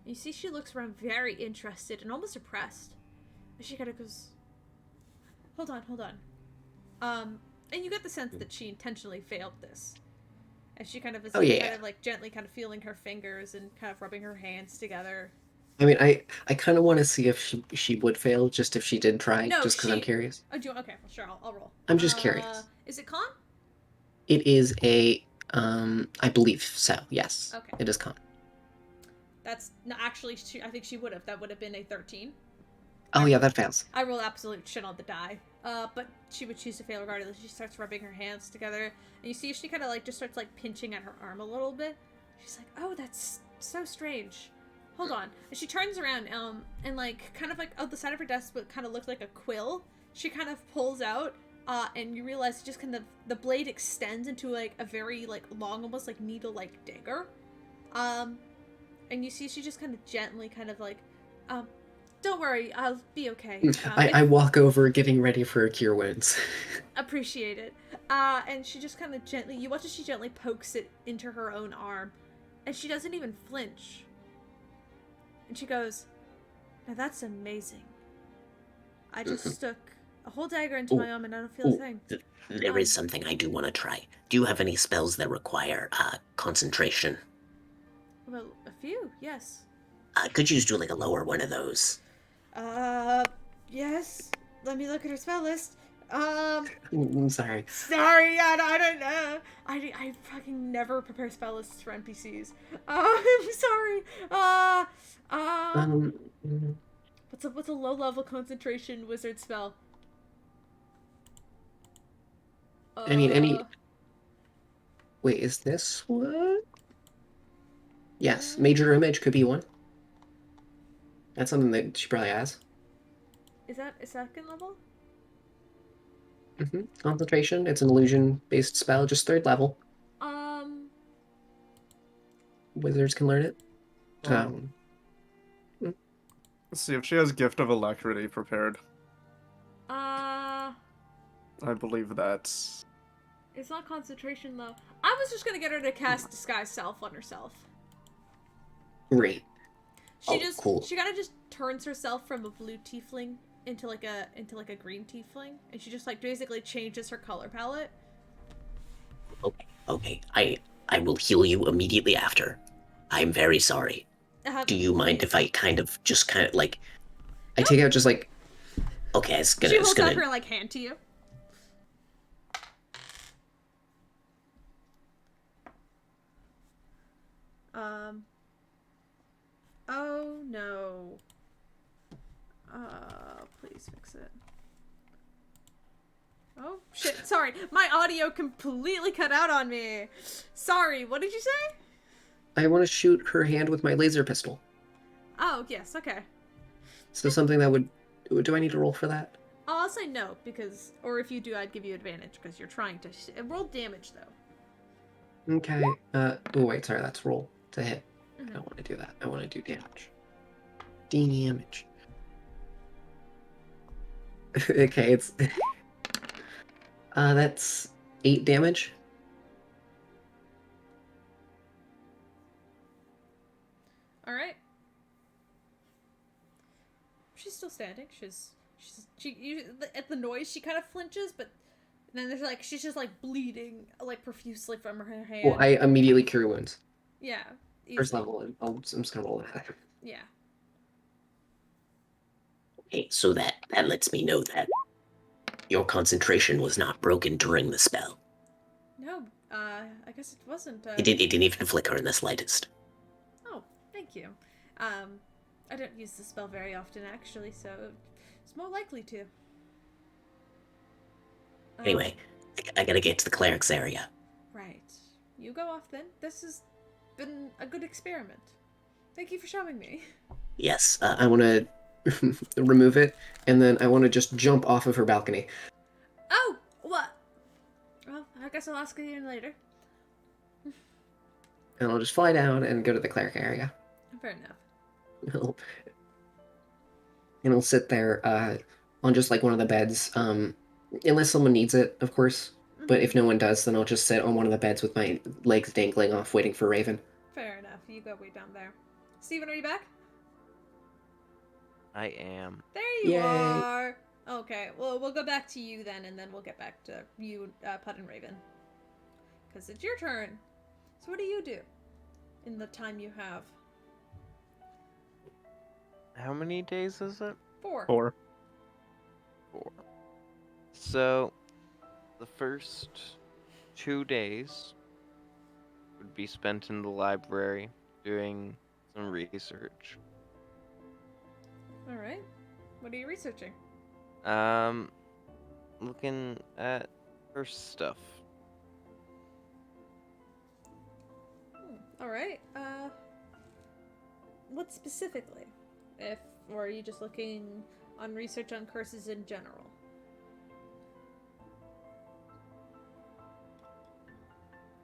You see, she looks around very interested and almost oppressed. And she kind of goes, "Hold on." And you get the sense that she intentionally failed this. And she kind of is kind of like gently kind of feeling her fingers and kind of rubbing her hands together. I mean, I kind of want to see if she would fail, just if she did try, No, just because I'm curious. Oh, do you, okay, well, sure, I'll roll. I'm just curious. Is it con? It is a, I believe so, yes. Okay. It is con. That's, no, actually, I think she would have. That would have been a 13. Oh, yeah, that fails. I roll absolute shit on the die. But she would choose to fail regardless. She starts rubbing her hands together, and you see she kind of like just starts like pinching at her arm a little bit. She's like, "Oh, that's so strange. Hold on." And she turns around, and like kind of like on the side of her desk, what kind of looked like a quill, she kind of pulls out, and you realize just kind of the blade extends into like a very like long, almost like needle-like dagger. And you see she just kind of gently, kind of like, "Don't worry, I'll be okay." I walk over getting ready for Cure Wounds. Appreciate it. And she just kind of gently, you watch as she gently pokes it into her own arm, and she doesn't even flinch. And she goes, "Now that's amazing. I just stuck a whole dagger into my arm and I don't feel a thing." There is something I do want to try. Do you have any spells that require concentration? Well, a few, yes. Could you just do like a lower one of those? Yes. Let me look at her spell list. I'm sorry. Sorry, I don't know. I fucking never prepare spell lists for NPCs. I'm sorry. Um, mm, What's a low level concentration wizard spell? I mean, Uh, wait, is this what? Yes, major image could be one. That's something that she probably has. is that a second level? Concentration, it's an illusion-based spell, just 3rd level. Um, Wizards can learn it. Um, let's see if she has Gift of Alacrity prepared. uh, I believe that's. it's not concentration though. I was just gonna get her to cast disguise self on herself. Great. She Oh, cool. she kind of just turns herself from a blue tiefling into like a green tiefling, and she just like basically changes her color palette. Okay. I will heal you immediately after. I'm very sorry. Do you mind if I kind of like? I take out just like Okay, She holds out her like hand to you. Oh no. Please fix it. Oh shit! Sorry, my audio completely cut out on me. Sorry. What did you say? I want to shoot her hand with my laser pistol. Oh yes. Okay. So something that would. Do I need to roll for that? I'll say no because, or if you do, I'd give you advantage because you're trying to roll damage though. Okay. Oh wait, sorry, that's roll to hit. I don't want to do that. I want to do damage. Damage. Okay, it's. That's 8 damage. All right. She's still standing. At the noise she kind of flinches, but then there's like she's just like bleeding like profusely from her hand. Well, I immediately cure wounds. Yeah. First easy. level. I'm just gonna roll that. Yeah. Okay, so that lets me know that your concentration was not broken during the spell. No. I guess it wasn't. It didn't even flicker in the slightest. Oh, thank you. I don't use the spell very often actually, so it's more likely to. Anyway, I gotta get to the cleric's area. Right. You go off then. This has been a good experiment. Thank you for showing me. Yes, I want to remove it, and then I want to just jump off of her balcony. Oh, what? Well, I guess I'll ask you later. And I'll just fly down and go to the cleric area. Fair enough. And I'll sit there on just like one of the beds, unless someone needs it, of course. But if no one does, then I'll just sit on one of the beds with my legs dangling off, waiting for Raven. Fair enough. You go way down there. Steven, are you back? I am. There you Yay. are. Okay, well, we'll go back to you then, and then we'll get back to you, Putt and Raven. Because it's your turn. So what do you do in the time you have? How many days is it? 4. 4. 4. So, the first 2 days would be spent in the library doing some research. Alright. What are you researching? Looking at her stuff. Alright. What specifically? Or are you just looking on research on curses in general?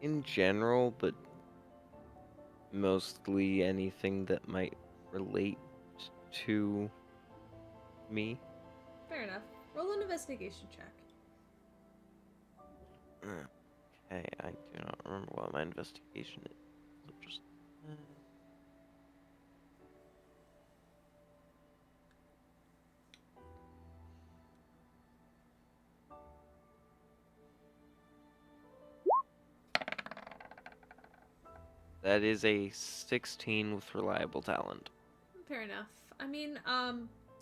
In general, but mostly anything that might relate to me. Fair enough. Roll an investigation check. Okay, I do not remember what my investigation is. So just that is a 16 with reliable talent. Fair enough. I mean,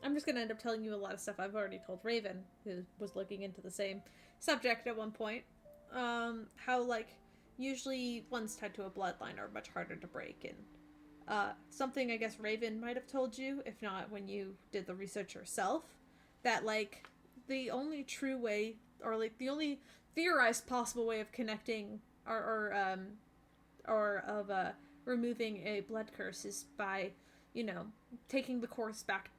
I'm just gonna end up telling you a lot of stuff I've already told Raven, who was looking into the same subject at one point. How like usually ones tied to a bloodline are much harder to break, and something I guess Raven might have told you, if not when you did the research yourself, that like the only true way, or like the only theorized possible way of connecting or of removing a blood curse is by, you know, taking the course back,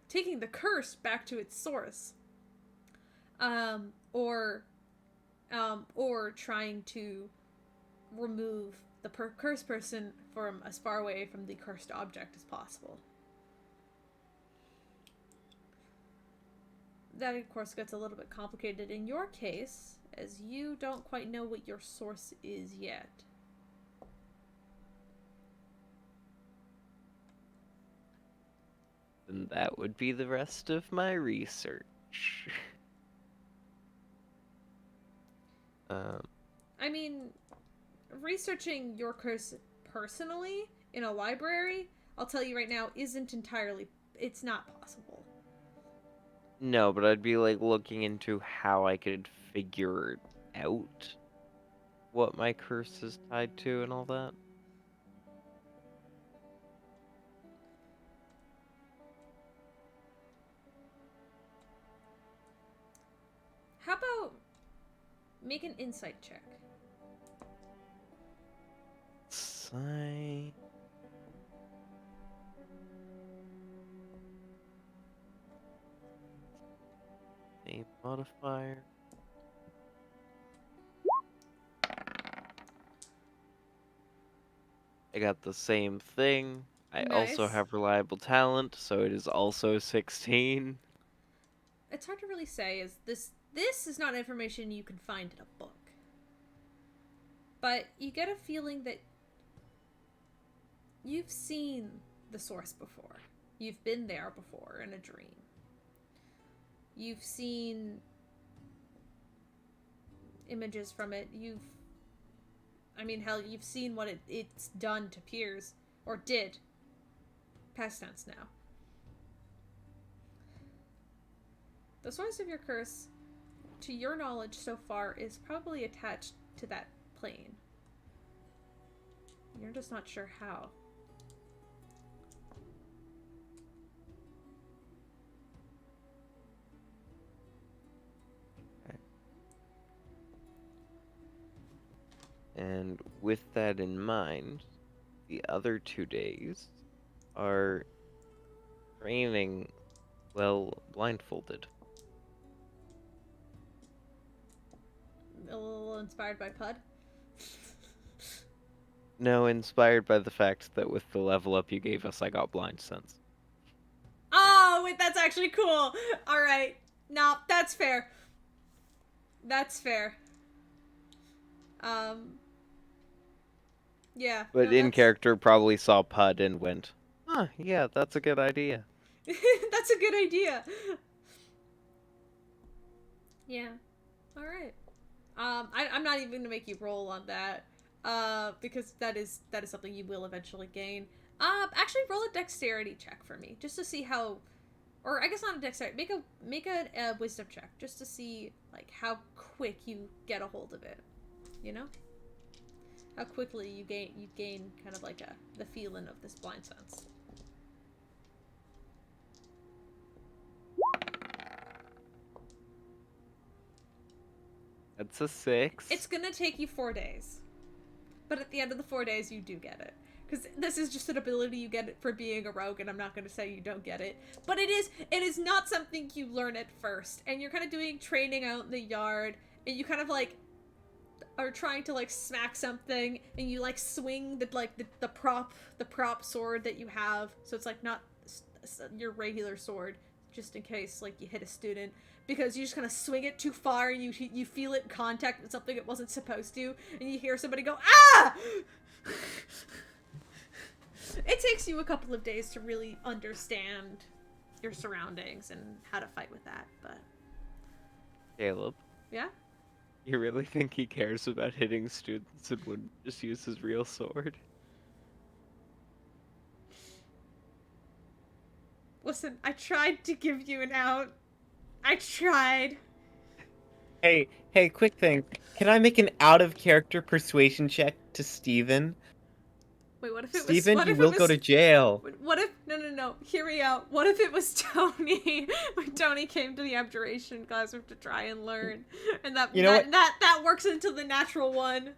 taking the curse back to its source, um, or or trying to remove the cursed person from as far away from the cursed object as possible. That, of course, gets a little bit complicated in your case, as you don't quite know what your source is yet. And that would be the rest of my research. I mean, researching your curse personally in a library, I'll tell you right now, isn't entirely. It's not possible. No, but I'd be like looking into how I could figure out what my curse is tied to and all that. How about make an insight check? Sign. A modifier. I got the same thing. I also Nice. have reliable talent, so it is also 16. It's hard to really say. Is this is not information you can find in a book, but you get a feeling that you've seen the source before. You've been there before in a dream. You've seen images from it. I mean, hell, you've seen what it's done to Piers, or did. Past tense now. The source of your curse, to your knowledge so far, is probably attached to that plane. You're just not sure how. And with that in mind, the other 2 days are training, well, blindfolded. A little inspired by Pud. No, inspired by the fact that with the level up you gave us, I got blind sense. Oh, wait, that's actually cool. All right. No, that's fair. That's fair. Yeah. But No, in that's... character, probably saw Pud and went, huh, yeah, that's a good idea. That's a good idea. Yeah. All right. I'm not even gonna make you roll on that, because that is something you will eventually gain. Actually, roll a dexterity check for me, just to see how, or I guess not a dexterity. Make a wisdom check, just to see like how quick you get a hold of it. You know, how quickly you gain kind of like the feeling of this blind sense. That's a 6. It's gonna take you 4 days. But at the end of the 4 days, you do get it. Because this is just an ability you get for being a rogue, and I'm not going to say you don't get it. But it is not something you learn at first. And you're kind of doing training out in the yard, and you kind of, like, are trying to, like, smack something, and you, like, swing the prop sword that you have. So it's, like, not your regular sword, just in case, like, you hit a student. Because you just kind of swing it too far, and you feel it in contact with something it wasn't supposed to, and you hear somebody go, ah! It takes you a couple of days to really understand your surroundings and how to fight with that, but... Caleb, Yeah? you really think he cares about hitting students and wouldn't just use his real sword? Listen, I tried to give you an out. I tried. Hey, quick thing. Can I make an out-of-character persuasion check to Steven? Wait, what if it was? Steven, What you if will it go was? to jail. What if? No. Hear me out. What if it was Tony? When Tony came to the abjuration classroom to try and learn, and You know what? that works into the natural one.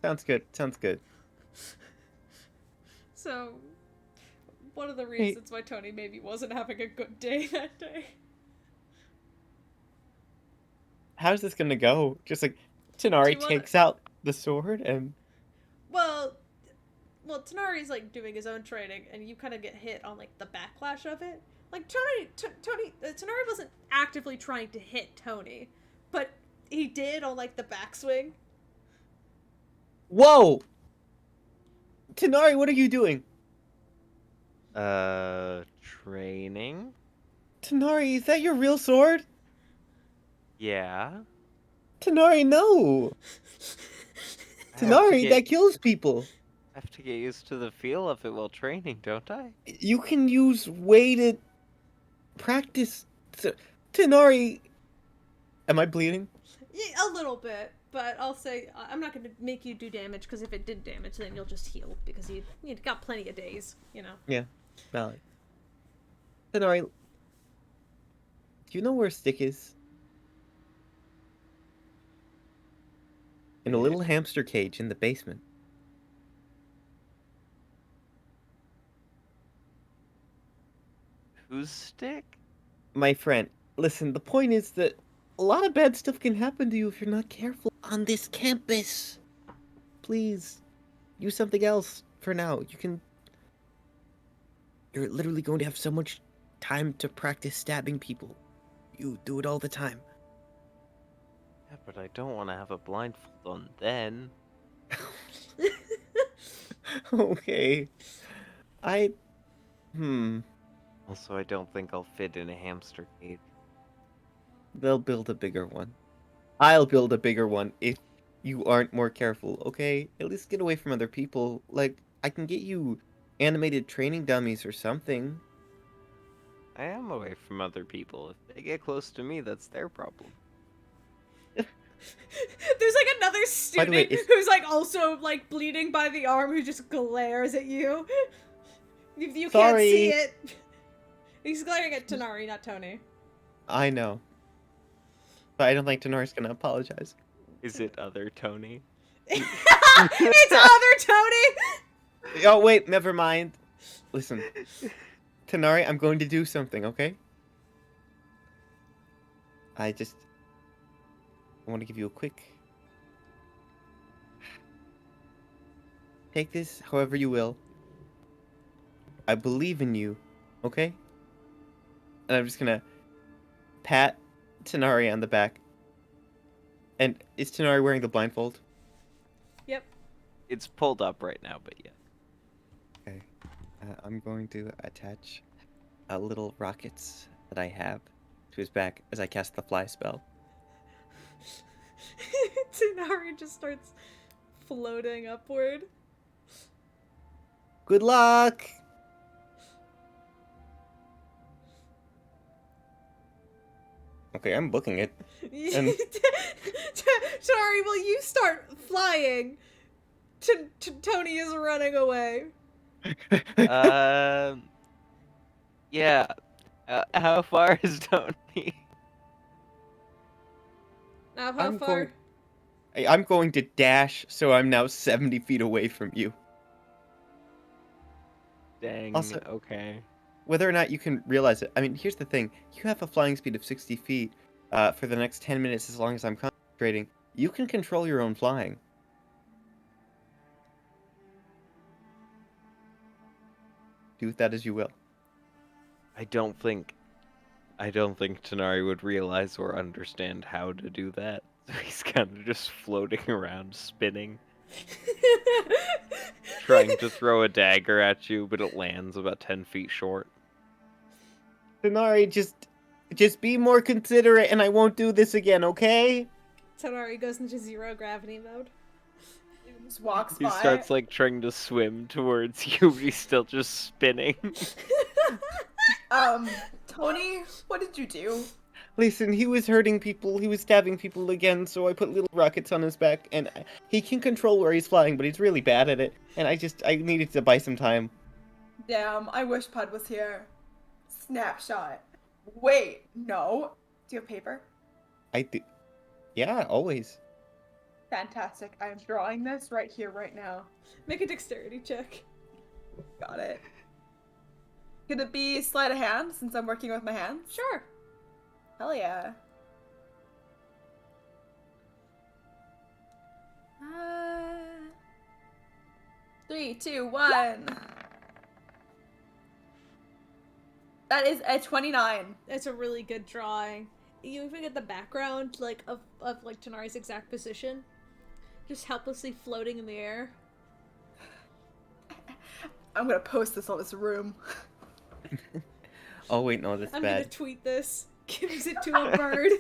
Sounds good. So, one of the reasons why Tony maybe wasn't having a good day that day. How's this gonna go? Just like Do Tanari you wanna- takes out the sword and Well, Tanari's like doing his own training, and you kind of get hit on like the backlash of it. Like Tanari wasn't actively trying to hit Tony, but he did on like the backswing. whoa! Tanari, what are you doing? Training? Tanari, is that your real sword? Yeah. Tanari, no! I have to Tanari, get- that kills people. I have to get used to the feel of it while training, don't I? You can use weighted practice. Tanari, am I bleeding? Yeah, a little bit, but I'll say I'm not going to make you do damage, because if it did damage, then you'll just heal, because you got plenty of days, you know. Yeah, valid. Tanari, do you know where Stick is? In a little hamster cage in the basement. Whose stick? My friend, listen, the point is that a lot of bad stuff can happen to you if you're not careful on this campus. Please, use something else for now. You're literally going to have so much time to practice stabbing people. You do it all the time. Yeah, but I don't want to have a blindfold on then. Okay. Also, I don't think I'll fit in a hamster cage. They'll build a bigger one. I'll build a bigger one if you aren't more careful, okay? At least get away from other people. Like, I can get you animated training dummies or something. I am away from other people. If they get close to me, that's their problem. There's like another By the student way, it's- who's like also like bleeding by the arm, who just glares at you. You can't see Sorry. it. He's glaring at Tanari, not Tony. I know. But I don't think Tenori's gonna apologize. Is it other Tony? It's other Tony. Oh, wait, never mind. Listen. Tenari, I'm going to do something, okay? I want to give you a quick... Take this however you will. I believe in you, okay? And I'm just gonna pat Tenari on the back. And is Tenari wearing the blindfold? Yep. It's pulled up right now, but yeah. Okay. I'm going to attach little rockets that I have to his back as I cast the fly spell. Tanari just starts floating upward. Good luck! Okay, I'm booking it. And- Tanari, will you start flying? Tony is running away. Yeah. How far is Tony? Now, how I'm far? I'm going to dash, so I'm now 70 feet away from you. Dang. Also- Okay. Whether or not you can realize it, I mean, here's the thing. You have a flying speed of 60 feet for the next 10 minutes as long as I'm concentrating. You can control your own flying. Do with that as you will. I don't think Tanari would realize or understand how to do that. So he's kind of just floating around, spinning, trying to throw a dagger at you, but it lands about 10 feet short. Tenari, just be more considerate and I won't do this again, okay? Tanari goes into zero gravity mode. Just walks He by. starts like trying to swim towards you, but he's still just spinning. Tony, what did you do? Listen, he was hurting people, he was stabbing people again, so I put little rockets on his back, and he can control where he's flying, but he's really bad at it, and I needed to buy some time. Damn, I wish Pud was here. Snapshot. Wait, no. Do you have paper? I do. Yeah, always. Fantastic. I am drawing this right here, right now. Make a dexterity check. Got it. Could it be sleight of hand since I'm working with my hands? Sure. Hell yeah. 3, 2, 1. That is a 29. It's a really good drawing. You even get the background like of like Tanari's exact position, just helplessly floating in the air. I'm gonna post this on this room. Oh wait, no, that's I'm bad. gonna tweet this. Gives it to a bird.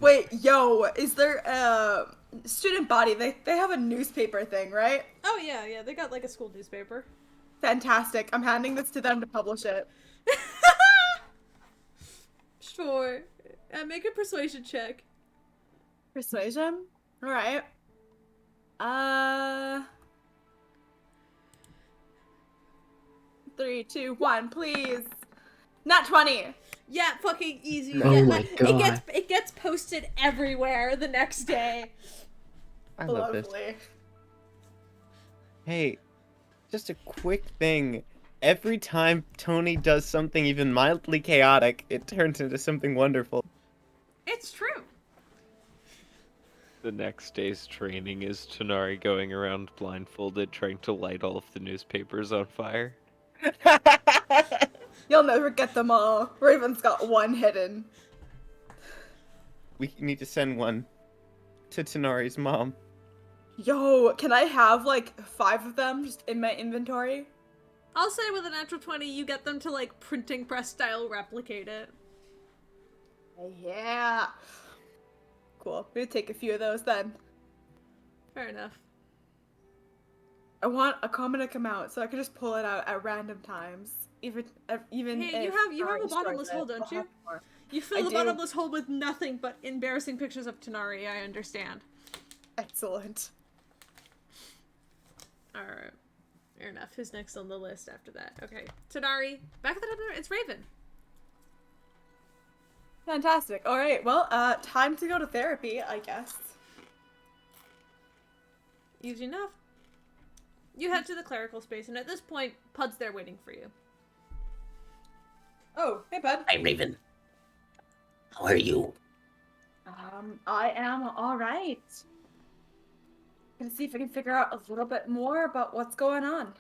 Wait, yo, is there a student body? They have a newspaper thing, right? Oh yeah, they got like a school newspaper. Fantastic. I'm handing this to them to publish it. Sure. Make a persuasion check. Persuasion? Alright. 3, 2, 1, please. Not 20. Yeah, fucking easy. Oh Yeah, my God. It gets posted everywhere the next day. I love this. Lovely. Hey, just a quick thing. Every time Tony does something even mildly chaotic, it turns into something wonderful. It's true. The next day's training is Tanari going around blindfolded trying to light all of the newspapers on fire. You'll never get them all. Raven's got one hidden. We need to send one to Tanari's mom. Yo, can I have like 5 of them just in my inventory? I'll say with a natural 20, you get them to like printing press style replicate it. Yeah. Cool. I'm gonna take a few of those then. Fair enough. I want a comic amount so I can just pull it out at random times. Even Hey, if you have a Tanari bottomless destroys hole, it, don't I'll you? have more. You fill I the do. bottomless hole with nothing but embarrassing pictures of Tanari, I understand. Excellent. Alright. Fair enough. Who's next on the list after that? Okay. Tanari. Back at the top, it's Raven. Fantastic. All right. Well, time to go to therapy, I guess. Easy enough. You head to the clerical space, and at this point, Pud's there waiting for you. Oh, hey, bud. Hi, Raven. How are you? I am all right. Gonna see if I can figure out a little bit more about what's going on.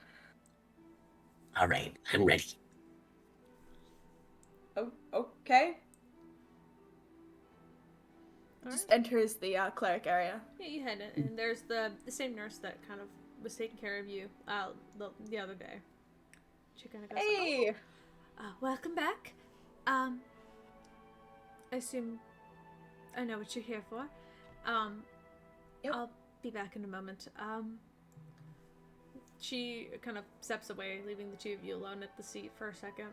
All right, I'm ready. Oh, okay. Alright. Enters the cleric area. Yeah, you head in, and there's the same nurse that kind of was taking care of you the other day. She kind of goes, Hey. welcome back. I assume I know what you're here for. Yep. I'll be back in a moment. She kind of steps away, leaving the two of you alone at the seat for a second,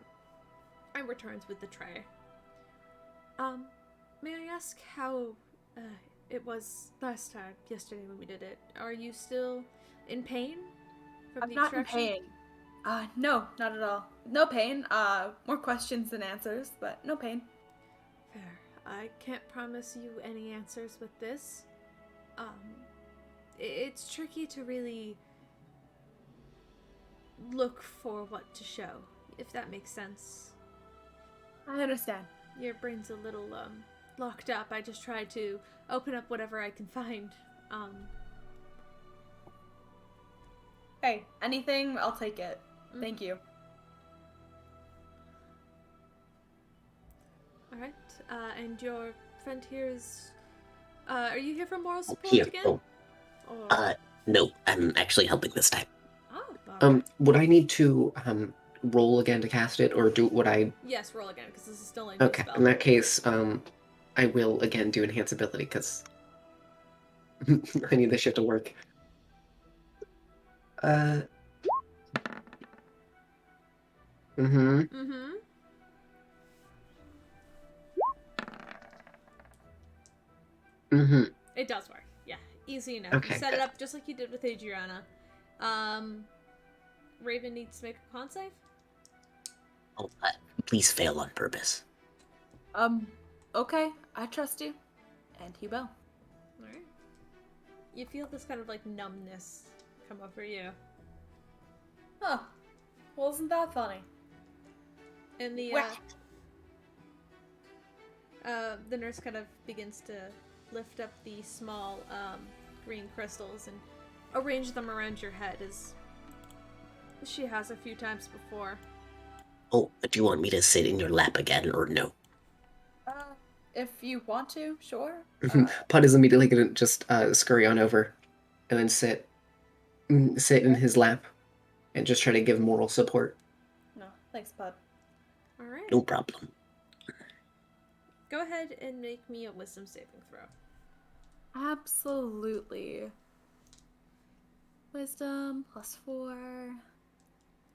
and returns with the tray. May I ask how it was last time, yesterday when we did it? Are you still in pain from I'm the not in extraction? pain. No, not at all. No pain. More questions than answers, but no pain. Fair. I can't promise you any answers with this. It's tricky to really look for what to show, if that makes sense. I understand. Your brain's a little, locked up. I just try to open up whatever I can find. Hey, anything, I'll take it. Thank you. Alright, and your friend here is, are you here for moral support Here. again? Oh, Or... no, I'm actually helping this time. Oh, alright. Would I need to roll again to cast it, or would I? Yes, roll again, because this is still a new Okay, spell. in that case, I will again do enhance ability because I need this shit to work. Mm-hmm. Mm-hmm. Mm-hmm. It does work. Yeah, easy enough. You Okay, set good. it up just like you did with Adriana. Raven needs to make a con save. Oh, please fail on purpose. Okay, I trust you. And he will. Alright. You feel this kind of like numbness come over you. Huh. Well, isn't that funny? And Well. the nurse kind of begins to lift up the small green crystals and arrange them around your head as she has a few times before. Oh, do you want me to sit in your lap again, or no? If you want to, sure. Putt is immediately gonna just scurry on over and then sit in his lap and just try to give moral support. No, thanks, bud. Alright. No problem. Go ahead and make me a wisdom saving throw. Absolutely. Wisdom +4.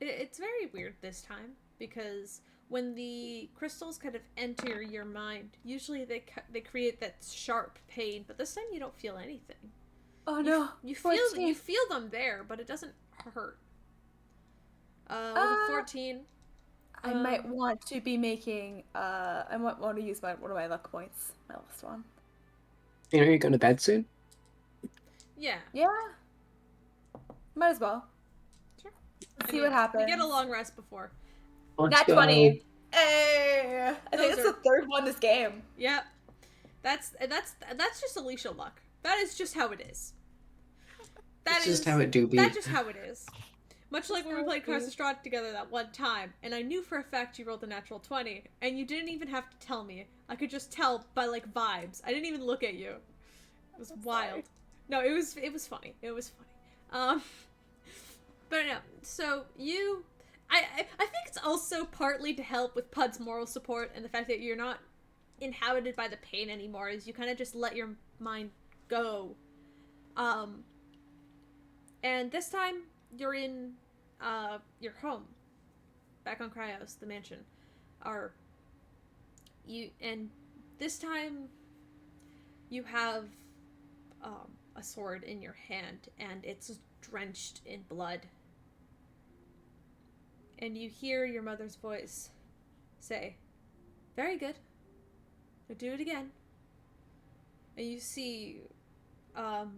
It's very weird this time because when the crystals kind of enter your mind, usually they create that sharp pain, but this time you don't feel anything. Oh no! You 14. feel them there, but it doesn't hurt. With a 14, I might want to be making. I might want to use one of my luck points. My last one. You know, you're going to bed soon. yeah. Yeah. Might as well. Sure. Let's see what happens. You get a long rest before. Let's Nat go. 20. Hey! I think Those it's are- the third one this game. Yep. That's just Alicia luck. That is just how it is. That's just how it do be. That's just how it is. Much like when we played Cards of Strahd together that one time, and I knew for a fact you rolled a natural 20, and you didn't even have to tell me. I could just tell by like vibes. I didn't even look at you. It was wild. Sorry. No, it was funny. It was funny. But no. So I think it's also partly to help with Pud's moral support and the fact that you're not inhabited by the pain anymore, as you kind of just let your mind go. And this time you're in your home, back on Cryos, the mansion. And this time you have a sword in your hand, and it's drenched in blood. And you hear your mother's voice say, "Very good. Now do it again." And you see a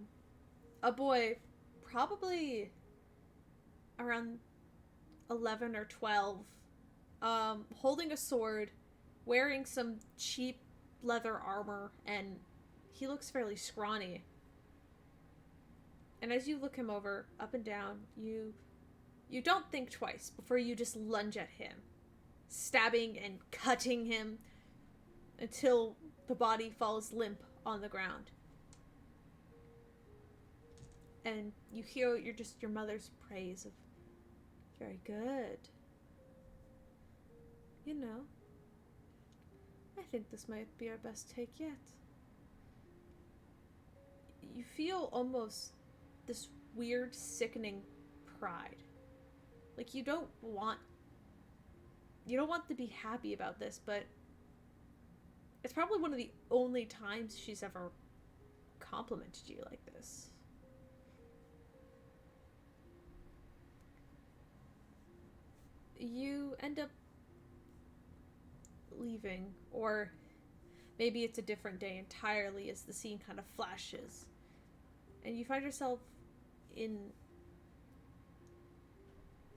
boy, probably around 11 or 12, holding a sword, wearing some cheap leather armor, and he looks fairly scrawny. And as you look him over, up and down, you don't think twice before you just lunge at him, stabbing and cutting him until the body falls limp on the ground. And you hear your mother's praise of, "Very good. You know, I think this might be our best take yet." You feel almost this weird, sickening pride. Like you don't want to be happy about this, but it's probably one of the only times she's ever complimented you like this. You end up leaving, or maybe it's a different day entirely as the scene kind of flashes. And you find yourself in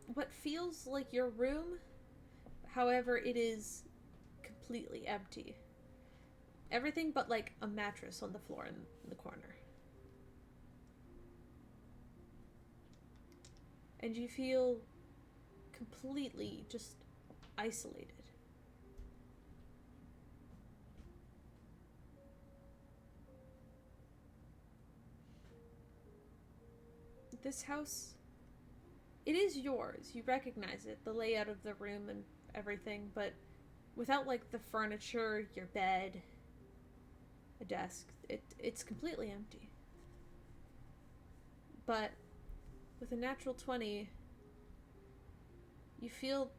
what feels like your room. However, it is completely empty. Everything but like a mattress on the floor in the corner. And you feel completely just isolated. This house, it is yours. You recognize it, the layout of the room and everything, but without like the furniture, your bed, a desk, it's completely empty. But with a natural 20, you feel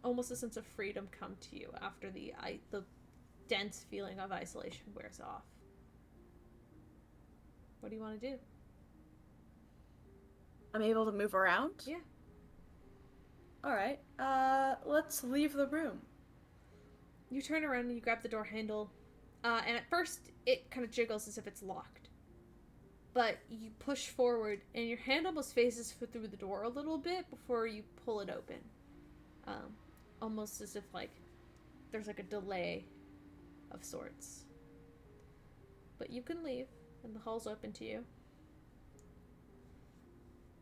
almost a sense of freedom come to you after the dense feeling of isolation wears off. What do you want to do? I'm able to move around? Yeah. Alright. Let's leave the room. You turn around and you grab the door handle, and at first it kind of jiggles as if it's locked. But you push forward, and your hand almost phases through the door a little bit before you pull it open. Almost as if, like, there's, like, a delay of sorts. But you can leave, and the hall's open to you.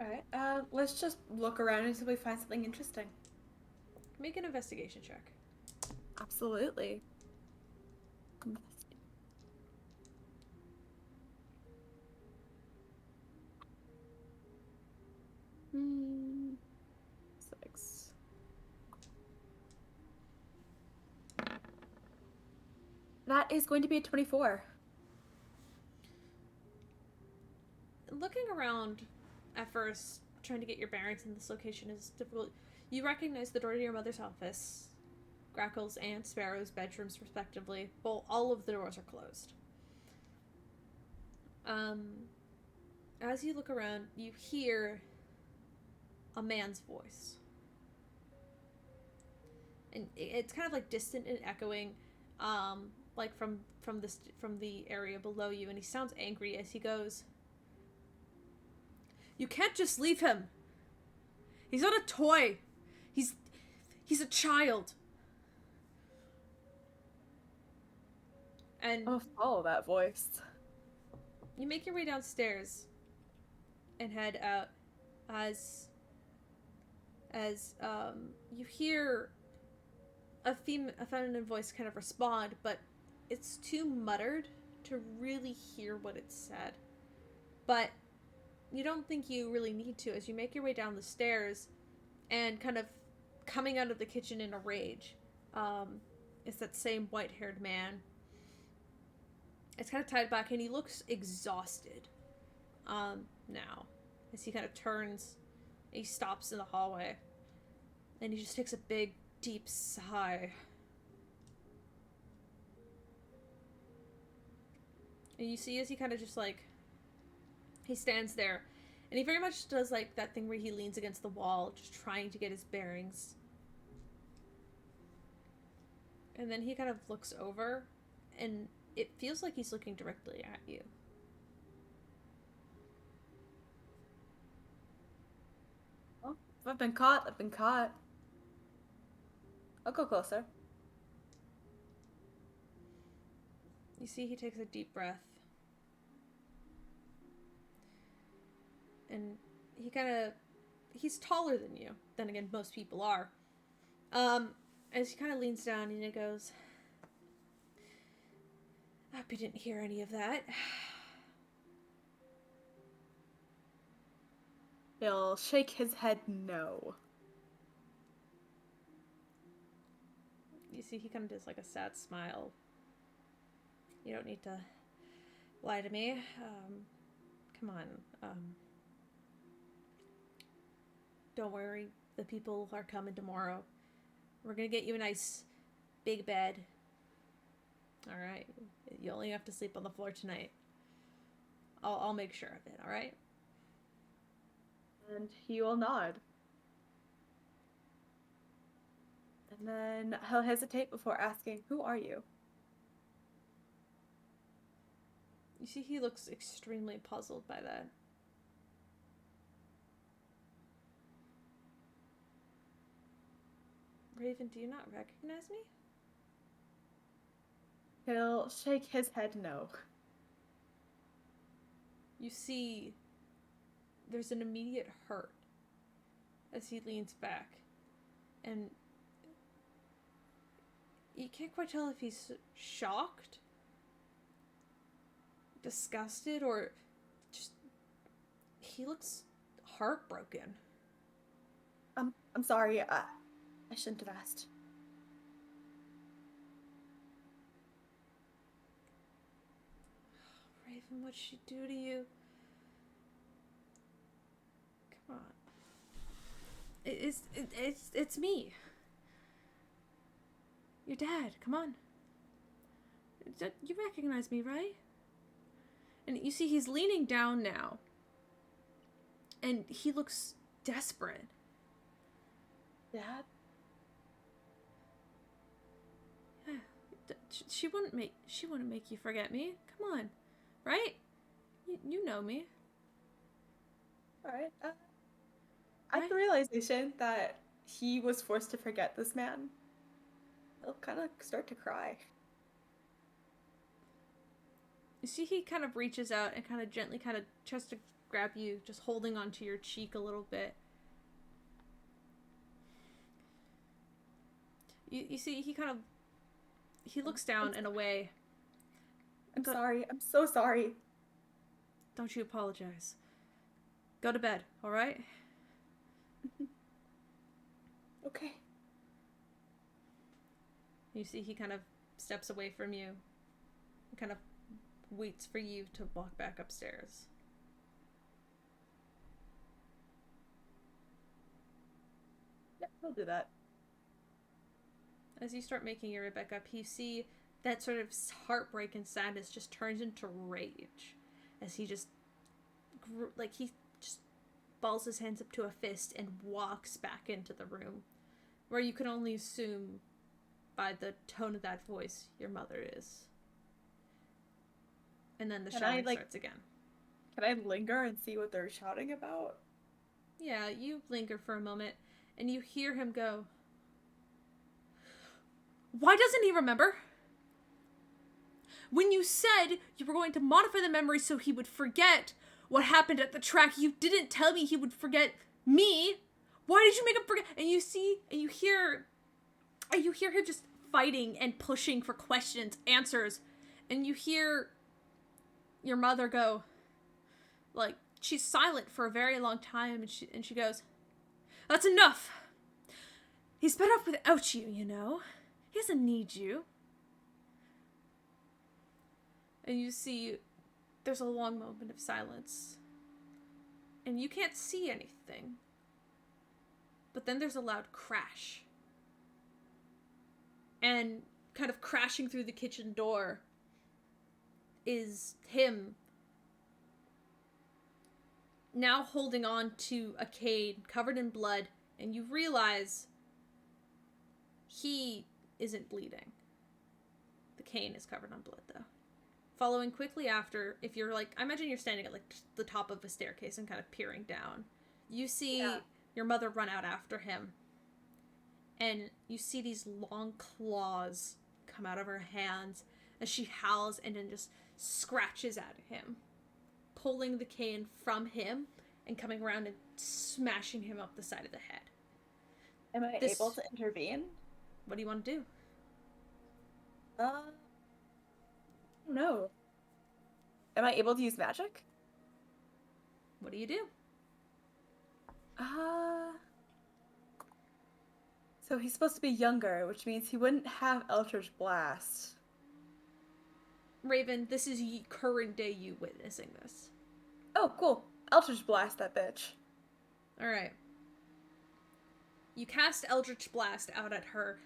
Alright, let's just look around until we find something interesting. Make an investigation check. Absolutely. 6. That is going to be a 24. Looking around at first, trying to get your bearings in this location is difficult. You recognize the door to your mother's office, Grackle's and Sparrow's bedrooms, respectively. Well, all of the doors are closed. As you look around, you hear a man's voice. And it's kind of like distant and echoing, like from the area below you, and he sounds angry as he goes, "You can't just leave him. He's not a toy. He's a child." And I'll follow that voice. you make your way downstairs and head out as you hear a feminine voice kind of respond, but it's too muttered to really hear what it said. But you don't think you really need to as you make your way down the stairs and kind of coming out of the kitchen in a rage. It's that same white-haired man. It's kind of tied back, and he looks exhausted now as he kind of turns and he stops in the hallway, and he just takes a big deep sigh. And you see as he kind of just like, he stands there, and he very much does like that thing where he leans against the wall, just trying to get his bearings. And then he kind of looks over, and it feels like he's looking directly at you. Well, if I've been caught, I've been caught. I'll go closer. You see he takes a deep breath. And he's taller than you. Then again, most people are. As he kind of leans down and he goes, "I hope you didn't hear any of that." He'll shake his head no. You see he kind of does like a sad smile. "You don't need to lie to me. Come on. Don't worry. The people are coming tomorrow. We're gonna get you a nice big bed. Alright? You only have to sleep on the floor tonight. I'll make sure of it, alright?" And he will nod. And then he'll hesitate before asking, "Who are you?" You see he looks extremely puzzled by that. "Raven, do you not recognize me?" He'll shake his head no. You see there's an immediate hurt as he leans back, and you can't quite tell if he's shocked, disgusted, or just he looks heartbroken. I'm sorry. I shouldn't have asked. Raven, what'd she do to you? Come on. It's me. Your dad, come on. You recognize me, right? And you see he's leaning down now. And he looks desperate. Dad? Yeah. She wouldn't make you forget me. Come on. Right? You know me. Alright. At the realization that he was forced to forget this man, he'll kind of start to cry. You see he kind of reaches out and kind of gently kind of tries to grab you, just holding onto your cheek a little bit. You see he looks down and away. I'm sorry. I'm so sorry. Don't you apologize. Go to bed, alright? Okay. You see he kind of steps away from you. And kind of waits for you to walk back upstairs. Yeah, we'll do that. As you start making your way back up, you see that sort of heartbreak and sadness just turns into rage. As he just balls his hands up to a fist and walks back into the room. Where you can only assume by the tone of that voice your mother is. And then the shouting starts again. Can I linger and see what they're shouting about? Yeah, you linger for a moment, and you hear him go, "Why doesn't he remember? When you said you were going to modify the memory so he would forget what happened at the track, you didn't tell me he would forget me. Why did you make him forget?" And you hear him just fighting and pushing for questions, answers, and you hear your mother go, like, she's silent for a very long time, and she goes, "That's enough. He's better off without you, you know. He doesn't need you." And you see there's a long moment of silence. And you can't see anything. But then there's a loud crash. And kind of crashing through the kitchen door is him now holding on to a cane covered in blood, and you realize he isn't bleeding. The cane is covered on blood, though. Following quickly after, if you're like, I imagine you're standing at like the top of a staircase and kind of peering down. You see your mother run out after him. And you see these long claws come out of her hands as she howls and then just scratches at him, pulling the cane from him and coming around and smashing him up the side of the head. Am I able to intervene? What do you want to do? No. Am I able to use magic? What do you do? So he's supposed to be younger, which means he wouldn't have Eldritch Blast. Raven, this is current day you witnessing this. Oh, cool. Eldritch Blast that bitch. Alright. You cast Eldritch Blast out at her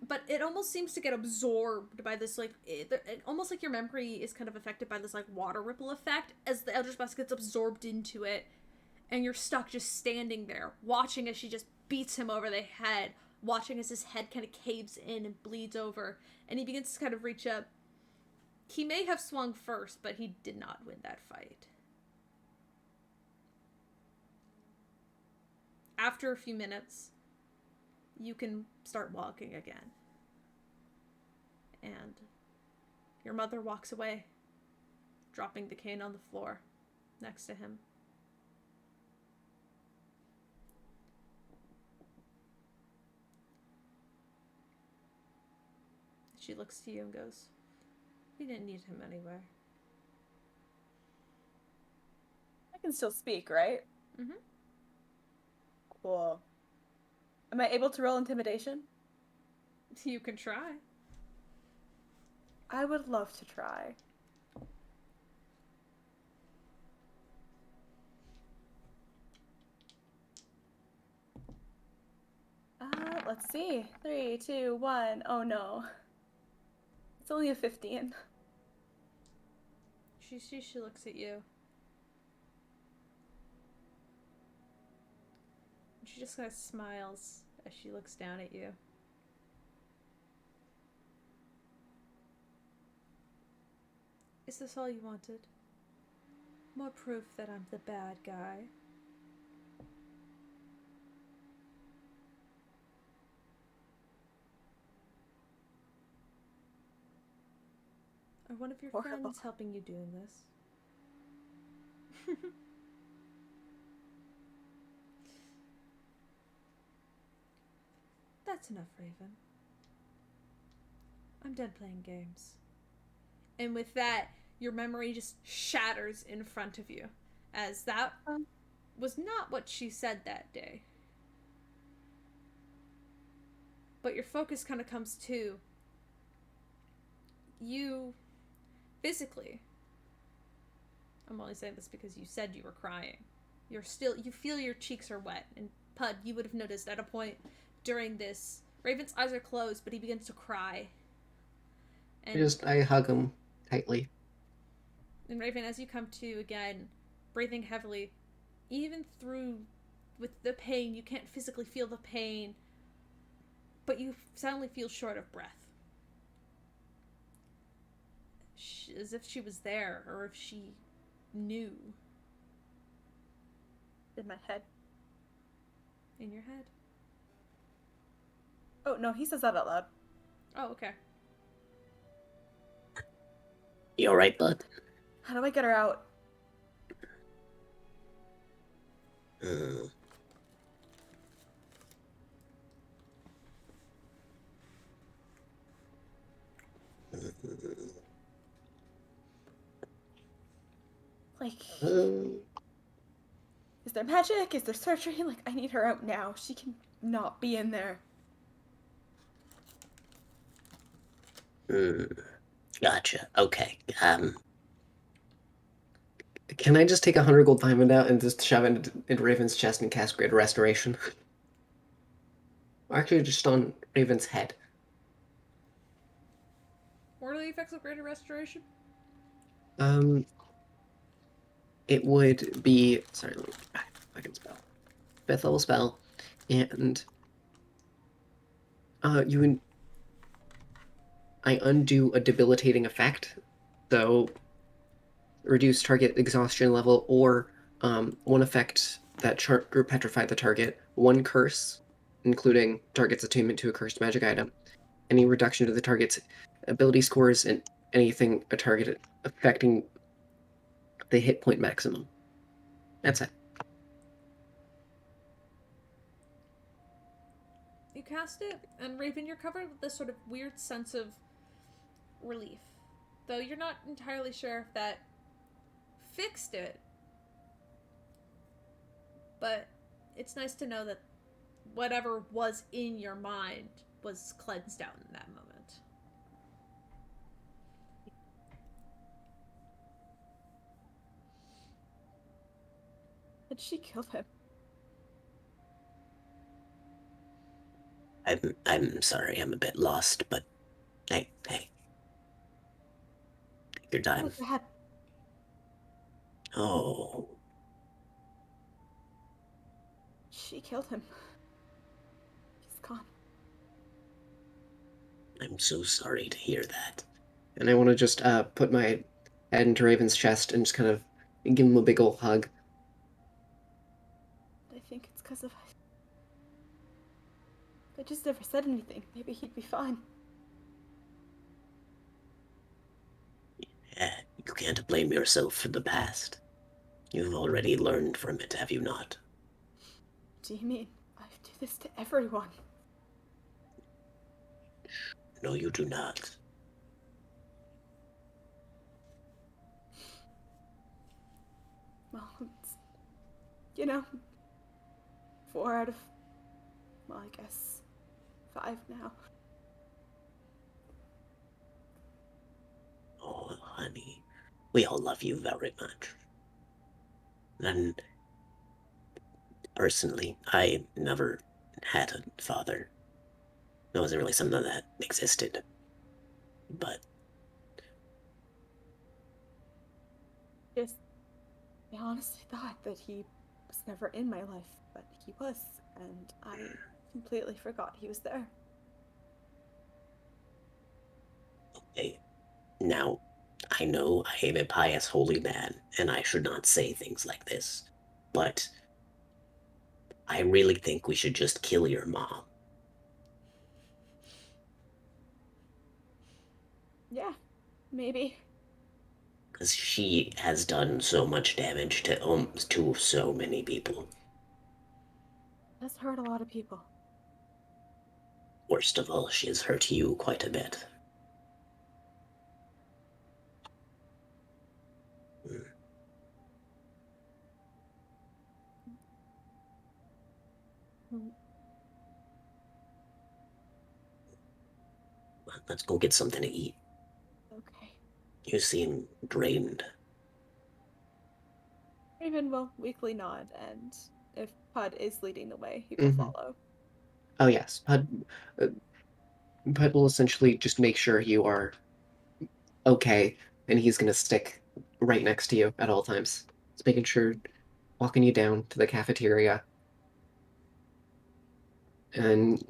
but it almost seems to get absorbed by this, like, it almost like your memory is kind of affected by this, like, water ripple effect as the Eldritch Blast gets absorbed into it, and you're stuck just standing there, watching as she just beats him over the head, watching as his head kind of caves in and bleeds over, and he begins to kind of reach up. He may have swung first, but he did not win that fight. After a few minutes, you can start walking again. And your mother walks away, dropping the cane on the floor next to him. She looks to you and goes, "We didn't need him anyway." I can still speak, right? Mm-hmm. Cool. Am I able to roll intimidation? You can try. I would love to try. let's see. 3, 2, 1. Oh no. It's only a 15. She looks at you. She just kind of smiles as she looks down at you. Is this all you wanted? More proof that I'm the bad guy? Are one of your Horrible. friends helping you doing this? That's enough, Raven. I'm done playing games. And with that, your memory just shatters in front of you, as that was not what she said that day. But your focus kind of comes to you physically. I'm only saying this because you said you were crying. You feel your cheeks are wet. And Pud, you would have noticed at a point during this, Raven's eyes are closed, but he begins to cry. And I hug him tightly. And Raven, as you come to again, breathing heavily, even through with the pain, you can't physically feel the pain, but you suddenly feel short of breath. As if she was there, or if she knew. In my head. In your head. Oh, no, he says that out loud. Oh, okay. You alright, bud? How do I get her out? Like, is there magic? Is there surgery? Like, I need her out now. She can not be in there. Gotcha. Okay. Can I just take 100 gold diamond out and just shove it into Raven's chest and cast Greater Restoration? Or actually, just on Raven's head. What are the effects of Greater Restoration? It would be... Sorry, let me get back. I can spell. 5th level spell. And... I undo a debilitating effect. So... reduce target exhaustion level, or one effect that petrify the target, one curse, including target's attunement to a cursed magic item, any reduction to the target's ability scores, and anything a target affecting the hit point maximum. That's it. You cast it, and Raven, you're covered with this sort of weird sense of relief. Though you're not entirely sure if that fixed it. But it's nice to know that whatever was in your mind was cleansed out in that moment. Did she kill him? I'm sorry, I'm a bit lost, but hey. Take your time. Oh, Dad. Oh. She killed him. He's gone. I'm so sorry to hear that. And I want to just put my head into Raven's chest and just kind of give him a big ol' hug. I think it's because of... I just never said anything. Maybe he'd be fine. Yeah, you can't blame yourself for the past. You've already learned from it, have you not? Do you mean I do this to everyone? No, you do not. Well, it's, you know, 4 out of, well, I guess 5 now. Oh, honey, we all love you very much. And personally, I never had a father. It wasn't really something that existed. But Just, I honestly thought that he was never in my life, but he was, and I completely forgot he was there. hey, now, I know I am a pious holy man, and I should not say things like this, but I really think we should just kill your mom. Yeah, maybe. Because she has done so much damage to so many people. That's hurt a lot of people. Worst of all, she has hurt you quite a bit. Hmm. Mm, Let's go get something to eat. okay. You seem drained. Raven will weakly nod, and if Pud is leading the way, he will Hmm. follow. Oh yes, uh, Pud will essentially just make sure you are okay, and he's gonna stick right next to you at all times. Just making sure, walking you down to the cafeteria, and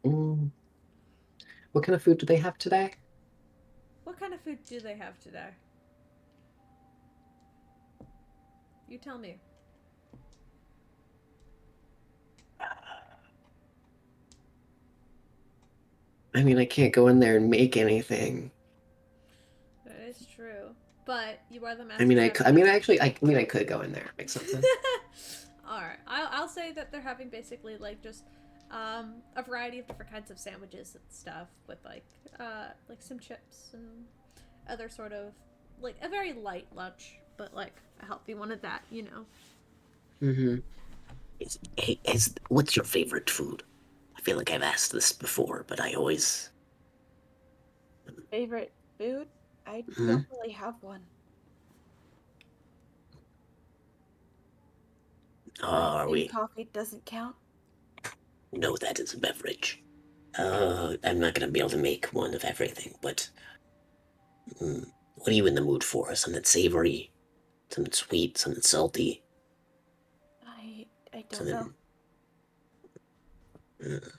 mm, what kind of food do they have today? What kind of food do they have today? You tell me. I mean, I can't go in there and make anything. That is true. But you are the I master mean, chef. I mean, actually, I mean, I could go in there and make something. Alright. I'll say that they're having basically like just a variety of different kinds of sandwiches and stuff with like some chips and other sort of like a very light lunch, but like a healthy one at that, you know. Hmm. What's your favorite food? I feel like I've asked this before, but I always. Favorite food? I Hmm? don't really have one. I Are assume we? coffee doesn't count. No, that is a beverage. I'm not gonna be able to make one of everything, but what are you in the mood for? Something savory, something sweet, something salty, I don't know. something. Uh,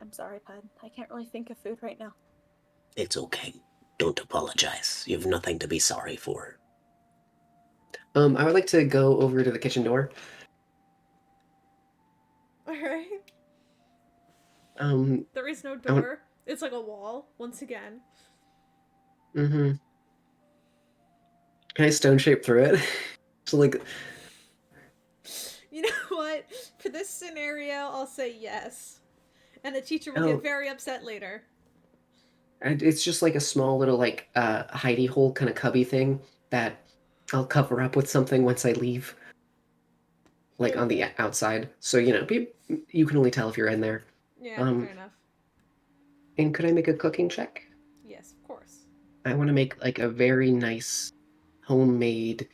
I'm sorry, Pud. I can't really think of food right now. it's okay. Don't apologize. You have nothing to be sorry for. I would like to go over to the kitchen door. Alright. Um, There is no I want. door. It's like a wall, once again. Hmm. Can I stone shape through it? So like, You know what? For this scenario, I'll say yes. And the teacher will get oh, very upset later. and it's just like a small little like hidey hole kind of cubby thing that I'll cover up with something once I leave, like Fair on the enough. outside. So you can only tell if you're in there. Yeah, fair Um, enough. and could I make a cooking check? Yes, of course. I want to make like a very nice homemade,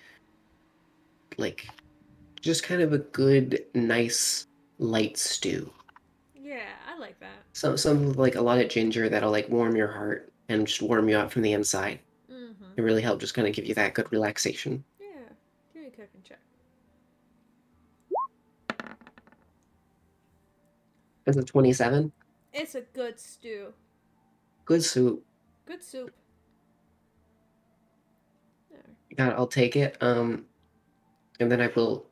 like just kind of a good, nice light stew. Yeah, I like that. Some like a lot of ginger that'll like warm your heart and just warm you up from the inside. Mm-hmm. It really help just kind of give you that good relaxation. Yeah. Give me a cooking check. As a 27, It's a good stew. good soup. Good soup. There. God, I'll take it. And then I will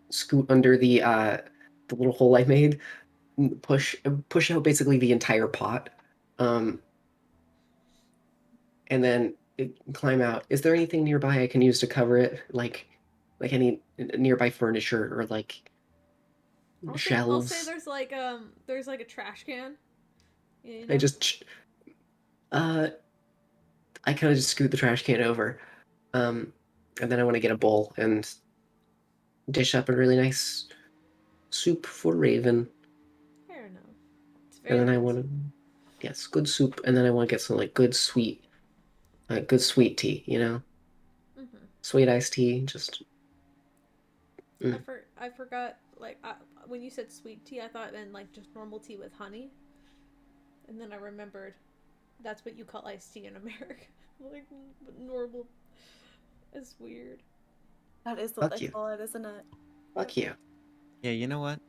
scoot under the little hole I made, push out basically the entire pot. Um, and then climb out. Is there anything nearby I can use to cover it? Like any nearby furniture or like I'll say shelves? there's like a trash can. You I know? just uh I kind of just scoot the trash can over. Um, and then I want to get a bowl and dish up a really nice soup for Raven. Fair enough. It's And very then I nice. want to, yes, good soup. And then I want to get some like good sweet tea, Mm-hmm. sweet iced tea. Just I forgot, like, when you said sweet tea, I thought it meant, like, just normal tea with honey. And then I remembered that's what you call iced tea in America. Like, normal. It's weird. That is what Fuck they you. call it, isn't it? Fuck you. Yeah, you know what?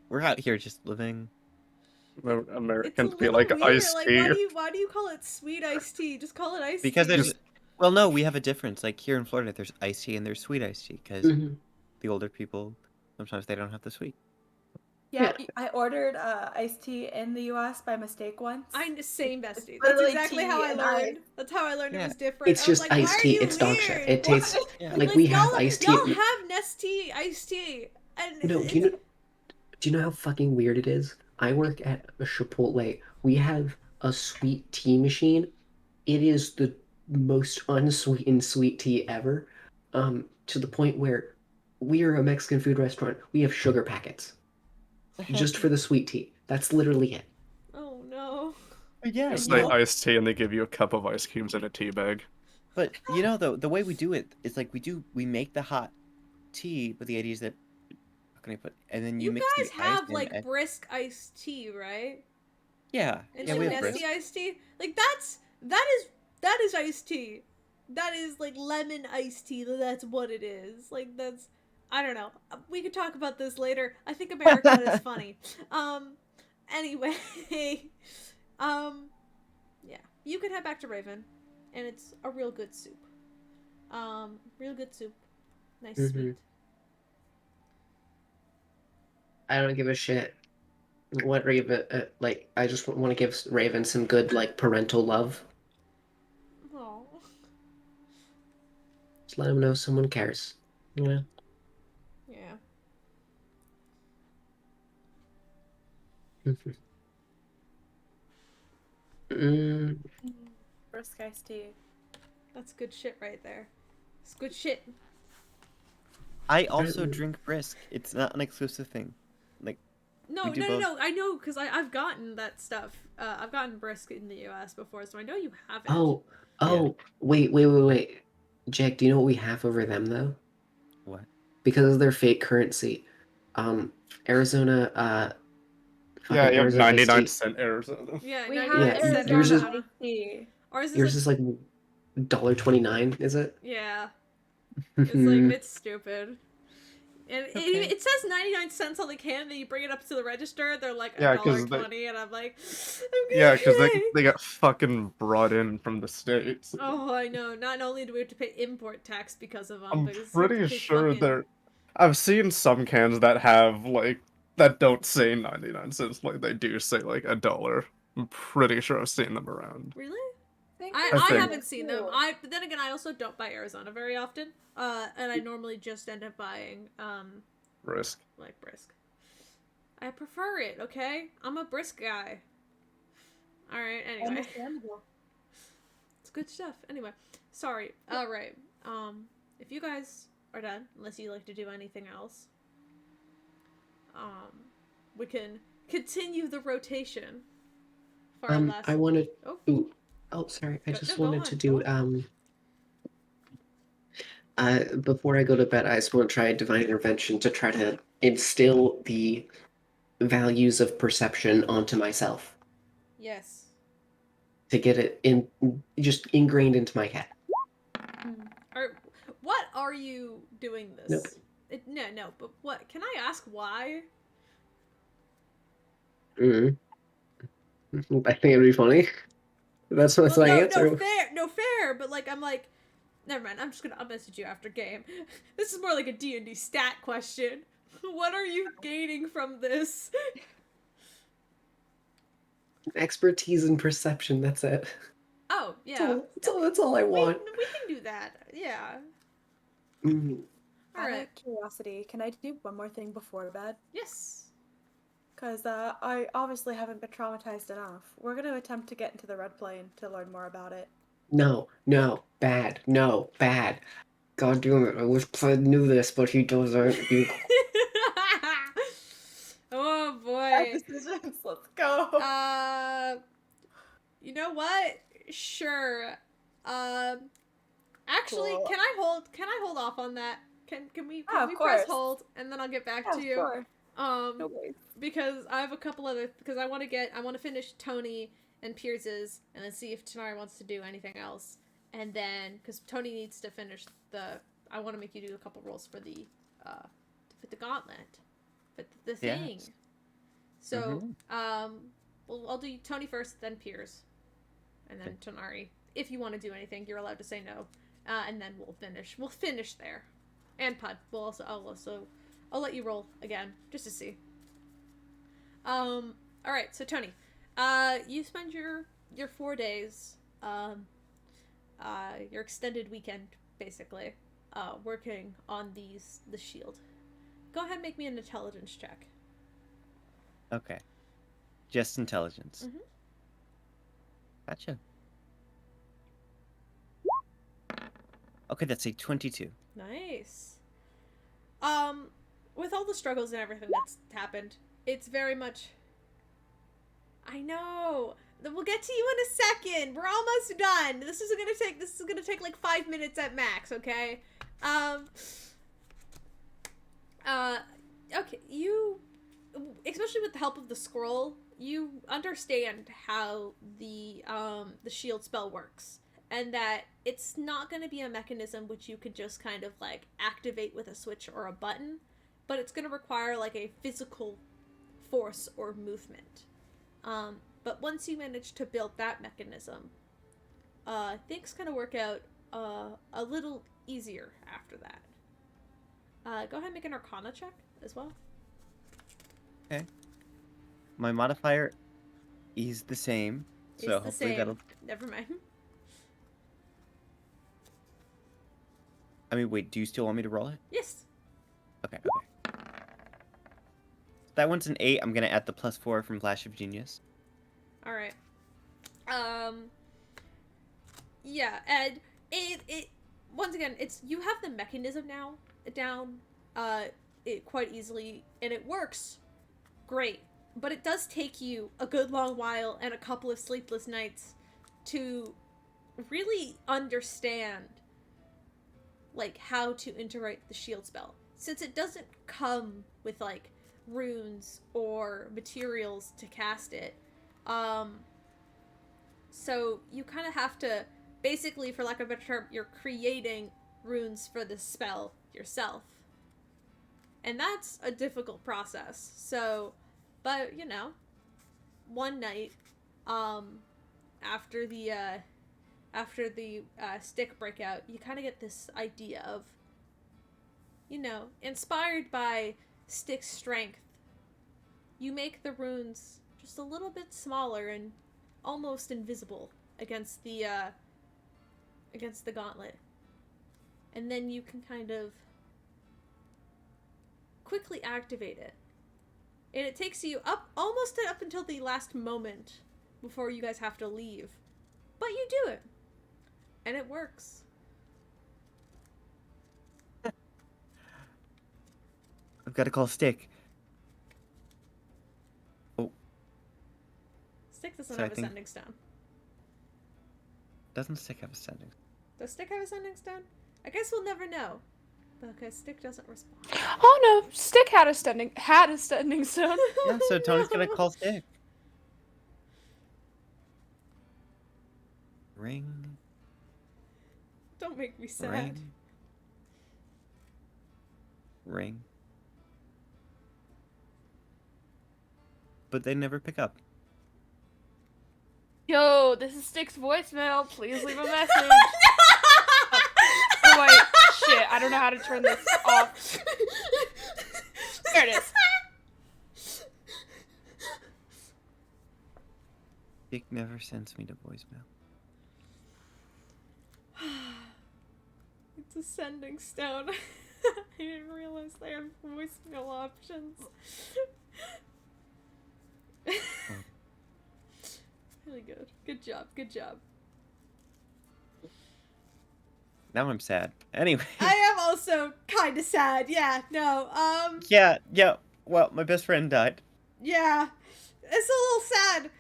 We're out here just living. It's a Americans be little like weird. iced Like, tea. why do you call it sweet iced tea? Just call it iced Because tea. there's, well, no, we have a difference. Like here in Florida, there's iced tea and there's sweet iced tea. Because Mhm. the older people, sometimes they don't have the sweet. Yeah, Yeah. I ordered iced tea in the U.S. by mistake once. I'm the same bestie. That's literally exactly tea how I and learned. ice. That's how I learned it Yeah. was different. It's I was just like, why iced are tea. you It's dog shit. weird? It tastes Yeah. like we have y'all, iced tea. y'all have Nestea iced tea. And No, do you know how fucking weird it is? I work at a Chipotle. We have a sweet tea machine. It is the most unsweetened sweet tea ever. To the point where we are a Mexican food restaurant. We have sugar packets just for the sweet tea. That's literally it. Oh no. Yeah, It's you like know, iced tea and they give you a cup of ice cubes in a tea bag. but you know the way we do it is like we make the hot tea, but the idea is that how can I put, and then you You mix guys the ice have and like brisk iced tea, right? yeah, And yeah, like we have Nestea brisk. iced tea. Like that is iced tea. That is like lemon iced tea. That's what it is. Like that's I don't know. We could talk about this later. I think America is funny. Anyway, yeah. You can head back to Raven, and it's a real good soup. Real good soup. Nice sweet. I don't give a shit what Raven like. I just want to give Raven some good like parental love. Oh. Just let him know someone cares. Yeah. Yeah. Mm, Brisk iced tea. That's good shit right there. It's good shit. I also Apparently- drink brisk. It's not an exclusive thing. Like No, We do no, both. no, I know because I've gotten that stuff. I've gotten brisk in the U.S. before, so I know you haven't. oh, wait. Jack, do you know what we have over them though? what? Because of their fake currency. Arizona, Yeah, you have Arizona iced 99 tea. cent Arizona. Yeah, We 99 have Yeah, cent yours is- Arizona iced tea. Ours is Yours like is like $1.29, is it? yeah. It's like it's stupid. And Okay. it says 99 cents on the can, then you bring it up to the register, they're like Yeah, 'cause $1.20, and I'm like, Yeah, because okay. they got fucking brought in from the States. Oh, I know. Not only do we have to pay import tax because of them, I'm but it's, we have to pretty pay sure fucking... they're. I've seen some cans that have like that don't say 99 cents, like they do say like $1. I'm pretty sure I've seen them around. Really? I I think- haven't seen them. But then again, I also don't buy Arizona very often. And I normally just end up buying Risk. like brisk. I prefer it. Okay, I'm a brisk guy. All right. Anyway, Understandable. it's good stuff. Anyway, sorry. All right. If you guys are done, unless you like to do anything else, we can continue the rotation. For our last... I wanted. Oh. Sorry. I Go- just no, go wanted on, to go do before I go to bed, I just want to try divine intervention to try to instill the values of perception onto myself Yes. to get it in just ingrained into my head. What are you doing this? Nope. No, but what? Can I ask why? Mm. I think it'd be funny. That's my answer. No fair, but like I'm like, never mind. I'll message you after game. This is more like a D&D stat question. What are you gaining from this? Expertise and perception. That's it. Oh yeah, That's all I want. we can do that. Yeah. Mm. All Out right. of curiosity, can I do one more thing before bed? Yes. Because I obviously haven't been traumatized enough. We're going to attempt to get into the red plane to learn more about it. No, bad. No, bad. God damn it. I wish Clyde knew this, but he doesn't. Oh Bad boy. decisions. Let's go. You know what? Sure. Actually, Cool. can I hold off on that? Can we of press course. hold and then I'll get back Yeah, to you? sure. Um, No worries. because I have a couple other because I want to finish Tony and Pierce's and then see if Tanari wants to do anything else, and then because Tony needs to finish I want to make you do a couple rolls for the to fit the gauntlet, fit the thing. Yes. So well, I'll do Tony first, then Pierce, and then Tanari. If you want to do anything, you're allowed to say no, and then we'll finish. We'll finish there, and Pud. I'll let you roll again just to see. All right. So Tony, you spend your 4 days, your extended weekend basically, working on the shield. Go ahead and make me an intelligence check. Okay. Just intelligence. Mhm. Gotcha. Okay, that's a 22. Nice. With all the struggles and everything that's happened, it's very much. I know. We'll get to you in a second. We're almost done. This is gonna take like 5 minutes at max. Okay. Okay. You, especially with the help of the scroll, you understand how the shield spell works. And that it's not going to be a mechanism which you could just kind of like activate with a switch or a button, but it's going to require like a physical force or movement. But once you manage to build that mechanism, things kind of work out a little easier after that. Go ahead and make an Arcana check as well. Okay. My modifier is the same, so It's the hopefully same. that'll. Never mind. I mean, wait. Do you still want me to roll it? Yes. Okay. That one's an 8. I'm gonna add the +4 from Flash of Genius. All right. Yeah, and it once again, you have the mechanism now down it quite easily, and it works great. But it does take you a good long while and a couple of sleepless nights to really understand like how to integrate the shield spell, since it doesn't come with like runes or materials to cast it. So you kind of have to basically, for lack of a better term, you're creating runes for the spell yourself, and that's a difficult process. So, but you know, one night after the stick breakout, you kind of get this idea of, you know, inspired by Stick's strength, you make the runes just a little bit smaller and almost invisible against the gauntlet. And then you can kind of quickly activate it. And it takes you almost up until the last moment before you guys have to leave. But you do it. And it works. I've got to call Stick. Oh. Stick doesn't So I have a think- sending stone. Doesn't Stick have a sending? Does Stick have a sending stone? I guess we'll never know. Because Stick doesn't respond. Oh no, Stick had a sending stone. Yeah, so Tony's gonna call Stick. Ring. Don't make me sad. Ring. Ring. But they never pick up. Yo, this is Stick's voicemail. Please leave a message. Oh wait, shit, I don't know how to turn this off. There it is. Stick never sends me to voicemail. It's a sending stone. I didn't realize they have voicemail options. Really good. Good job. Good job. Now I'm sad. Anyway. I am also kind of sad. Yeah. No. Yeah. Well, my best friend died. Yeah. It's a little sad.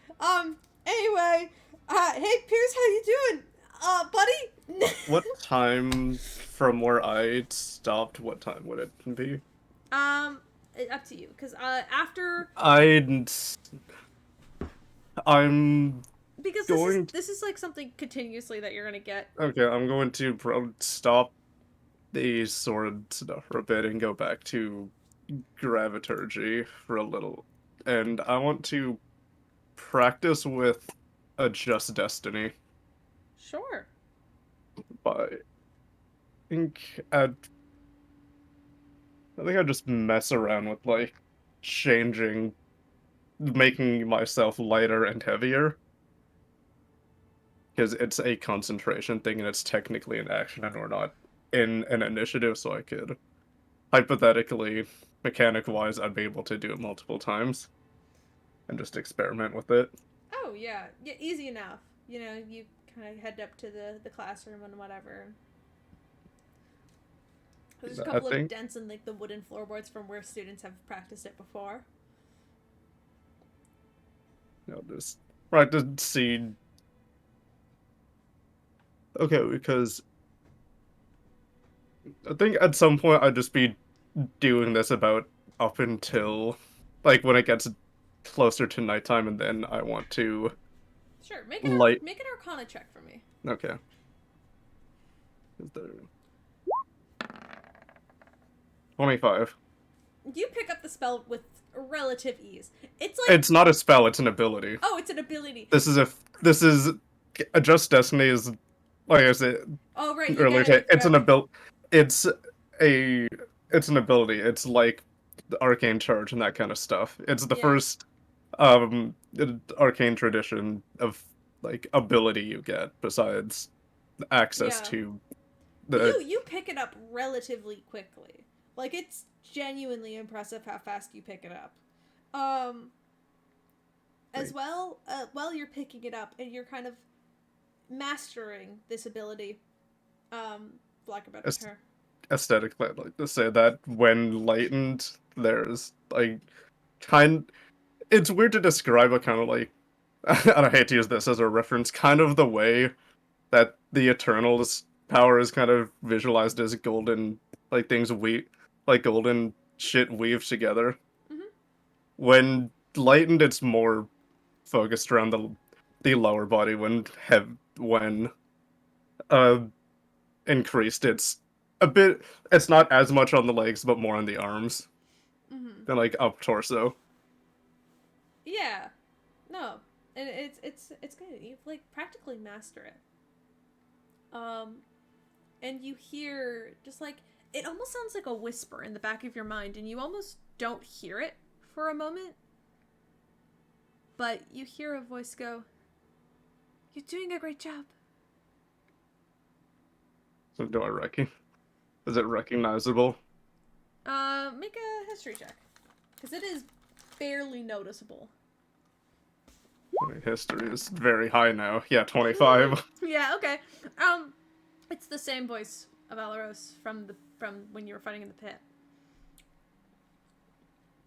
Anyway. Hey, Pierce, how you doing? Buddy? What time from where I stopped? What time would it be? Up to you, because after I'm because going. this is like something continuously that you're gonna get. Okay, I'm going to stop the sword stuff for a bit and go back to graviturgy for a little. And I want to practice with a Just Destiny. Sure. But think I'd I think I'd just mess around with like changing, making myself lighter and heavier. Because it's a concentration thing and it's technically an action and we're not in an initiative, so I could hypothetically, mechanic wise, I'd be able to do it multiple times and just experiment with it. Oh yeah, yeah, easy enough. You know, you kind of head up to the classroom and whatever. There's a I couple of think dents in like the wooden floorboards from where students have practiced it before. just right to see. Okay, because I think at some point I'd just be doing this about up until like when it gets closer to nighttime, and then I want to Sure, light. make an Arcana check for me. Okay. Is there 25? You pick up the spell with relative ease. It's like It's not a spell; it's an ability. oh, it's an ability. This is a Just Destiny is like I said Oh right, you earlier. get it with It's an It's a it's an ability. It's like the arcane charge and that kind of stuff. It's the Yeah. first arcane tradition of like ability you get besides access Yeah. to But the you pick it up relatively quickly. Like it's genuinely impressive how fast you pick it up. As Right. well, while you're picking it up and you're kind of mastering this ability, for lack of a better term. aesthetically. I'd like to say that when lightened, there's like kind. It's weird to describe a kind of like, and I hate to use this as a reference, kind of the way that the Eternal's power is kind of visualized as golden, like things like golden shit weaved together. Mhm. When lightened, it's more focused around the lower body. When uh increased, it's not as much on the legs, but more on the arms Mhm. than like up torso. Yeah. No. And it's good. You like practically master it. And you hear just like it almost sounds like a whisper in the back of your mind and you almost don't hear it for a moment. But you hear a voice go, "You're doing a great job." So do I reckon? Is it recognizable? Make a history check. Because it is barely noticeable. My history is very high now. Yeah, 25. Yeah, okay. It's the same voice of Alaros from when you were fighting in the pit.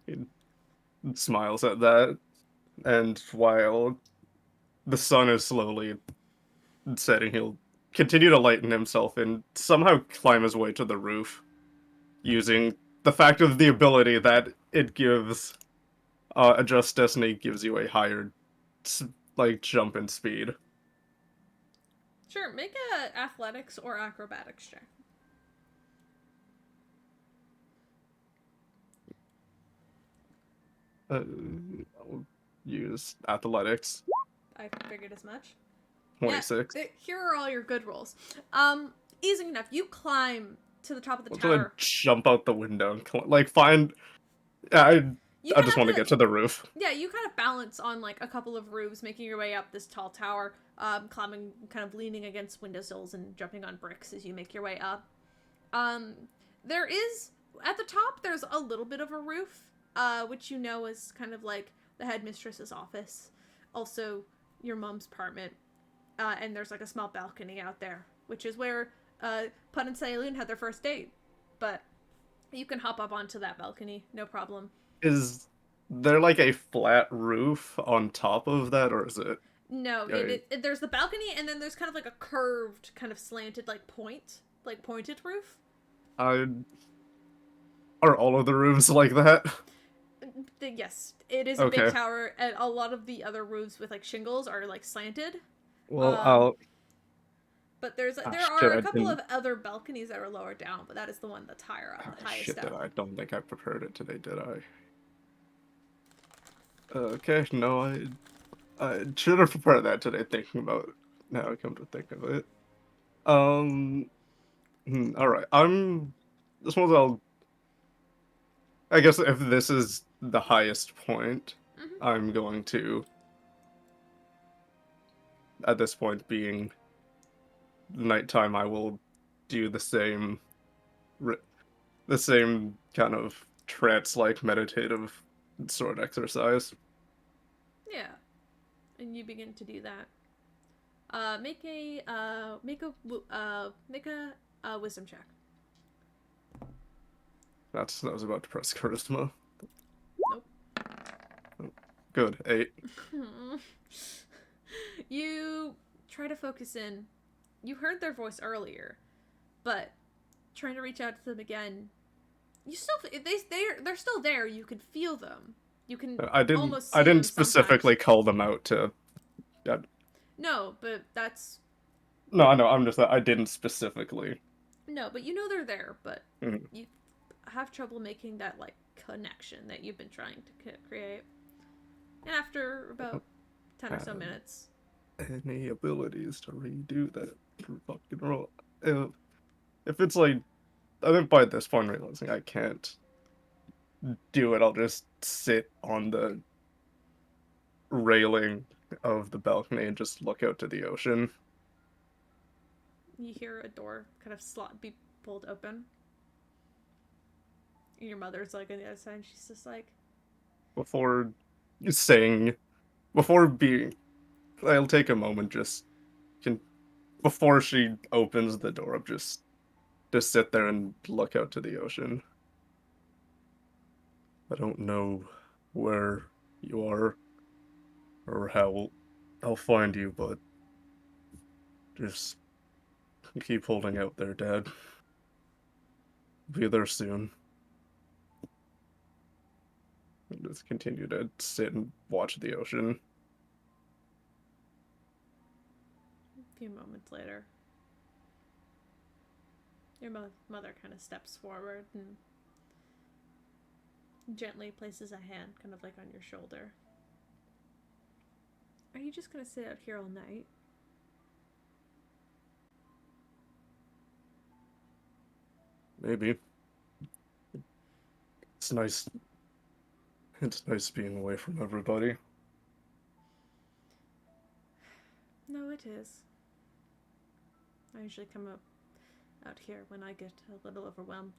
He smiles at that, and while the sun is slowly setting, he'll continue to lighten himself and somehow climb his way to the roof, using the fact of the ability that it gives. Adjust Destiny gives you a higher, like, jump in speed. Sure, make a athletics or acrobatics check. I'll use athletics. I figured as much. 26. Yeah, here are all your good rolls. Easy enough. You climb to the top of the I'm gonna tower. jump out the window and like find. I You I kind just of want to have get to the roof. Yeah, you kind of balance on like a couple of roofs, making your way up this tall tower, climbing, kind of leaning against windowsills and jumping on bricks as you make your way up. There is at the top. There's a little bit of a roof, which you know is kind of like the headmistress's office, also your mom's apartment, and there's like a small balcony out there, which is where Pud and Sayaloon had their first date. But you can hop up onto that balcony, no problem. Is there like a flat roof on top of that, or is it? No, Right. there's the balcony, and then there's kind of like a curved, kind of slanted, like pointed roof. I are all of the roofs like that? Yes, it is a big Okay. tower, and a lot of the other roofs with like shingles are like slanted. Well, But there shit, are a I couple didn't. of other balconies that are lower down, but that is the one that's higher up, highest Shit, did up. I don't think I prepared it today, did I? Okay, no, I should have prepared that today. Thinking about now, I come to think of it. Um, all right. This one's I'll. I guess if this is the highest point, Hmm. I'm going to. At this point, being nighttime, I will do ri- the same kind of trance-like meditative sort of exercise. Yeah, and you begin to do that. Make a wisdom check. That was about to press charisma. Nope. Oh, good, 8. You try to focus in. You heard their voice earlier, but trying to reach out to them again, you still they're still there. You can feel them. You can I didn't. almost I see didn't them sometimes. specifically call them out to. Uh, No, but that's no, I know. I'm just. I didn't specifically. no, but you know they're there. But Mhm. you have trouble making that like connection that you've been trying to create. And after about 10 or so Have minutes, any abilities to redo that fucking roll? If it's like, I think by this point realizing I can't do it, I'll just sit on the railing of the balcony and just look out to the ocean. you hear a door kind of slot be pulled open. And your mother's like on the other side, and she's just like, Before saying, before being, I'll take a moment just can before she opens the door, just sit there and look out to the ocean. I don't know where you are or how I'll find you, but just keep holding out there, Dad. Be there soon. And just continue to sit and watch the ocean. a few moments later, your mother kind of steps forward and gently places a hand kind of like on your shoulder. Are you just gonna sit out here all night? Maybe. It's nice. It's nice being away from everybody. No, it is. I usually come up out here when I get a little overwhelmed.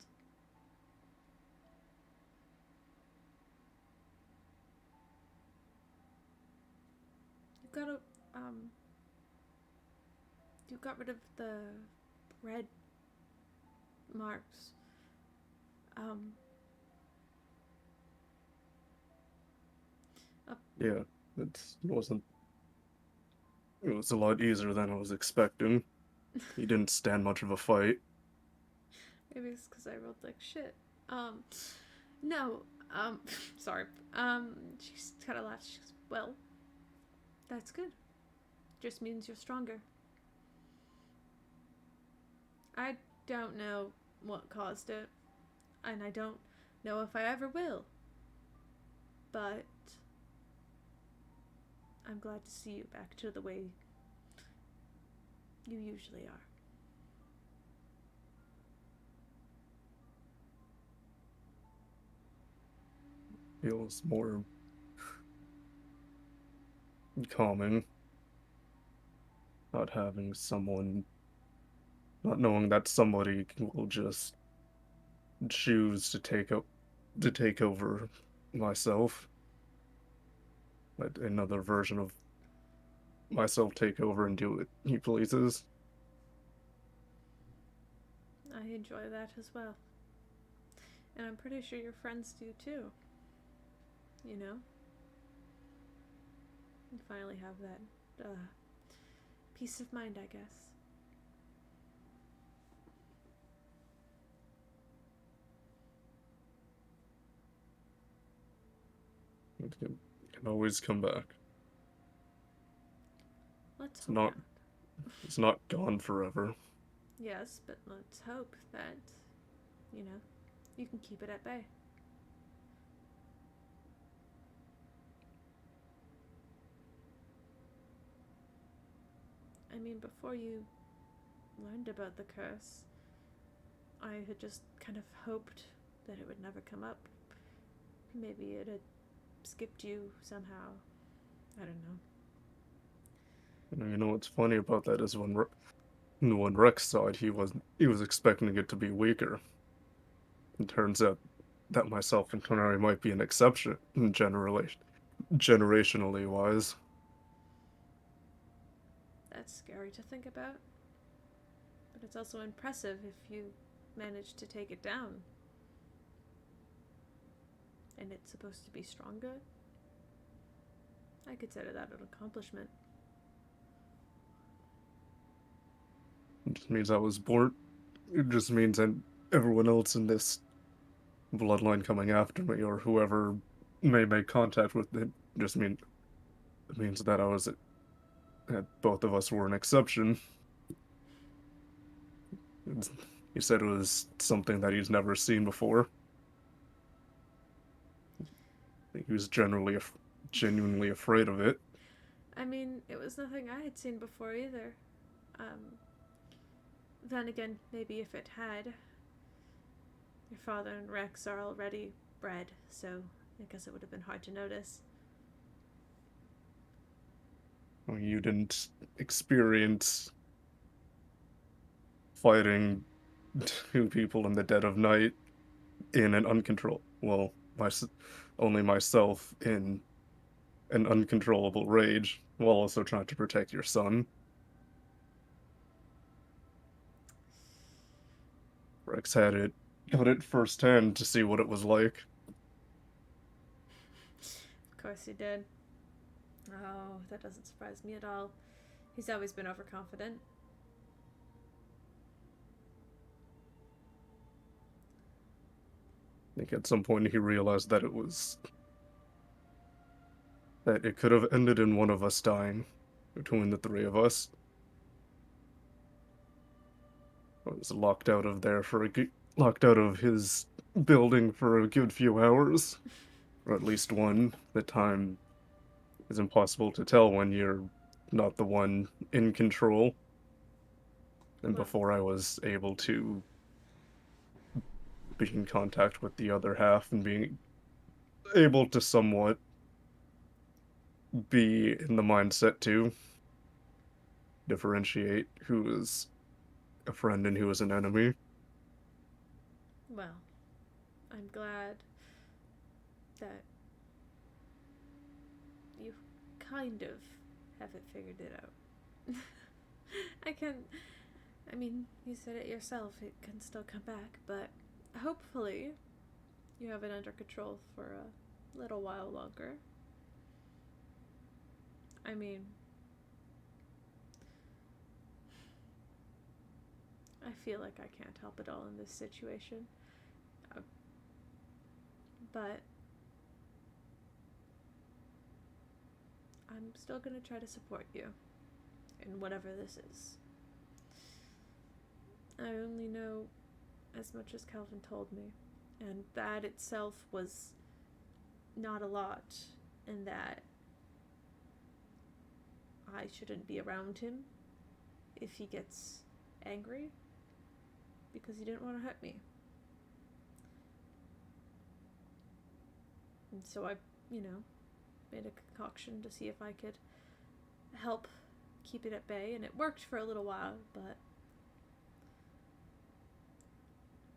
You gotta, you got rid of the red marks. Um, Yeah, it wasn't. It was a lot easier than I was expecting. He didn't stand much of a fight. maybe it's because I rolled like shit. Um, no, sorry. She's kind of laughed. She goes, well, that's good. Just means you're stronger. I don't know what caused it, and I don't know if I ever will. But I'm glad to see you back to the way you usually are. Feels more calming. Not having someone, not knowing that somebody will just choose to take over myself. Let another version of myself take over and do what he pleases. I enjoy that as well. And I'm pretty sure your friends do too. You know? You finally have that peace of mind, I guess. It can always come back. Let's It's hope not. not. It's not gone forever. Yes, but let's hope that, you know, you can keep it at bay. I mean, before you learned about the curse, I had just kind of hoped that it would never come up. Maybe it had skipped you somehow. I don't know. And you know what's funny about that is when Rex saw it, he was expecting it to be weaker. It turns out that myself and Konari might be an exception generationally wise. That's scary to think about. But it's also impressive if you manage to take it down. And it's supposed to be stronger. I consider that an accomplishment. It just means I was born. It just means that everyone else in this bloodline coming after me, or whoever may make contact with it, it means that that both of us were an exception. He said it was something that he's never seen before. I think he was genuinely afraid of it. I mean, it was nothing I had seen before either. Then again, maybe if it had, your father and Rex are already bred, so I guess it would have been hard to notice. Well, you didn't experience fighting two people in the dead of night in an uncontrolled. Well, only myself in an uncontrollable rage while also trying to protect your son. Rex got it firsthand to see what it was like. Of course he did. Oh, that doesn't surprise me at all. He's always been overconfident. I think at some point he realized that it could have ended in one of us dying between the three of us. I was locked out of his building for a good few hours, or at least one. The time is impossible to tell when you're not the one in control. And Well, before I was able to be in contact with the other half and being able to somewhat be in the mindset to differentiate who is a friend and who is an enemy. well, I'm glad that you kind of have it figured it out. I mean, you said it yourself, it can still come back, but hopefully you have it under control for a little while longer. I mean, I feel like I can't help it all in this situation. But I'm still gonna try to support you in whatever this is. I only know as much as Calvin told me, and that itself was not a lot, and that I shouldn't be around him if he gets angry because he didn't want to hurt me. And so I, made a concoction to see if I could help keep it at bay, and it worked for a little while, but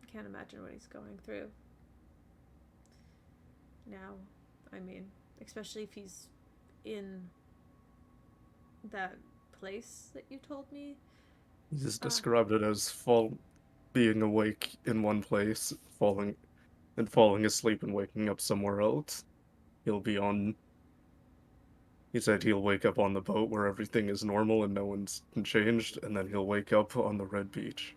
I can't imagine what he's going through now. I mean, especially if he's in that place that you told me. He just described it as being awake in one place, falling asleep and waking up somewhere else. He'll be on He said he'll wake up on the boat where everything is normal and no one's changed, and then he'll wake up on the red beach.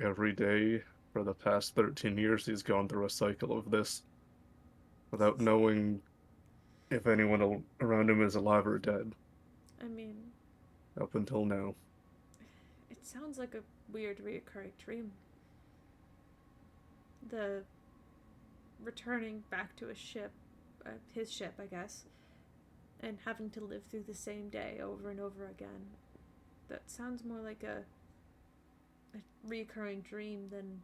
Every day for the past 13 years, he's gone through a cycle of this without knowing if anyone around him is alive or dead, I mean, up until now. it sounds like a weird reoccurring dream. The returning back to his ship, I guess, and having to live through the same day over and over again. That sounds more like a reoccurring dream than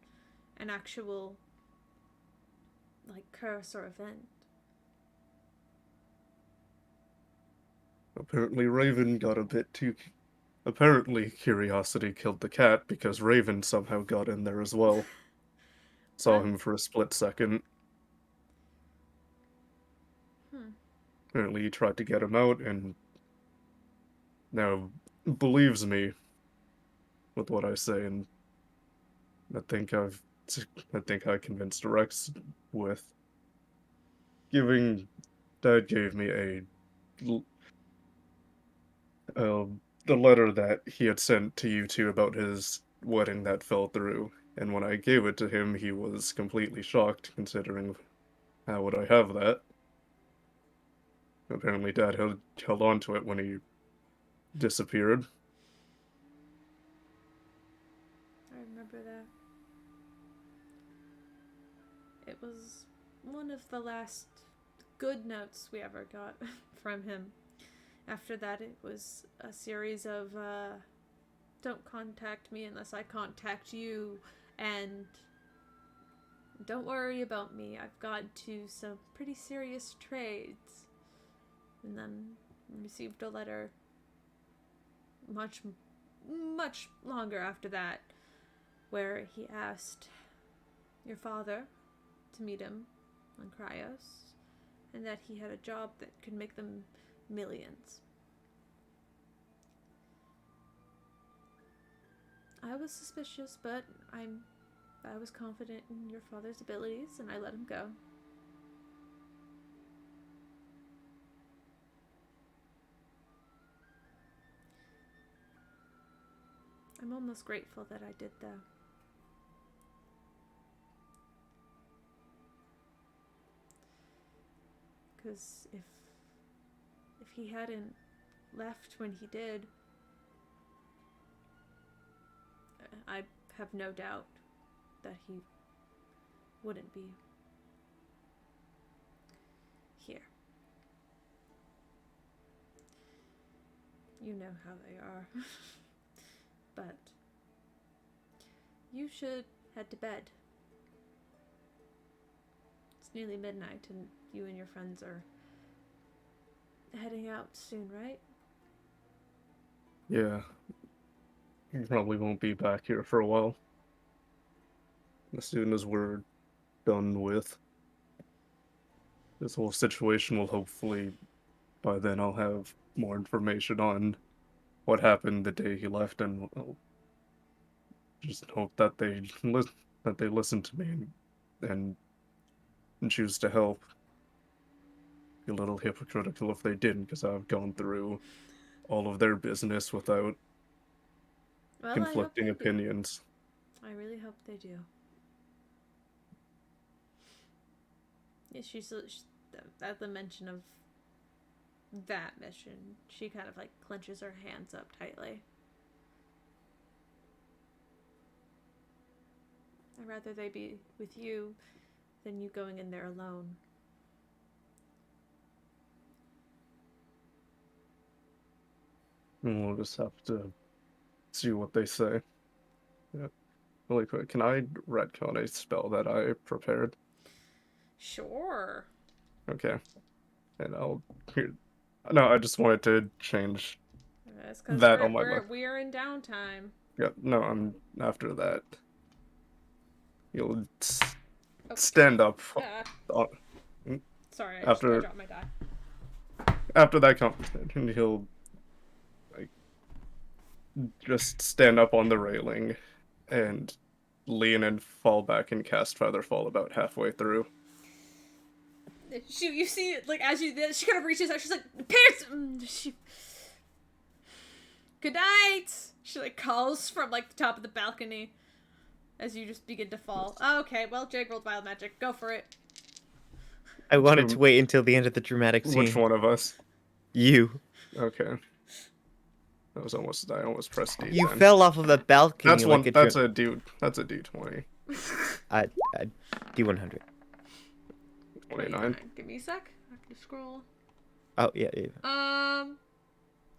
an actual, like, curse or event. Apparently Raven got a bit too... Apparently Curiosity killed the cat because Raven somehow got in there as well. Saw What? him for a split second. Apparently he tried to get him out and now believes me with what I say, and I think I convinced Rex with Dad gave me the letter that he had sent to you two about his wedding that fell through, and when I gave it to him, he was completely shocked, considering how would I have that? Apparently Dad held on to it when he disappeared. I remember that. It was one of the last good notes we ever got from him. After that, it was a series of, don't contact me unless I contact you, and don't worry about me, I've got into some pretty serious trades. And then received a letter much longer after that, where he asked your father to meet him on Cryos, and that he had a job that could make them millions. I was suspicious, but I was confident in your father's abilities, and I let him go. I'm almost grateful that I did, though. Because if he hadn't left when he did, I have no doubt that he wouldn't be here. You know how they are. But you should head to bed. It's nearly midnight and you and your friends are heading out soon, right? Yeah. He probably won't be back here for a while. As soon as we're done with this whole situation, will hopefully by then I'll have more information on what happened the day he left, and I'll just hope that they listen to me and choose to help. Be a little hypocritical if they didn't, because I've gone through all of their business without Well, I hope conflicting they do. opinions. I really hope they do. Yeah, she's at the mention of that mission, she kind of like clenches her hands up tightly. I'd rather they be with you than you going in there alone. And we'll just have to see what they say. Yeah. Really quick, can I retcon a spell that I prepared? Sure. Okay. And I'll... No, I just wanted to change That's because that on my list. we're in downtime. Yeah, no, I'm after that. You'll Oh, stand up. Sorry, I After dropped my die. after that conversation, he'll like just stand up on the railing and lean and fall back and cast Featherfall about halfway through. you see, like, as she kind of reaches out, she's like, Pierce! Good night! She, like, calls from, like, the top of the balcony as you just begin to fall. Okay, well, Jake rolled wild magic. Go for it. I wanted to wait until the end of the dramatic scene. Which one of us? You. Okay. I almost pressed D10. You fell off of the balcony That's like one. a That's a D20. D100. 29. Give me a sec. I have to scroll. Oh, yeah.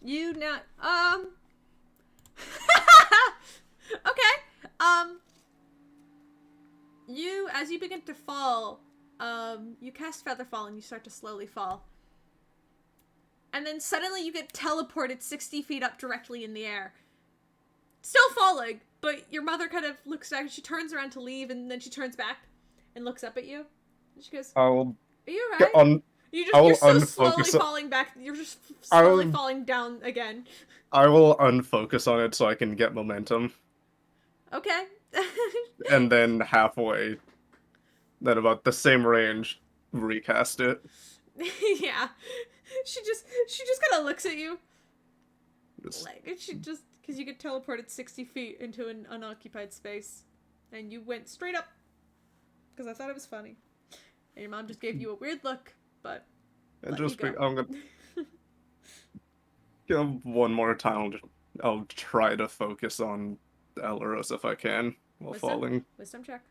You now, okay. You, as you begin to fall, you cast Featherfall and you start to slowly fall. And then suddenly you get teleported 60 feet up directly in the air. Still falling, but your mother kind of looks back and she turns around to leave and then she turns back and looks up at you. And she goes, Are you alright? You're so slowly falling back. You're just slowly falling down again. I will unfocus on it so I can get momentum. Okay. And then halfway, then about the same range, recast it. Yeah. She just kind of looks at you. Like, and she just, because you get teleported 60 feet into an unoccupied space. And you went straight up. Because I thought it was funny. And your mom just gave you a weird look, but And I'm gonna one more time. I'll try to focus on Elros if I can while falling. Wisdom check.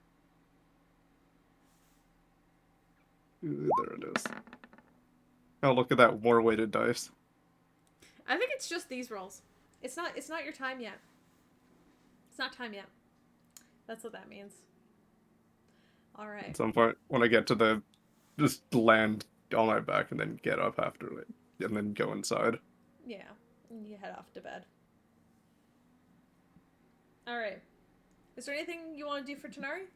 Ooh, there it is. Oh, look at that more weighted dice. I think it's just these rolls. It's not your time yet. It's not time yet. That's what that means. Alright. At some point, when I get to the... just land on my back and then get up after it. And then go inside. Yeah. And you head off to bed. Alright. Is there anything you want to do for Tanari?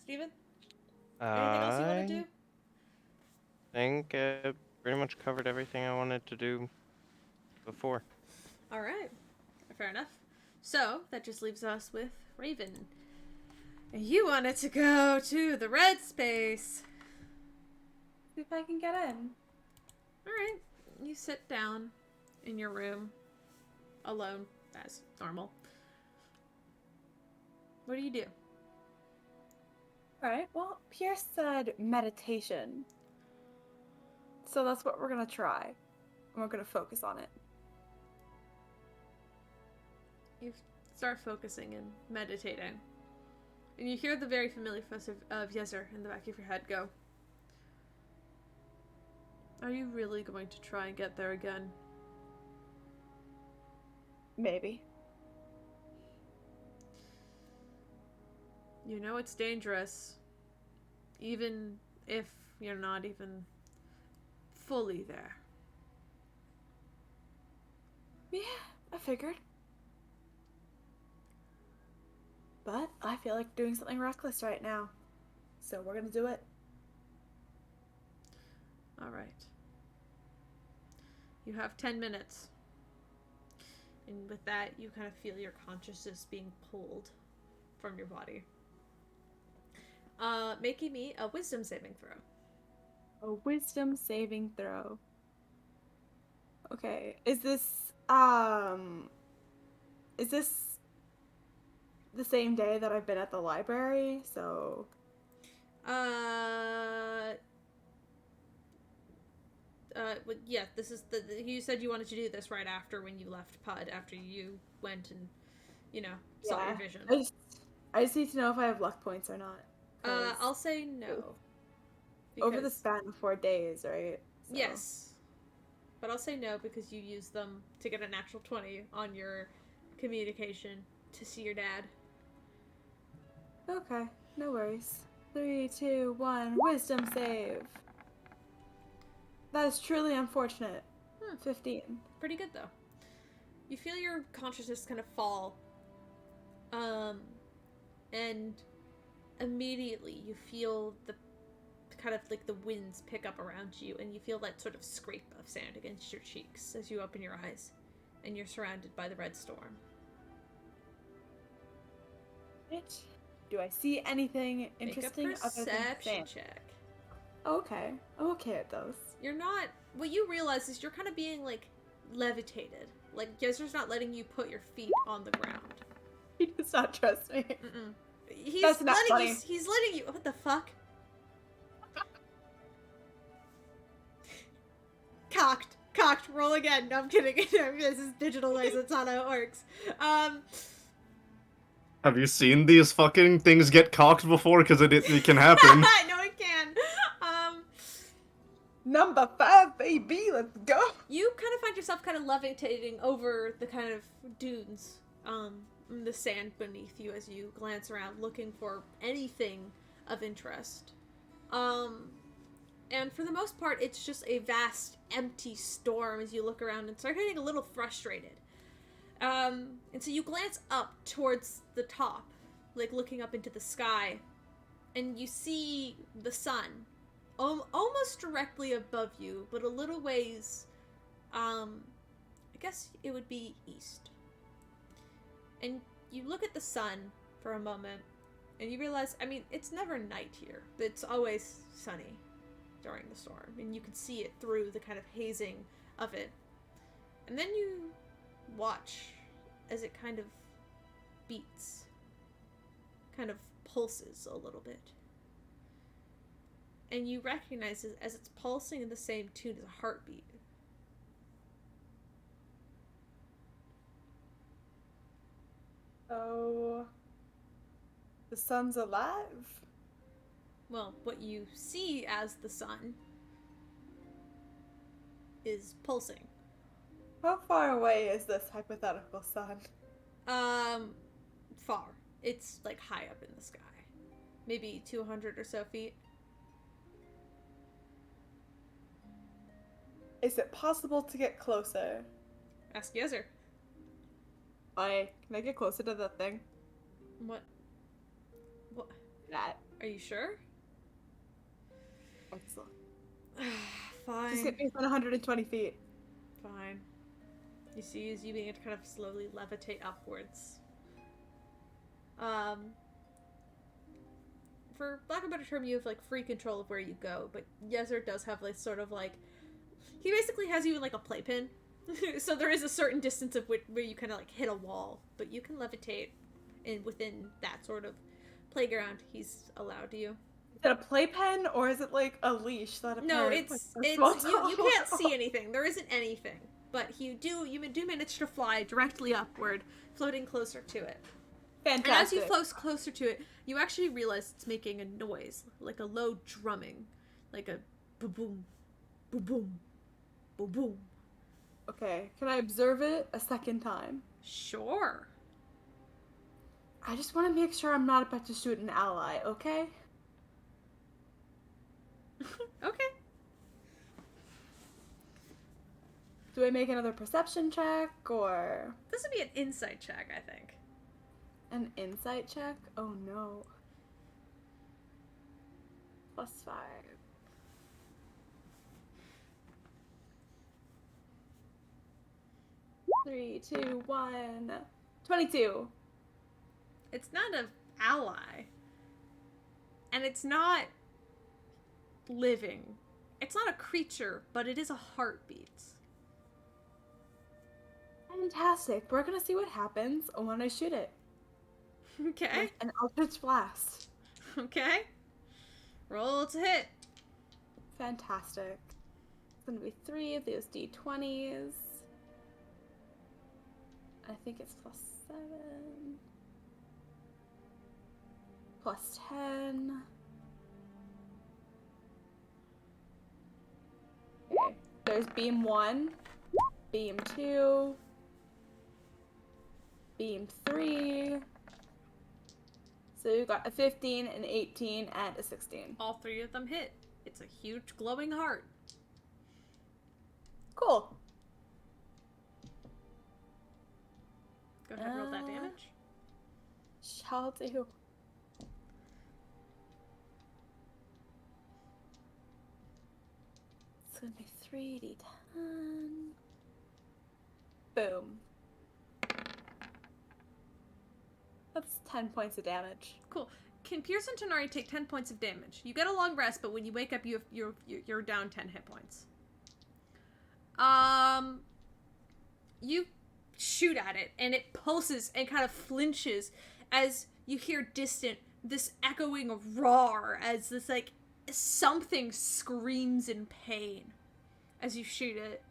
Steven? Anything else you want to do? I think I pretty much covered everything I wanted to do before. Alright. Fair enough. So, that just leaves us with Raven. And you wanted to go to the red space. See if I can get in. Alright. You sit down in your room. Alone, as normal. What do you do? Alright, well, Pierce said meditation. So that's what we're gonna try. And we're gonna focus on it. You start focusing and meditating. And you hear the very familiar voice of Yezer in the back of your head go, Are you really going to try and get there again? Maybe. You know it's dangerous. Even if you're not even fully there. Yeah, I figured. But I feel like doing something reckless right now. So we're gonna do it. Alright. You have 10 minutes. And with that, you kind of feel your consciousness being pulled from your body. Making me a wisdom saving throw. A wisdom saving throw. Okay, is this the same day that I've been at the library? So yeah, this is you said you wanted to do this right after when you left PUD, after you went and, saw your vision. I just need to know if I have luck points or not. I'll say no. Over the span of 4 days, right? So. Yes. But I'll say no because you used them to get a natural 20 on your communication to see your dad. Okay, no worries. 3, 2, 1, wisdom save. That is truly unfortunate. 15. Pretty good, though. You feel your consciousness kind of fall. And immediately you feel the kind of like the winds pick up around you, and you feel that sort of scrape of sand against your cheeks as you open your eyes, and you're surrounded by the red storm. Do I see anything Make a interesting other than perception sand? check. Okay. I'm okay at those. You're not. What you realize is you're kind of being like levitated. Like Gezer's not letting you put your feet on the ground. He does not trust me. Mm-mm. He's That's not letting you. funny. He's letting you. What the fuck? Cocked. Cocked. Roll again. No, I'm kidding. This is digital noise. That's not how it works. Have you seen these fucking things get cocked before? Because it can happen. I know it can. Number 5, baby. Let's go. You kind of find yourself kind of levitating over the kind of dunes, the sand beneath you as you glance around looking for anything of interest. And for the most part, it's just a vast, empty storm as you look around and start getting a little frustrated. And so you glance up towards the top, like looking up into the sky, and you see the sun almost directly above you, but a little ways, I guess it would be east. And you look at the sun for a moment, and you realize, I mean, it's never night here. It's always sunny during the storm, and you can see it through the kind of hazing of it. And then you watch as it kind of beats, kind of pulses a little bit. And you recognize it as it's pulsing in the same tune as a heartbeat. Oh. The sun's alive? Well, what you see as the sun is pulsing. How far away is this hypothetical sun? Far. It's like high up in the sky. Maybe 200 or so feet. Is it possible to get closer? Ask Yezer. Can I get closer to the thing? What? What? That. Are you sure? Excellent. Fine. Just get me within 120 feet. Fine. You see as you begin to kind of slowly levitate upwards. For lack of a better term, you have like free control of where you go, but Yezer does have like sort of like, he basically has you in like a playpen. So there is a certain distance of where you kind of like hit a wall, but you can levitate in within that sort of playground he's allowed you. Is it a playpen or is it like a leash that a No, parent it's puts a small you can't see anything. There isn't anything, but you do manage to fly directly upward, floating closer to it. Fantastic. And as you float closer to it, you actually realize it's making a noise, like a low drumming, like a boom, boom, boom, boom, boom. Okay, can I observe it a second time? Sure. I just want to make sure I'm not about to shoot an ally, okay? Okay. Do I make another perception check or This would be an insight check, I think. an insight check? Oh no. +5. 3, 2, 1. 22. It's not an ally. And it's not living. It's not a creature, but it is a heartbeat. Fantastic. We're gonna see what happens when I shoot it. Okay. With an Eldritch Blast. Okay. Roll to hit. Fantastic. It's gonna be 3 of those d20s. I think it's +7. +10. Okay. There's beam 1, beam 2, beam 3. So you've got a 15, an 18, and a 16. All three of them hit. It's a huge glowing heart. Cool. Go ahead and roll that damage. Shall do. It's gonna be 3d10. Boom. That's 10 points of damage. Cool. Can Pierce and Tonari take 10 points of damage? You get a long rest, but when you wake up, you're down 10 hit points. You shoot at it, and it pulses and kind of flinches as you hear this echoing roar as this, like, something screams in pain as you shoot it.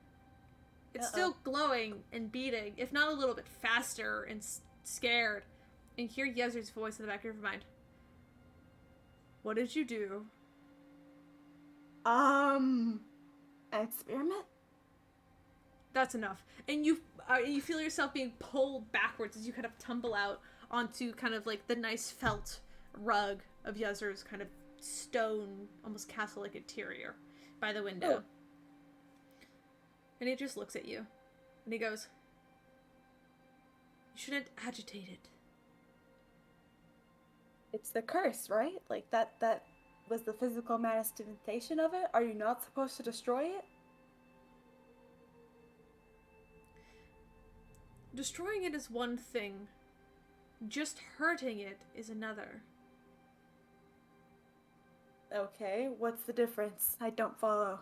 It's still glowing and beating, if not a little bit faster and scared. And hear Yezer's voice in the back of your mind. What did you do? An experiment? That's enough. And you feel yourself being pulled backwards as you kind of tumble out onto kind of like the nice felt rug of Yezer's kind of stone, almost castle-like interior by the window. Oh. And he just looks at you. And he goes, you shouldn't agitate it. It's the curse, right? Like, that was the physical manifestation of it? Are you not supposed to destroy it? Destroying it is one thing. Just hurting it is another. Okay, what's the difference? I don't follow.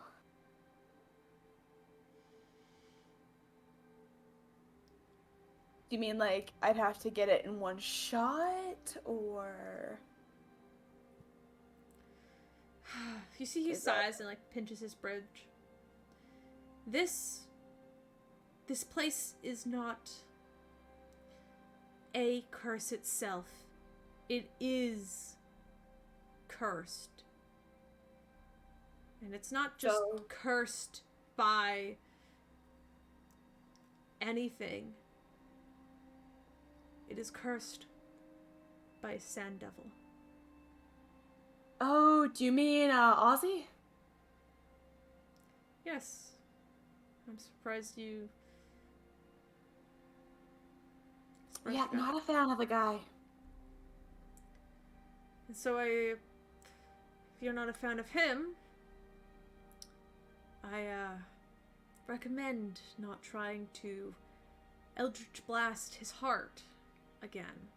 Do you mean, like, I'd have to get it in one shot, or... You see he sighs and, like, pinches his bridge. This place is not a curse itself. It is cursed. And it's not just cursed by anything. It is cursed by a sand devil. Oh, do you mean, Ozzy? Yes. I'm surprised you... Yeah, not a fan of the guy. And so if you're not a fan of him, I recommend not trying to Eldritch Blast his heart again.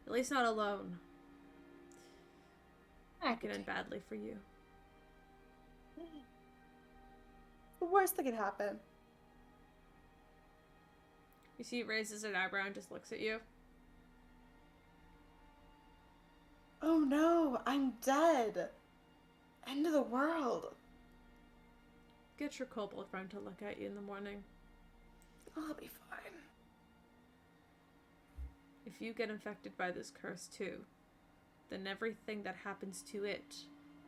At least not alone. That could end badly for you. The worst that could happen. You see, it raises an eyebrow and just looks at you. Oh no, I'm dead. End of the world. Get your kobold friend to look at you in the morning. I'll be fine. If you get infected by this curse too, then everything that happens to it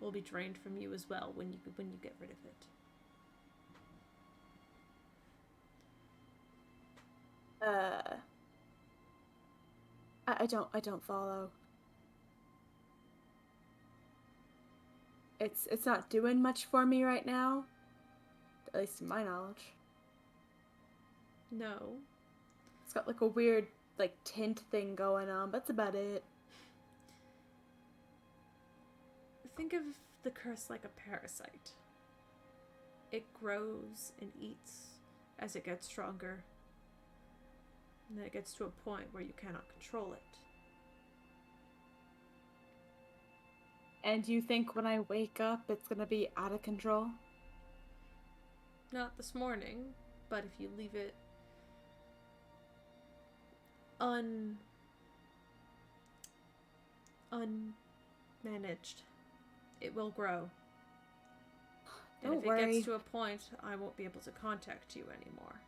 will be drained from you as well when you get rid of it. I don't follow. It's not doing much for me right now. At least in my knowledge. No. It's got like a weird like tint thing going on, but that's about it. Think of the curse like a parasite. It grows and eats as it gets stronger. And then it gets to a point where you cannot control it. And you think when I wake up it's gonna be out of control? Not this morning, but if you leave it unmanaged, it will grow. And Don't if it worry. gets to a point, I won't be able to contact you anymore.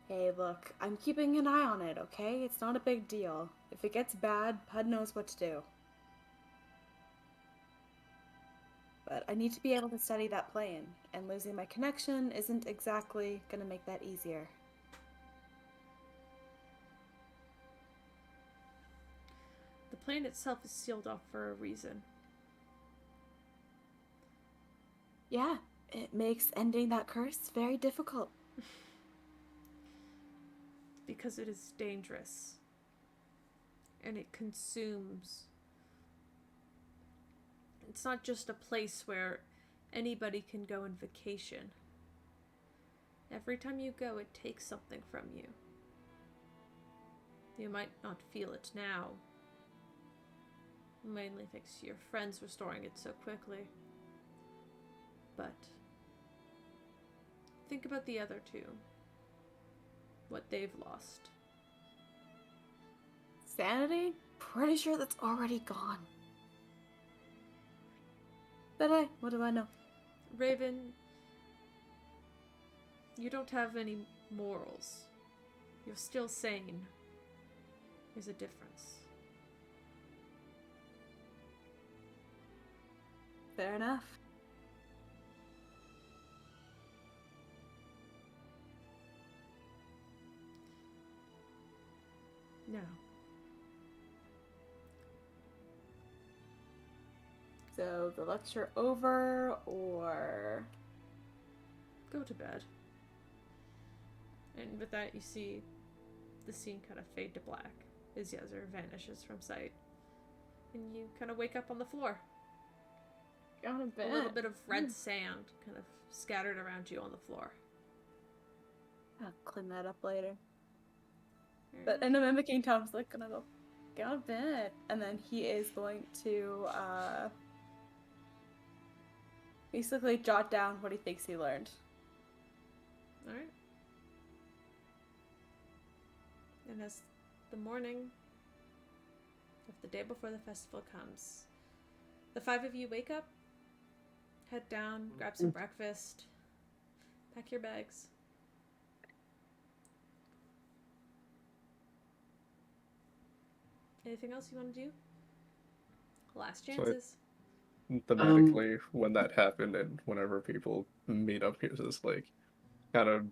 Hey, look, I'm keeping an eye on it, okay? It's not a big deal. If it gets bad, Pud knows what to do. But I need to be able to study that plane, and losing my connection isn't exactly gonna make that easier. The plane itself is sealed off for a reason. Yeah, it makes ending that curse very difficult. Because it is dangerous. And it consumes. It's not just a place where anybody can go on vacation. Every time you go, it takes something from you. You might not feel it now. Mainly thanks to your friends restoring it so quickly. But think about the other two. What they've lost. Sanity? Pretty sure that's already gone. But hey, what do I know? Raven, you don't have any morals. You're still sane. There's a difference. Fair enough. No. So the lecture over, or Go to bed. And with that, you see the scene kind of fade to black as Yezer vanishes from sight. And you kind of wake up on the floor. go to bed. A little bit of red sand kind of scattered around you on the floor. I'll clean that up later. But in a mimicking Tom's like gonna go to bed, and then he is going to basically jot down what he thinks he learned. Alright. And as the morning of the day before the festival comes, the 5 of you wake up, head down, grab some breakfast, pack your bags. Anything else you want to do? Last chances. Thematically, when that happened and whenever people meet up, he's just like kind of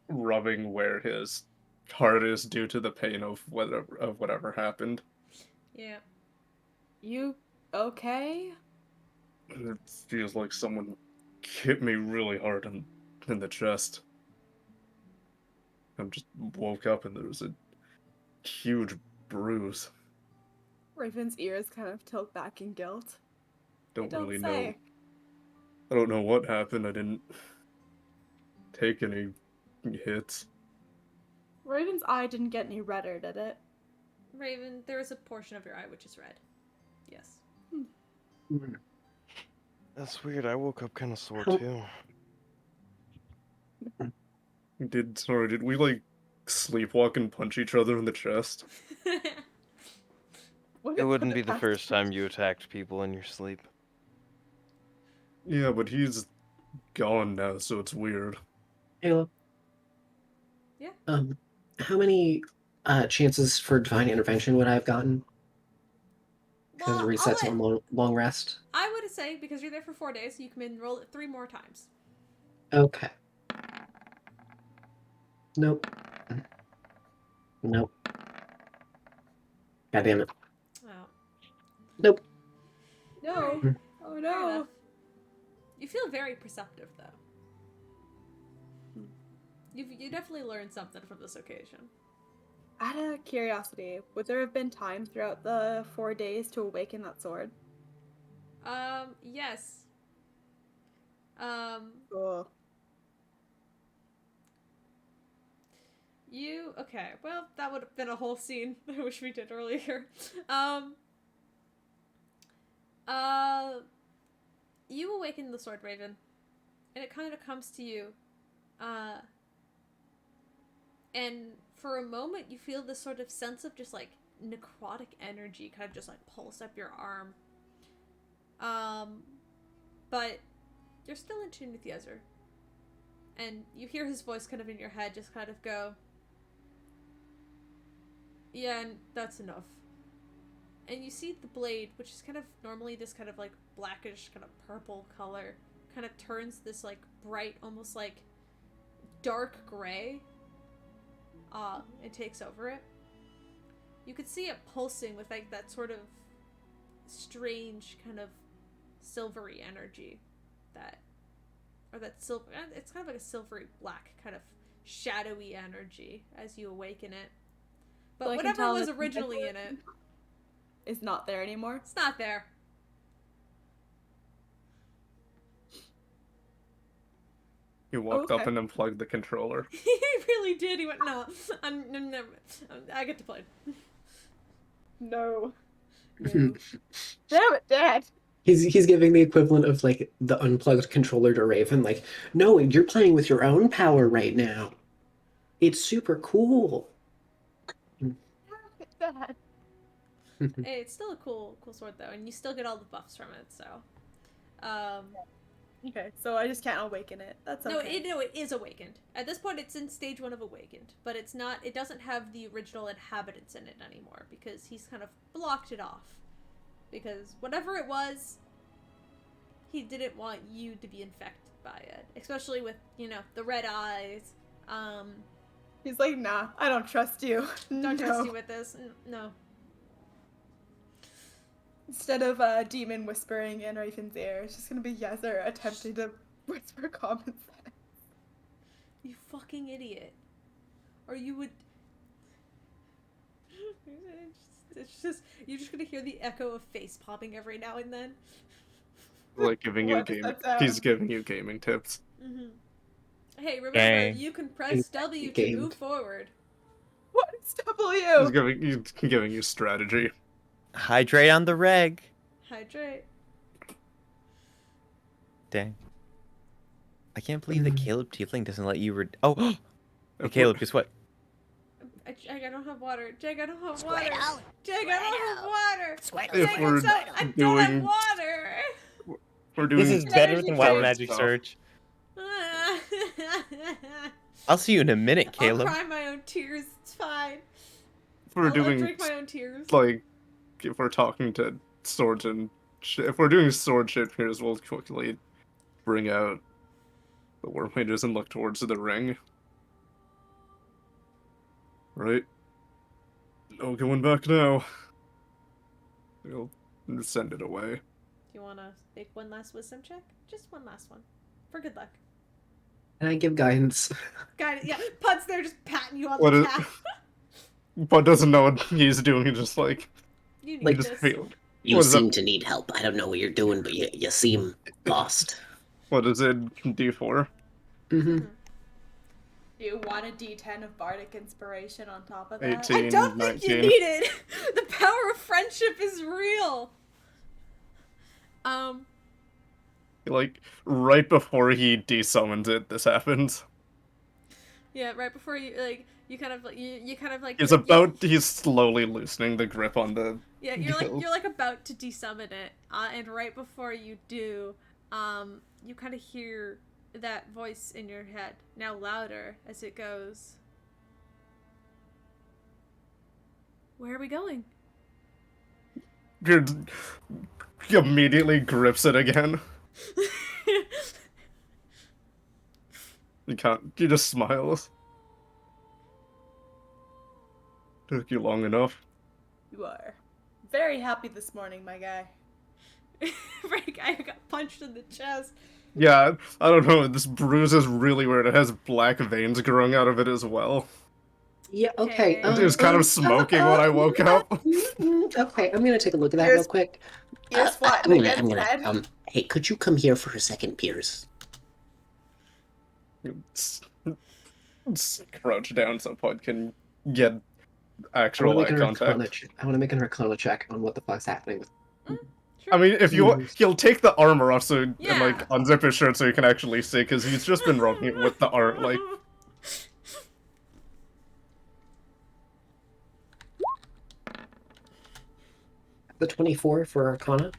rubbing where his heart is due to the pain of whatever happened. Yeah. You okay? It feels like someone hit me really hard in the chest. I just woke up and there was a huge bruise. Raven's ears kind of tilt back in guilt. Don't Don't really say. know. I don't know what happened. I didn't take any hits. Raven's eye didn't get any redder, did it? Raven, there is a portion of your eye which is red. Yes. That's weird. I woke up kind of sore How- too. Did we like sleepwalk and punch each other in the chest? Wouldn't It put wouldn't be the past first you. time you attacked people in your sleep. Yeah, but he's gone now, so it's weird. Caleb. Yeah. How many chances for divine intervention would I have gotten? Because it Well, resets on long rest. I would say, because you're there for 4 days, you can roll it 3 more times. Okay. Nope. Nope. God damn it. Oh. Nope. No. Alright. Oh Fair no. enough. You feel very perceptive, though. You definitely learned something from this occasion. Out of curiosity, would there have been time throughout the 4 days to awaken that sword? Yes. Cool. Okay, well, that would have been a whole scene I wish we did earlier. You awaken the sword raven, and it kind of comes to you, and for a moment you feel this sort of sense of just like necrotic energy kind of just like pulse up your arm. But you're still in tune with Yezer. And you hear his voice kind of in your head just kind of go, yeah, and that's enough. And you see the blade, which is kind of normally this kind of like blackish kind of purple color, kind of turns this like bright, almost like dark gray, and takes over it. You could see it pulsing with like that sort of strange kind of silvery energy it's kind of like a silvery black kind of shadowy energy as you awaken it. But So I can whatever tell was that originally in it, is not there anymore. it's not there. He walked up Okay. and unplugged the controller. He really did. He went, no, I get to play. No. No. Damn it, Dad. He's giving the equivalent of like the unplugged controller to Raven. Like, no, you're playing with your own power right now. It's super cool. Dad. Hey, it's still a cool sword though, and you still get all the buffs from it. So, Okay, so I just can't awaken it. That's okay. no, it is awakened. At this point, it's in stage 1 of awakened, but it's not. It doesn't have the original inhabitants in it anymore because he's kind of blocked it off. Because whatever it was, he didn't want you to be infected by it, especially with the red eyes. He's like, nah, I don't trust you. Don't trust you with this. No. Instead of demon whispering in Raven's ear, it's just gonna be Yezer attempting to whisper common sense. You fucking idiot. Or you would. It's just you're just gonna hear the echo of face popping every now and then. Like giving you What does game. that sound? He's giving you gaming tips. Mm-hmm. Hey, remember, Dang. you can press W to Gamed. move forward. What is W? He's giving you strategy. Hydrate on the reg. Hydrate. Dang. I can't believe the Caleb Tiefling doesn't let you Oh! Hey, Caleb, guess what? Jag, I don't have water. Jag, I don't have Squirt water. out. Jag, I don't have water. Squirt If Jag, we're I don't have doing- water. We're doing This is better than Wild sword Magic stuff. Search. I'll see you in a minute, I'll Caleb. cry my own tears. It's fine. If we're I'll doing drink my own tears. like, if we're talking to swords and shit, if we're doing sword shit here, we'll quickly bring out the war mages and look towards the ring. Right? No going back now. We'll send it away. Do you want to make one last wisdom check? Just one last one. For good luck. Can I give guidance? Got it. Yeah, Pud's there just patting you on What the is- calf. Bud doesn't know what he's doing, he's just like, You need Like, just this. feel. You What is seem it? to need help. I don't know what you're doing, but you seem lost. What is it? D4? Mm-hmm. Do you want a D10 of bardic inspiration on top of that? 18. I don't think you 19. need it. The power of friendship is real. Like, right before he desummons it, this happens. Yeah, right before you kind of like you kind of like He's slowly loosening the grip on the. yeah, you're like about to desummon it, and right before you do, you kind of hear that voice in your head, now louder as it goes. Where are we going? He immediately grips it again. He just smiles. Took you long enough. You are very happy this morning, my guy. Frank, I got punched in the chest. Yeah, I don't know, this bruise is really weird. It has black veins growing out of it as well. Yeah, okay. Okay. It was kind of smoking when I woke up. Okay, I'm gonna take a look at that Here's- real quick. Ears flattened I'm against head. gonna, hey, could you come here for a second, Piers? Crouch down so Pod can get I actual want eye to make an Arcana contact. check. I want to make an Arcana check on what the fuck's happening. I mean, if you he'll take the armor off so and Yeah. like unzip his shirt so you can actually see, because he's just been rubbing it with the art. Like, The 24 for Arcana.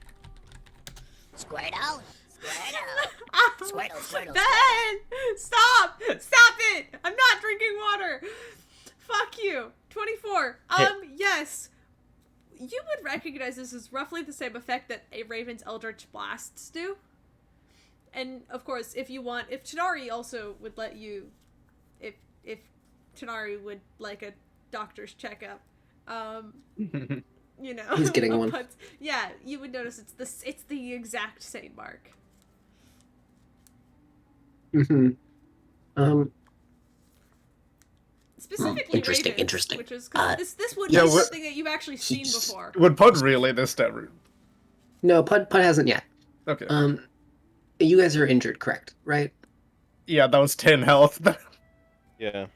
Squirt out. Squirt out. Squirtle, squirtle, Ben! Stop! Stop it! I'm not drinking water! Fuck you. 24. Yes. You would recognize this as roughly the same effect that a Raven's Eldritch Blasts do. And, of course, if Tanari also would let you... If Tanari would like a doctor's checkup, you know... He's getting one. but, yeah, you would notice it's the exact same mark. Mm-hmm. Specifically Interesting, Ravens, interesting. which is because this would Yeah, be what- something that you've actually seen before. would Pod relay this to every? No, Pud hasn't yet. Okay. You guys are injured, correct? Right? Yeah, that was 10 health. Yeah.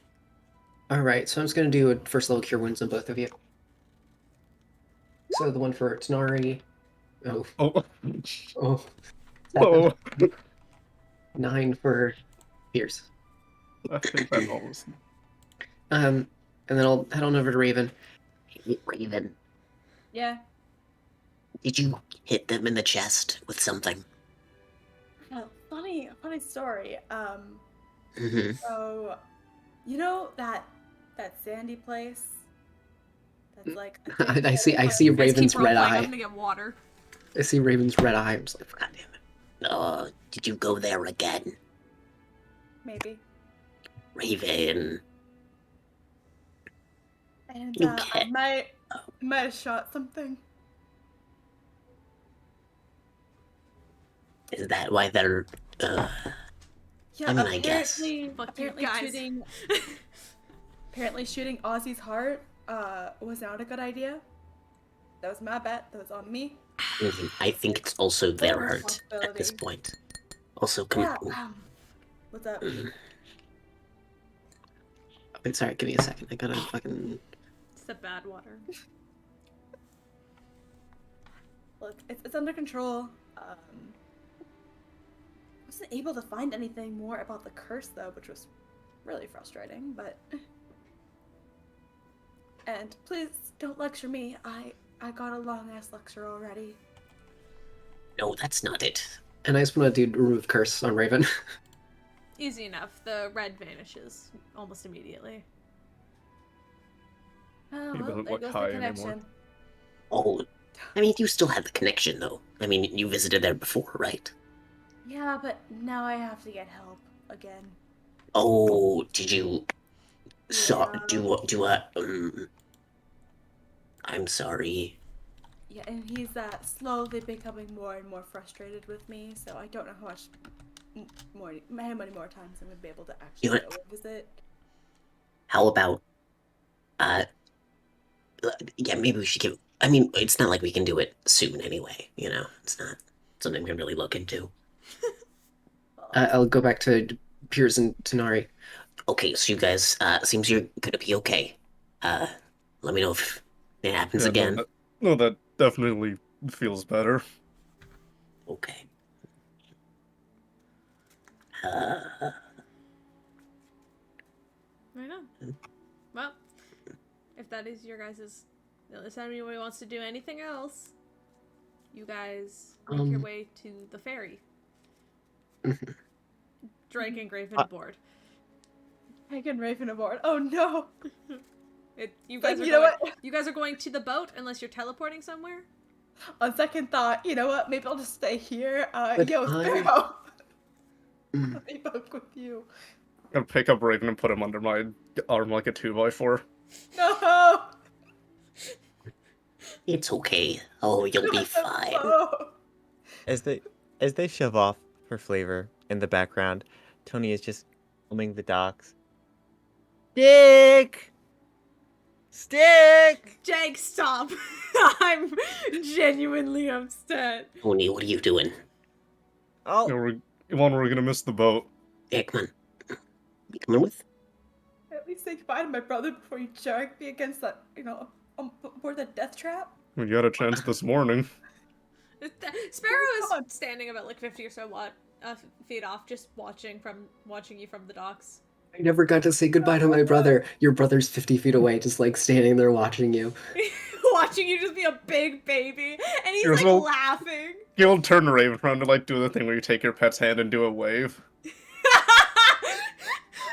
Alright, so I'm just gonna do a first level cure wounds on both of you. So the one for Tanari. Oh, Oh. oh. Oh. 9 for Pierce. I think that almost. And then I'll head on over to Raven. Raven, Yeah. did you hit them in the chest with something? Oh, funny story. Mm-hmm. So, you know that sandy place? That's like a thing. I see You guys Raven's keep red role-playing, I'm eye. gonna get water. I see Raven's red eye. I'm just like, God damn it. Did you go there again? Maybe. Raven. And You I can't. might have shot something. Is that why they're, Yeah, I mean, I guess. Fuck you apparently guys. shooting Ozzy's heart was not a good idea. That was my bet. That was on me. I think it's also their Total hurt at this responsibility. point. Also, Yeah. What's up? wait, sorry, give me a second. I gotta fucking. It's the bad water. Look, it's under control. Wasn't able to find anything more about the curse though, which was really frustrating. But and please don't lecture me. I got a long ass lecture already. No, that's not it. And I just want to do remove curse on Raven. Easy enough. The red vanishes almost immediately. Oh, He well, doesn't there look goes high the anymore. connection. Oh, I mean, you still have the connection, though. I mean, you visited there before, right? Yeah, but now I have to get help again. Oh, did you... So, Yeah. I'm sorry. Yeah, and he's slowly becoming more and more frustrated with me, so I don't know how many more times I'm gonna be able to actually You know- go and visit. How about, yeah, maybe we should give... I mean, it's not like we can do it soon anyway, you know? It's not something we can really look into. Well, I'll go back to Piers and Tanari. Okay, so you guys, seems you're gonna be okay. Let me know if it happens Yeah, again. that definitely feels better. Okay. I know. Well, if that is your guys' unless anybody wants to do anything else, you guys make your way to the ferry. Drake and Graven aboard. Drake and Raven aboard. Oh no! You guys are going to the boat unless you're teleporting somewhere. On second thought, you know what? Maybe I'll just stay here. But Yo, I- Sparrow. Let me book with you. I'm gonna pick up Raven and put him under my arm like a 2x4. No! It's okay. Oh, you'll be fine. Oh. As they shove off for flavor in the background, Tony is just combing the docks. Stick! Stick! Jake, stop! I'm genuinely upset. Tony, what are you doing? Oh, We're gonna miss the boat. Hey, come on. You coming with? At least say goodbye to my brother before you drag me against that, aboard the death trap. We got a chance this morning. Sparrow God. is standing about like 50 or so feet off, just watching you from the docks. I never got to say goodbye to my brother. Your brother's 50 feet away, just like standing there watching you. Watching you just be a big baby, and he's Here's like no- laughing. You'll turn Raven around to like do the thing where you take your pet's hand and do a wave.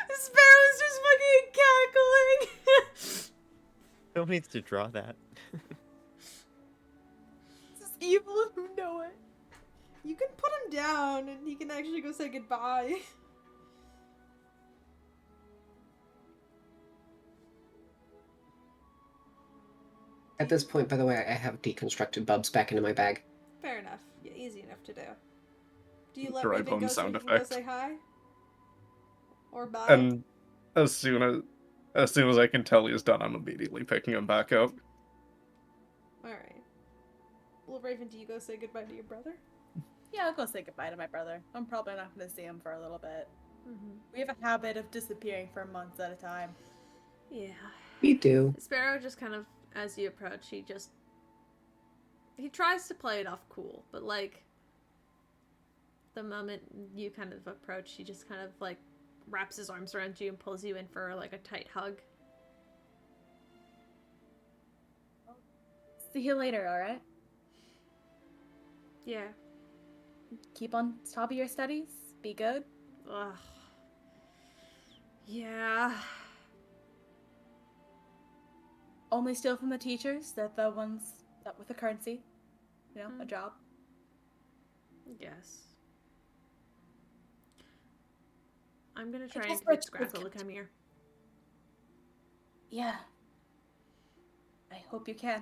Sparrow's just fucking cackling. Phil needs to draw that. This is evil and you know it. You can put him down and he can actually go say goodbye. At this point, by the way, I have deconstructed Bubs back into my bag. Fair enough. Yeah, easy enough to do. Do you let Dry Raven bone go so sound you can go effect. say hi? Or bye? And as soon as I can tell he's done, I'm immediately picking him back up. Alright. Well, Raven, do you go say goodbye to your brother? Yeah, I'll go say goodbye to my brother. I'm probably not gonna see him for a little bit. We have a habit of disappearing for months at a time. Yeah. We do. Sparrow just kind of, as you approach, he tries to play it off cool, but like the moment you kind of approach, he just kind of like wraps his arms around you and pulls you in for like a tight hug. See you later, alright? Yeah. Keep on top of your studies. Be good. Ugh. Yeah. Only steal from the teachers. They're the ones that with the currency. You know, a job. Yes. I'm gonna try guess and we're convince Grackle to come here. Yeah. I hope you can.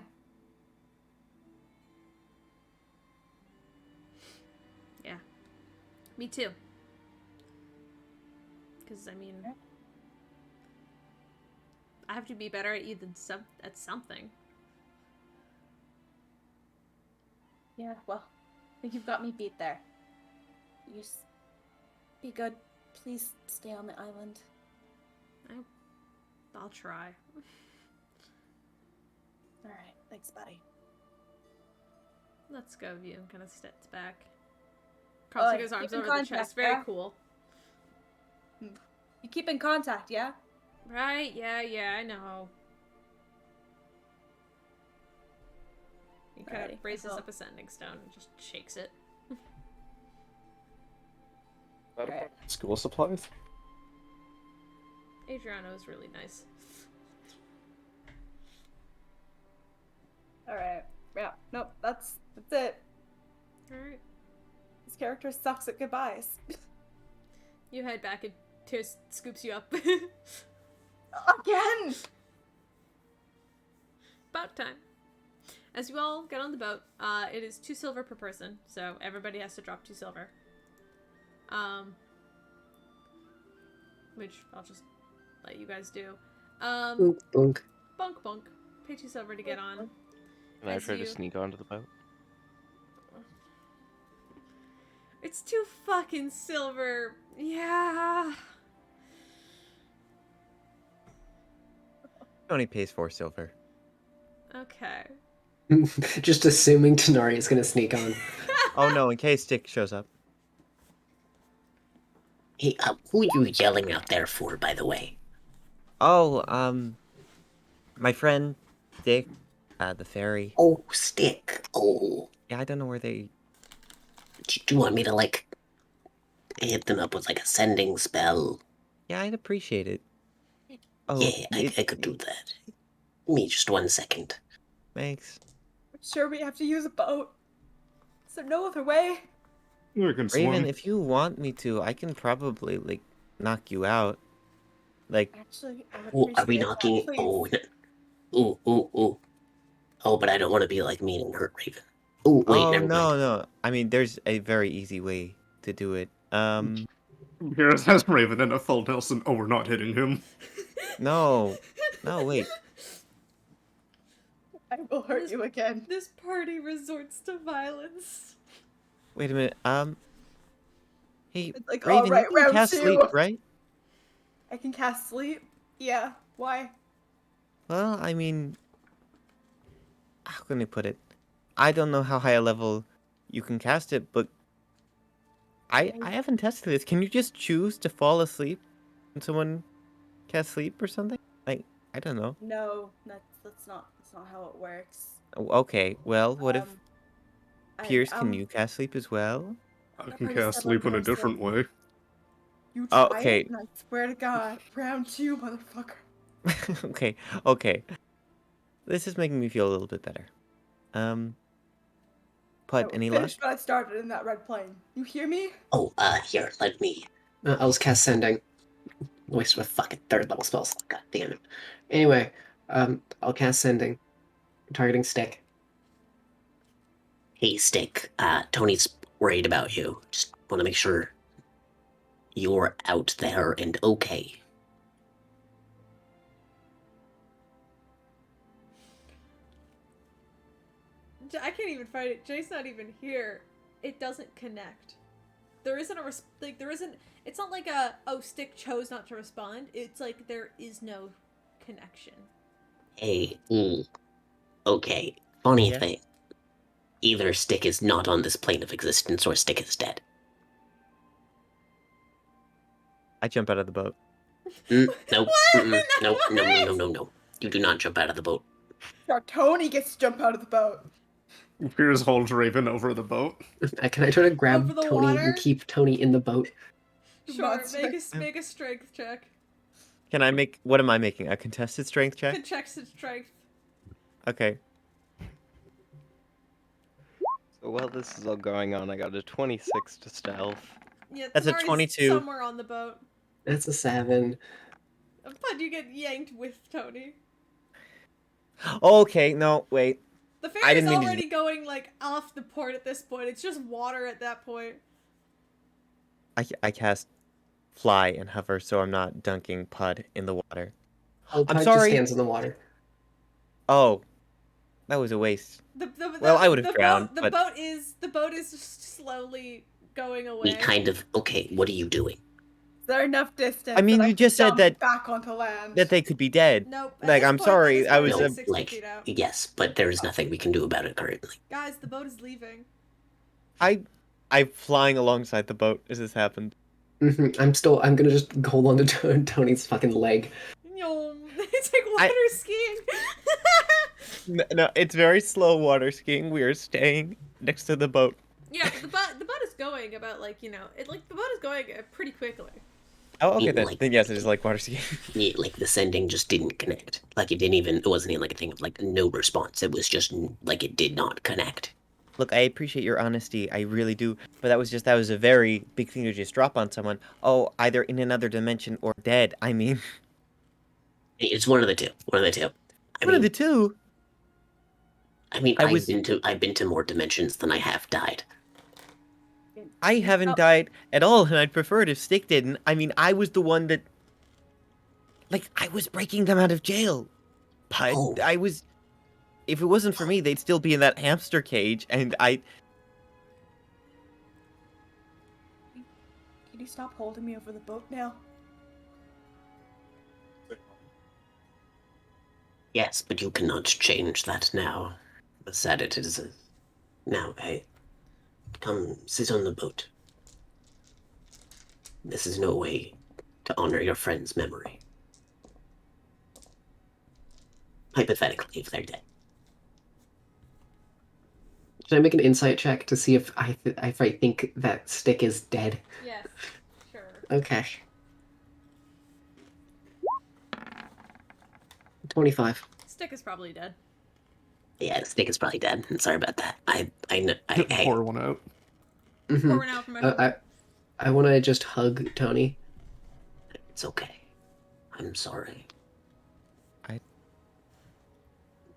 Yeah. Me too. Because, I mean, I have to be better at you than at something. Yeah, well, I think you've got me beat there. You just be good. Please stay on the island. I'll try. Alright, thanks, buddy. Let's go, View, and kind of steps back. Crossing his arms keep in over the contact, chest. Very yeah? cool. You keep in contact, yeah? Right, yeah, I know. He kind Alrighty, of raises well. up a sending stone and just shakes it. Alright. School supplies? Adriano is really nice. Alright. Yeah, nope, that's it. Alright. This character sucks at goodbyes. You head back and Tears scoops you up. Again! About time. As you all get on the boat, it is 2 silver per person, so everybody has to drop 2 silver. Which I'll just let you guys do. Boonk, boonk. Bunk bunk. Pay 2 silver to get on. Can I As try you- to sneak onto the boat? It's 2 fucking silver. Yeah. Tony pays 4 silver. Okay. Just assuming Tenari is gonna sneak on. Oh no, in case Stick shows up. Hey, who are you yelling out there for, by the way? Oh, my friend, Stick, the fairy. Oh, Stick. Oh. Yeah, I don't know where they... Do you want me to, like, hit them up with, like, a sending spell? Yeah, I'd appreciate it. Oh, Yeah, I could do that. Give me just 1 second. Thanks. I'm sure we have to use a boat. Is there no other way? We can Raven, swim. if you want me to, I can probably, like, knock you out. Like, Actually, I would Oh, are we appreciate knocking? that, please. Oh. Oh, but I don't want to be, like, mean and hurt Raven. Oh, wait, oh, never mind. no. I mean, there's a very easy way to do it. Here's has Raven in a full Nelson. Oh, we're not hitting him. No, wait. I will hurt you again. This party resorts to violence. Wait a minute, hey, It's like, Raven, alright, you can round cast 2. sleep, right? I can cast sleep? Yeah. Why? Well, I mean, how can I put it? I don't know how high a level you can cast it, but I haven't tested this. Can you just choose to fall asleep when someone casts sleep or something? Like, I don't know. No, that's not how it works. Oh, okay, well, what if Pierce, can you cast sleep as well? I I've can already cast said sleep one in a person. different way. You Oh, try okay. it, and I swear to God, round 2, motherfucker. Okay. This is making me feel a little bit better. Put any luck? Finish what I started in that red plane. You hear me? Oh, here, let me. I'll just cast sending. Waste of a fucking 3rd level spell slot. God damn it. Anyway, I'll cast sending. Targeting Stick. Hey, Stick. Tony's worried about you. Just want to make sure you're out there and okay. I can't even fight it. Jay's not even here. It doesn't connect. there isn't there isn't. It's not like a Stick chose not to respond. It's like there is no connection. Hey, okay. Funny Yeah. thing. Either Stick is not on this plane of existence or Stick is dead. I jump out of the boat. Nope. What? Nope. No. What? No. You do not jump out of the boat. Now Tony gets to jump out of the boat. Piers holds Raven over the boat. Can I try to grab Over the Tony water? and keep Tony in the boat? Sure, Monster. make a strength check. Can I make? What am I making? A contested strength check? Contested strength. Okay. So while this is all going on, I got a 26 to stealth. Yeah, That's a Tamari's 22. somewhere on the boat. That's a 7. But you get yanked with Tony. Okay. No. Wait. The I ferry's didn't mean to already going like off the port at this point. It's just water at that point. I cast fly and hover, so I'm not dunking Pud in the water. Oh, I'm Pud just sorry. stands in the water. Oh, that was a waste. Well, I would have drowned, The but- boat is just slowly going away. We kind of. Okay, what are you doing? Is there enough distance? I mean, that you can just said jump that- back onto land. That they could be dead. Nope. at Like, this I'm point- sorry, at this I point, was they're a- 60 Like, feet out. yes, but there is nothing we can do about it currently. Guys, the boat is leaving. I'm flying alongside the boat as this happened. I'm gonna just hold on to Tony's fucking leg. No, it's like water skiing. No, it's very slow water skiing. We are staying next to the boat. Yeah, the boat is going about like the boat is going pretty quickly. Oh, okay, Yeah, then. like- Then yes, it is like water skiing. Yeah, like the sending just didn't connect. Like it wasn't even like a thing of like no response. It was just like it did not connect. Look, I appreciate your honesty. I really do. But that was a very big thing to just drop on someone. Oh, either in another dimension or dead. I mean, It's one of the two. One of the two. I one mean, of the two. I mean, I was- I've been to more dimensions than I have died. I haven't Oh. died at all, and I'd prefer it if Stick didn't. I mean, I was the one that... Like, I was breaking them out of jail. But Oh. I was... If it wasn't for me, they'd still be in that hamster cage, and I... Can you stop holding me over the boat now? Yes, but you cannot change that now. The sad it is. Now, hey, come sit on the boat. This is no way to honor your friend's memory. Hypothetically, if they're dead. Should I make an insight check to see if I think that Stick is dead? Yes, sure. Okay. 25. Stick is probably dead. Yeah, Stick is probably dead. I'm sorry about that. I know. Hey, Pour one out. Mhm. Pouring out from my heart. I want to just hug Tony. it's okay. I'm sorry. I-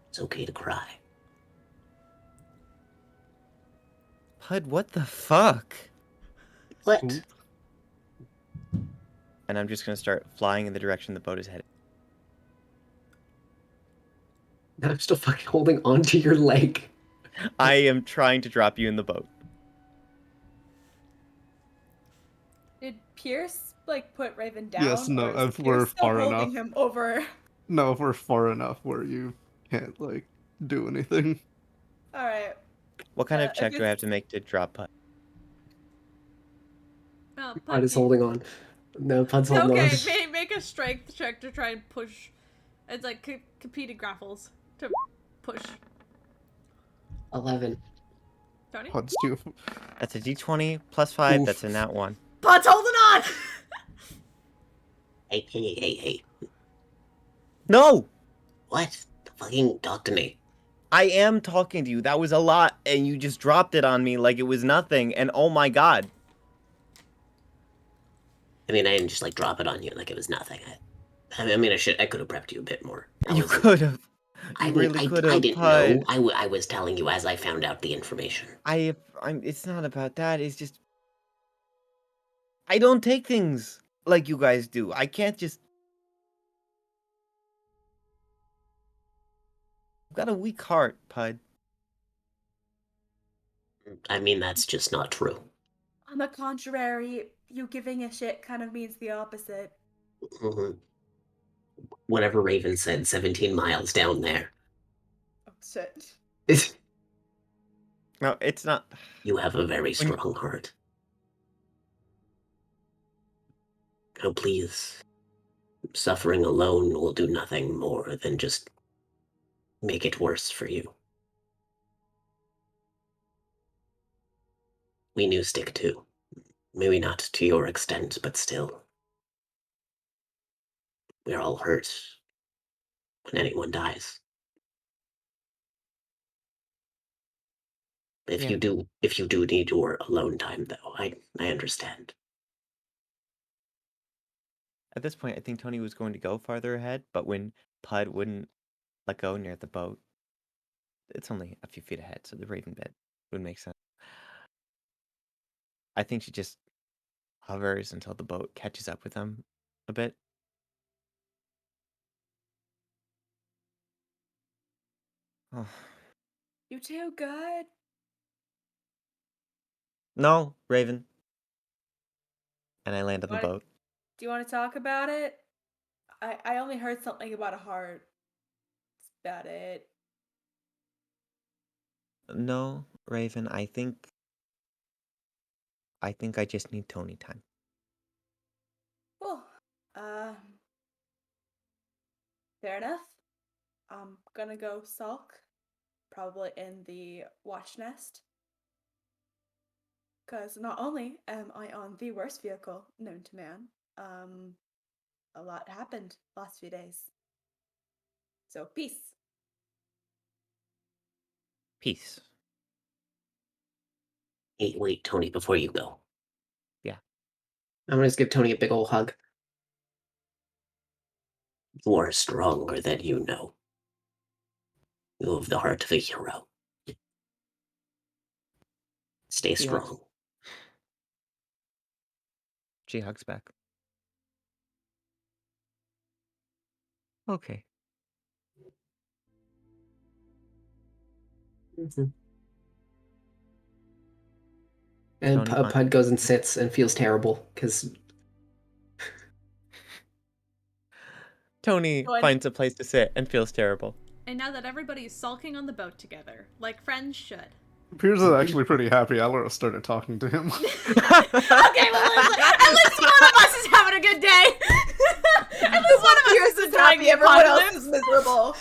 It's okay to cry. Pud, what the fuck? What? Ooh. And I'm just gonna start flying in the direction the boat is headed. And I'm still fucking holding onto your leg. I am trying to drop you in the boat. Did Pierce like put Raven down? Yes, no, or is if Pierce we're still far holding enough. him over. No, if we're far enough where you can't like do anything. All right. What kind of I check do I have guess- to make to drop Pud? Oh, Pud is holding on. No, Pud's holding Okay, on. make a strength check to try and push. It's like competing grapples to push. 11. Tony? Pud's too. That's a d20 plus 5. Oof. That's a nat 1. Bud's holding on! Hey. No! What? Fucking talk to me. I am talking to you. That was a lot, and you just dropped it on me like it was nothing, and oh my god. I mean, I didn't just like drop it on you like it was nothing. I mean, I could have prepped you a bit more. I You wasn't- could have. I You mean, really could have. I didn't Pud. know. I was telling you as I found out the information. It's not about that. It's just. I don't take things like you guys do. I can't just. I've got a weak heart, Pud. I mean, that's just not true. On the contrary, you giving a shit kind of means the opposite. Mhm. Whatever Raven said, 17 miles down there. Oh shit. No, it's not. You have a very When- strong heart. Oh, please. Suffering alone will do nothing more than just make it worse for you. We knew Stick too. Maybe not to your extent, but still. We're all hurt when anyone dies. If Yeah. you do need your alone time though, I understand. At this point, I think Tony was going to go farther ahead, but when Pud wouldn't let go near the boat, it's only a few feet ahead, so the Raven bit would make sense. I think she just hovers until the boat catches up with them a bit. Oh. You too good? No, Raven. And I land on the What? boat. Do you want to talk about it? I only heard something about a heart. That's about it. No, Raven, I think I just need Tony time. Cool. Fair enough. I'm gonna go sulk. Probably in the watch nest. Because not only am I on the worst vehicle known to man, a lot happened last few days. So peace. Peace. Hey, wait, Tony, before you go. Yeah. I'm gonna just give Tony a big ol' hug. You are stronger than you know. You have the heart of a hero. Stay She hugs. strong. She hugs back. Okay. And Tony Pud goes and sits and feels terrible because Tony finds a place to sit and feels terrible. And now that everybody is sulking on the boat together, like friends should. Piers is actually pretty happy. Alora started talking to him. Okay, well, at least one of us is having a good day. At least one of us Piers is is enjoying happy, the everyone else apocalypse. is miserable.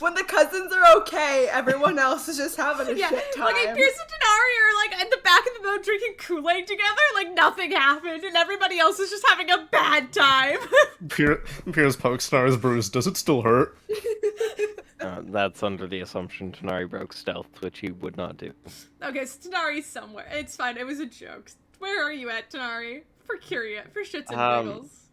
When the cousins are okay, everyone else is just having a shit time. Okay, Pierce and Denari are like at the back of the boat drinking Kool-Aid together, like nothing happened, and everybody else is just having a bad time. Piers pokes Snar's bruise. Does it still hurt? That's under the assumption Tanari broke stealth, which he would not do. Okay, so Tanari's somewhere. It's fine. It was a joke. Where are you at, Tanari? For shits and giggles.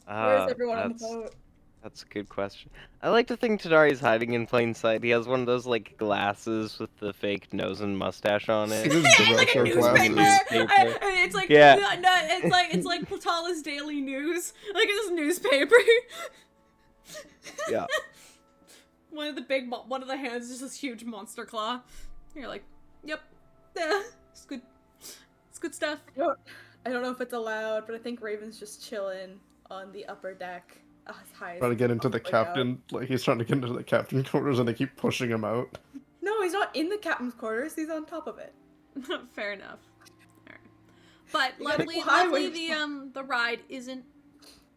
Where's everyone on the boat? That's a good question. I like to think Tanari's hiding in plain sight. He has one of those like glasses with the fake nose and mustache on it. Like a newspaper. It's like it's like Platala's Daily News. Like it's newspaper. Yeah. One of the hands is just this huge monster claw. You're like, yep, yeah, it's good. It's good stuff. I don't know if it's allowed, but I think Raven's just chilling on the upper deck. As high as Trying to he get into can the possibly go. captain, like he's trying to get into the captain quarters, and they keep pushing him out. No, he's not in the captain's quarters. He's on top of it. Fair enough. All right. But You gotta luckily, go high luckily when the ride isn't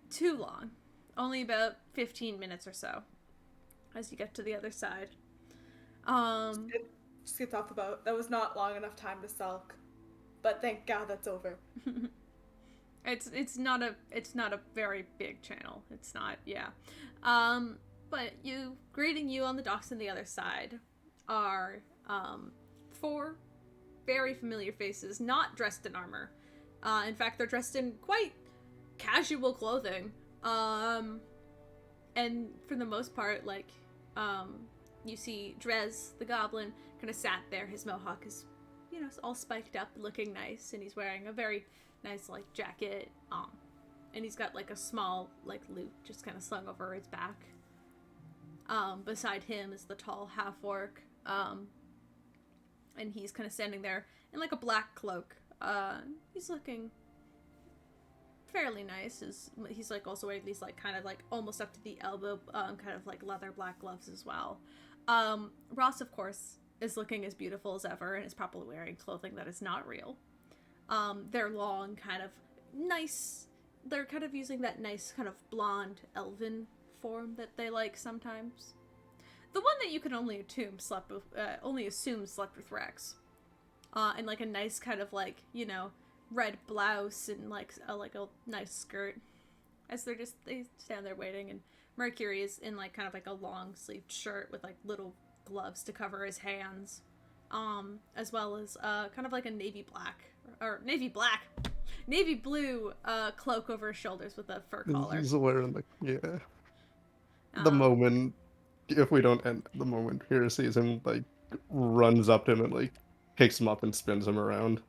too long. Only about 15 minutes or so as you get to the other side. Just get off the boat. That was not long enough time to sulk. But thank God that's over. It's not a very big channel. It's not, yeah. But greeting you on the docks on the other side are 4 very familiar faces, not dressed in armor. In fact, they're dressed in quite casual clothing. And for the most part, like, you see Drez, the goblin, kind of sat there. His mohawk is, all spiked up, looking nice, and he's wearing a very nice, like, jacket, and he's got, like, a small, like, lute just kind of slung over his back. Beside him is the tall half-orc, and he's kind of standing there in like a black cloak. He's looking fairly nice. He's like also wearing these like kind of like almost up to the elbow, kind of like leather black gloves as well. Ross, of course, is looking as beautiful as ever and is probably wearing clothing that is not real. They're long, kind of nice. They're kind of using that nice kind of blonde elven form that they like sometimes. The one that you can only assume slept with Rex. And like a nice kind of like, you know, red blouse and like a nice skirt. As they stand there waiting, and Mercury is in like kind of like a long sleeved shirt with like little gloves to cover his hands. As well as kind of like a navy blue cloak over his shoulders with a fur collar. He's wearing the moment, if we don't end the moment, here sees him, like, runs up to him and, like, picks him up and spins him around.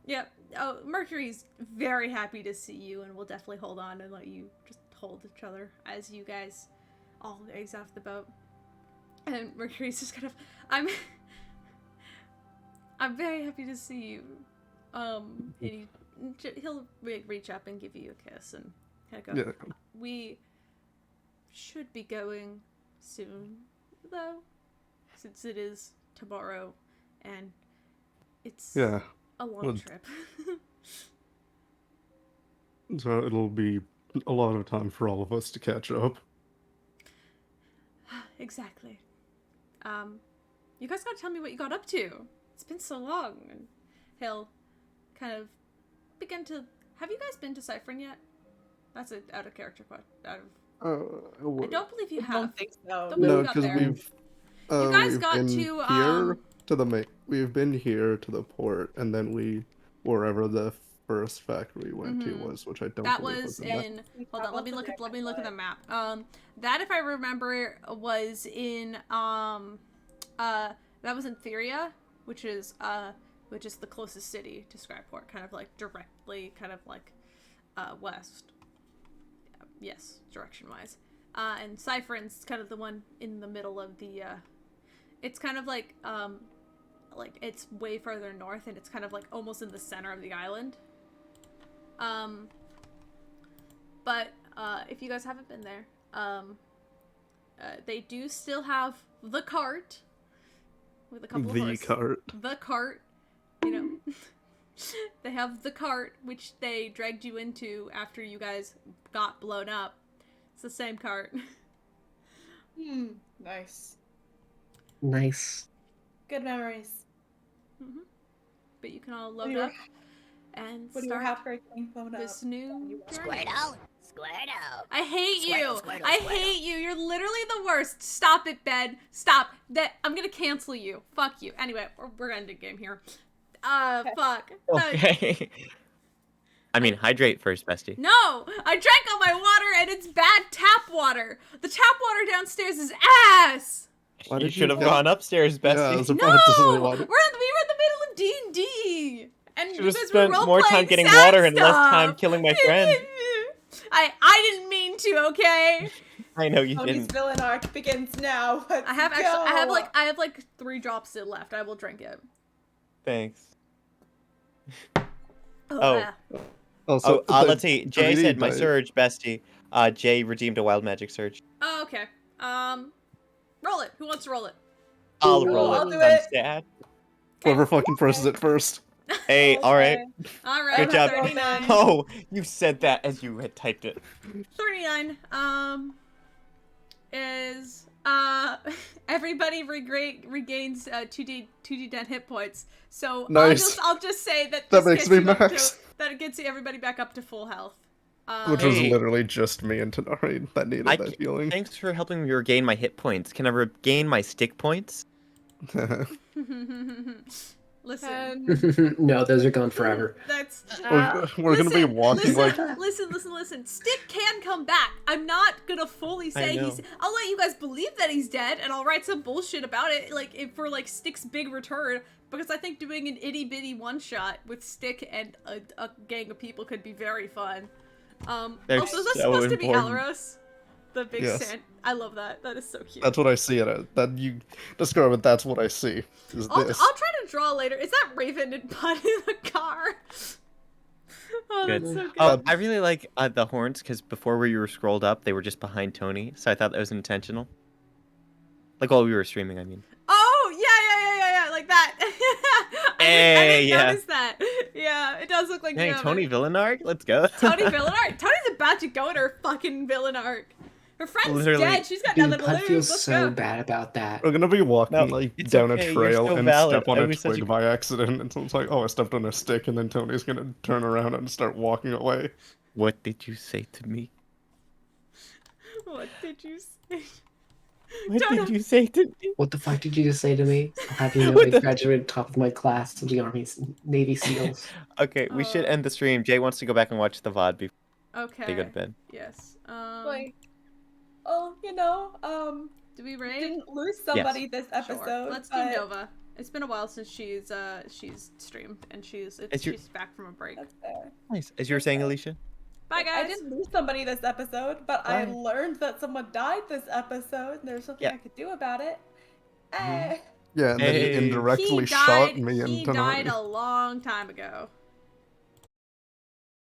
Yep. Oh, Mercury's very happy to see you and will definitely hold on and let you just hold each other as you guys all exit off the boat. And Mercury's just kind of, I'm very happy to see you. And he'll reach up and give you a kiss and kind of go, Yeah. We should be going soon, though, since it is tomorrow, and it's a long trip. So it'll be a lot of time for all of us to catch up. Exactly. You guys gotta tell me what you got up to. It's been so long. And he'll kind of begin to... Have you guys been to Cyphron yet? That's an out of character question. I don't believe you have. I don't think so. Don't believe No, you got because there. you guys we've got been to, here to the we've been here to the port, and then wherever the first factory we went to was, which I don't That believe was in in... Hold on, let me look at the map. That, if I remember, was in, that was in Theria, which is the closest city to Skyport, kind of like directly, kind of like, west. Yes, direction-wise. And Cyphron's kind of the one in the middle of the, it's kind of like it's way further north, and it's kind of like almost in the center of the island. But if you guys haven't been there, they do still have the cart with a couple of horses. The cart, you know. They have the cart, which they dragged you into after you guys got blown up. It's the same cart. Nice. Nice. Good memories. But you can all load up and start this new journey. Squirtle. I hate you. Squirtle, I Squirtle. hate you. You're literally the worst. Stop it, Ben. Stop. I'm gonna cancel you. Fuck you. Anyway, we're gonna end the game here. Fuck. Okay. I mean, hydrate first, bestie. No! I drank all my water and it's bad tap water. The tap water downstairs is ass. Why You did should have gone upstairs, bestie. Yeah, I was No! about to say, We were in the middle of D&D. And Should you have guys spent were more time role-playing getting sad water and less time stuff. killing my friend. I didn't mean to, okay? I know you Tony's didn't. villain arc begins now. Let's I have go. 3 drops still left. I will drink it. Thanks. Oh. Oh. Yeah. Also, Let's see. Jay Tony said my died. surge, bestie. Jay redeemed a wild magic surge. Oh, okay. Roll it. Who wants to roll it? I'll Ooh, roll I'll it. do I'm it. sad. Whoever fucking presses it first. Hey, alright. All right. Good job. 39. Oh, you said that as you had typed it. 39. Is everybody regains 2d10 hit points. So Nice. I'll just say that That this makes gets me you up max. that it gets everybody back up to full health. Which was Hey. literally just me and Tanari that needed that healing. Thanks for helping me regain my hit points. Can I regain my stick points? Listen. No, those are gone forever. That's We're gonna be walking listen. Stick can come back. I'm not gonna fully say know. I'll let you guys believe that he's dead, and I'll write some bullshit about it, for Stick's big return, because I think doing an itty bitty one shot with Stick and a gang of people could be very fun. They're Also, is that so supposed to be important. Alros? The big Yes. sand. I love that. That is so cute. That's what I see it as. That you describe it. That's what I see. Is I'll this? try to gonna draw later. Is that Raven and Bud in the car? Oh, Good. that's so good. Oh, I really like the horns because before we were scrolled up, they were just behind Tony, so I thought that was intentional. Like while we were streaming, I mean. Oh, yeah, like that. I didn't notice that. Yeah, it does look like Hey, you have Tony it. villain arc, let's go. Tony villain arc. Tony's about to go in her fucking villain arc. Her friend's Literally. dead. She's got Dude, nothing to Pud lose. feels Let's so go. bad about that. We're gonna be walking No, like it's down okay, a you're trail so and valid. step on I a was such twig a- by accident, and it's like, oh, I stepped on a stick, and then Tony's gonna turn around and start walking away. What did you say to me? What did you say? What Jonah. did you say to me? What the fuck did you just say to me? I'll have you know I graduated top of my class of the Army's Navy SEALs. Okay, we should end the stream. Jay wants to go back and watch the VOD before Okay. they go to bed. Yes. Like, oh, Do we raid? didn't lose somebody this episode. Sure. Let's do but Nova. It's been a while since she's streamed and she's back from a break. That's fair. Nice. As you were saying, Alicia? Bye Like, guys. I didn't lose somebody this episode, but I Bye. learned that someone died this episode, and there's something I could do about it. Yeah, and then Hey. you indirectly He shot died. me He into died a long time ago.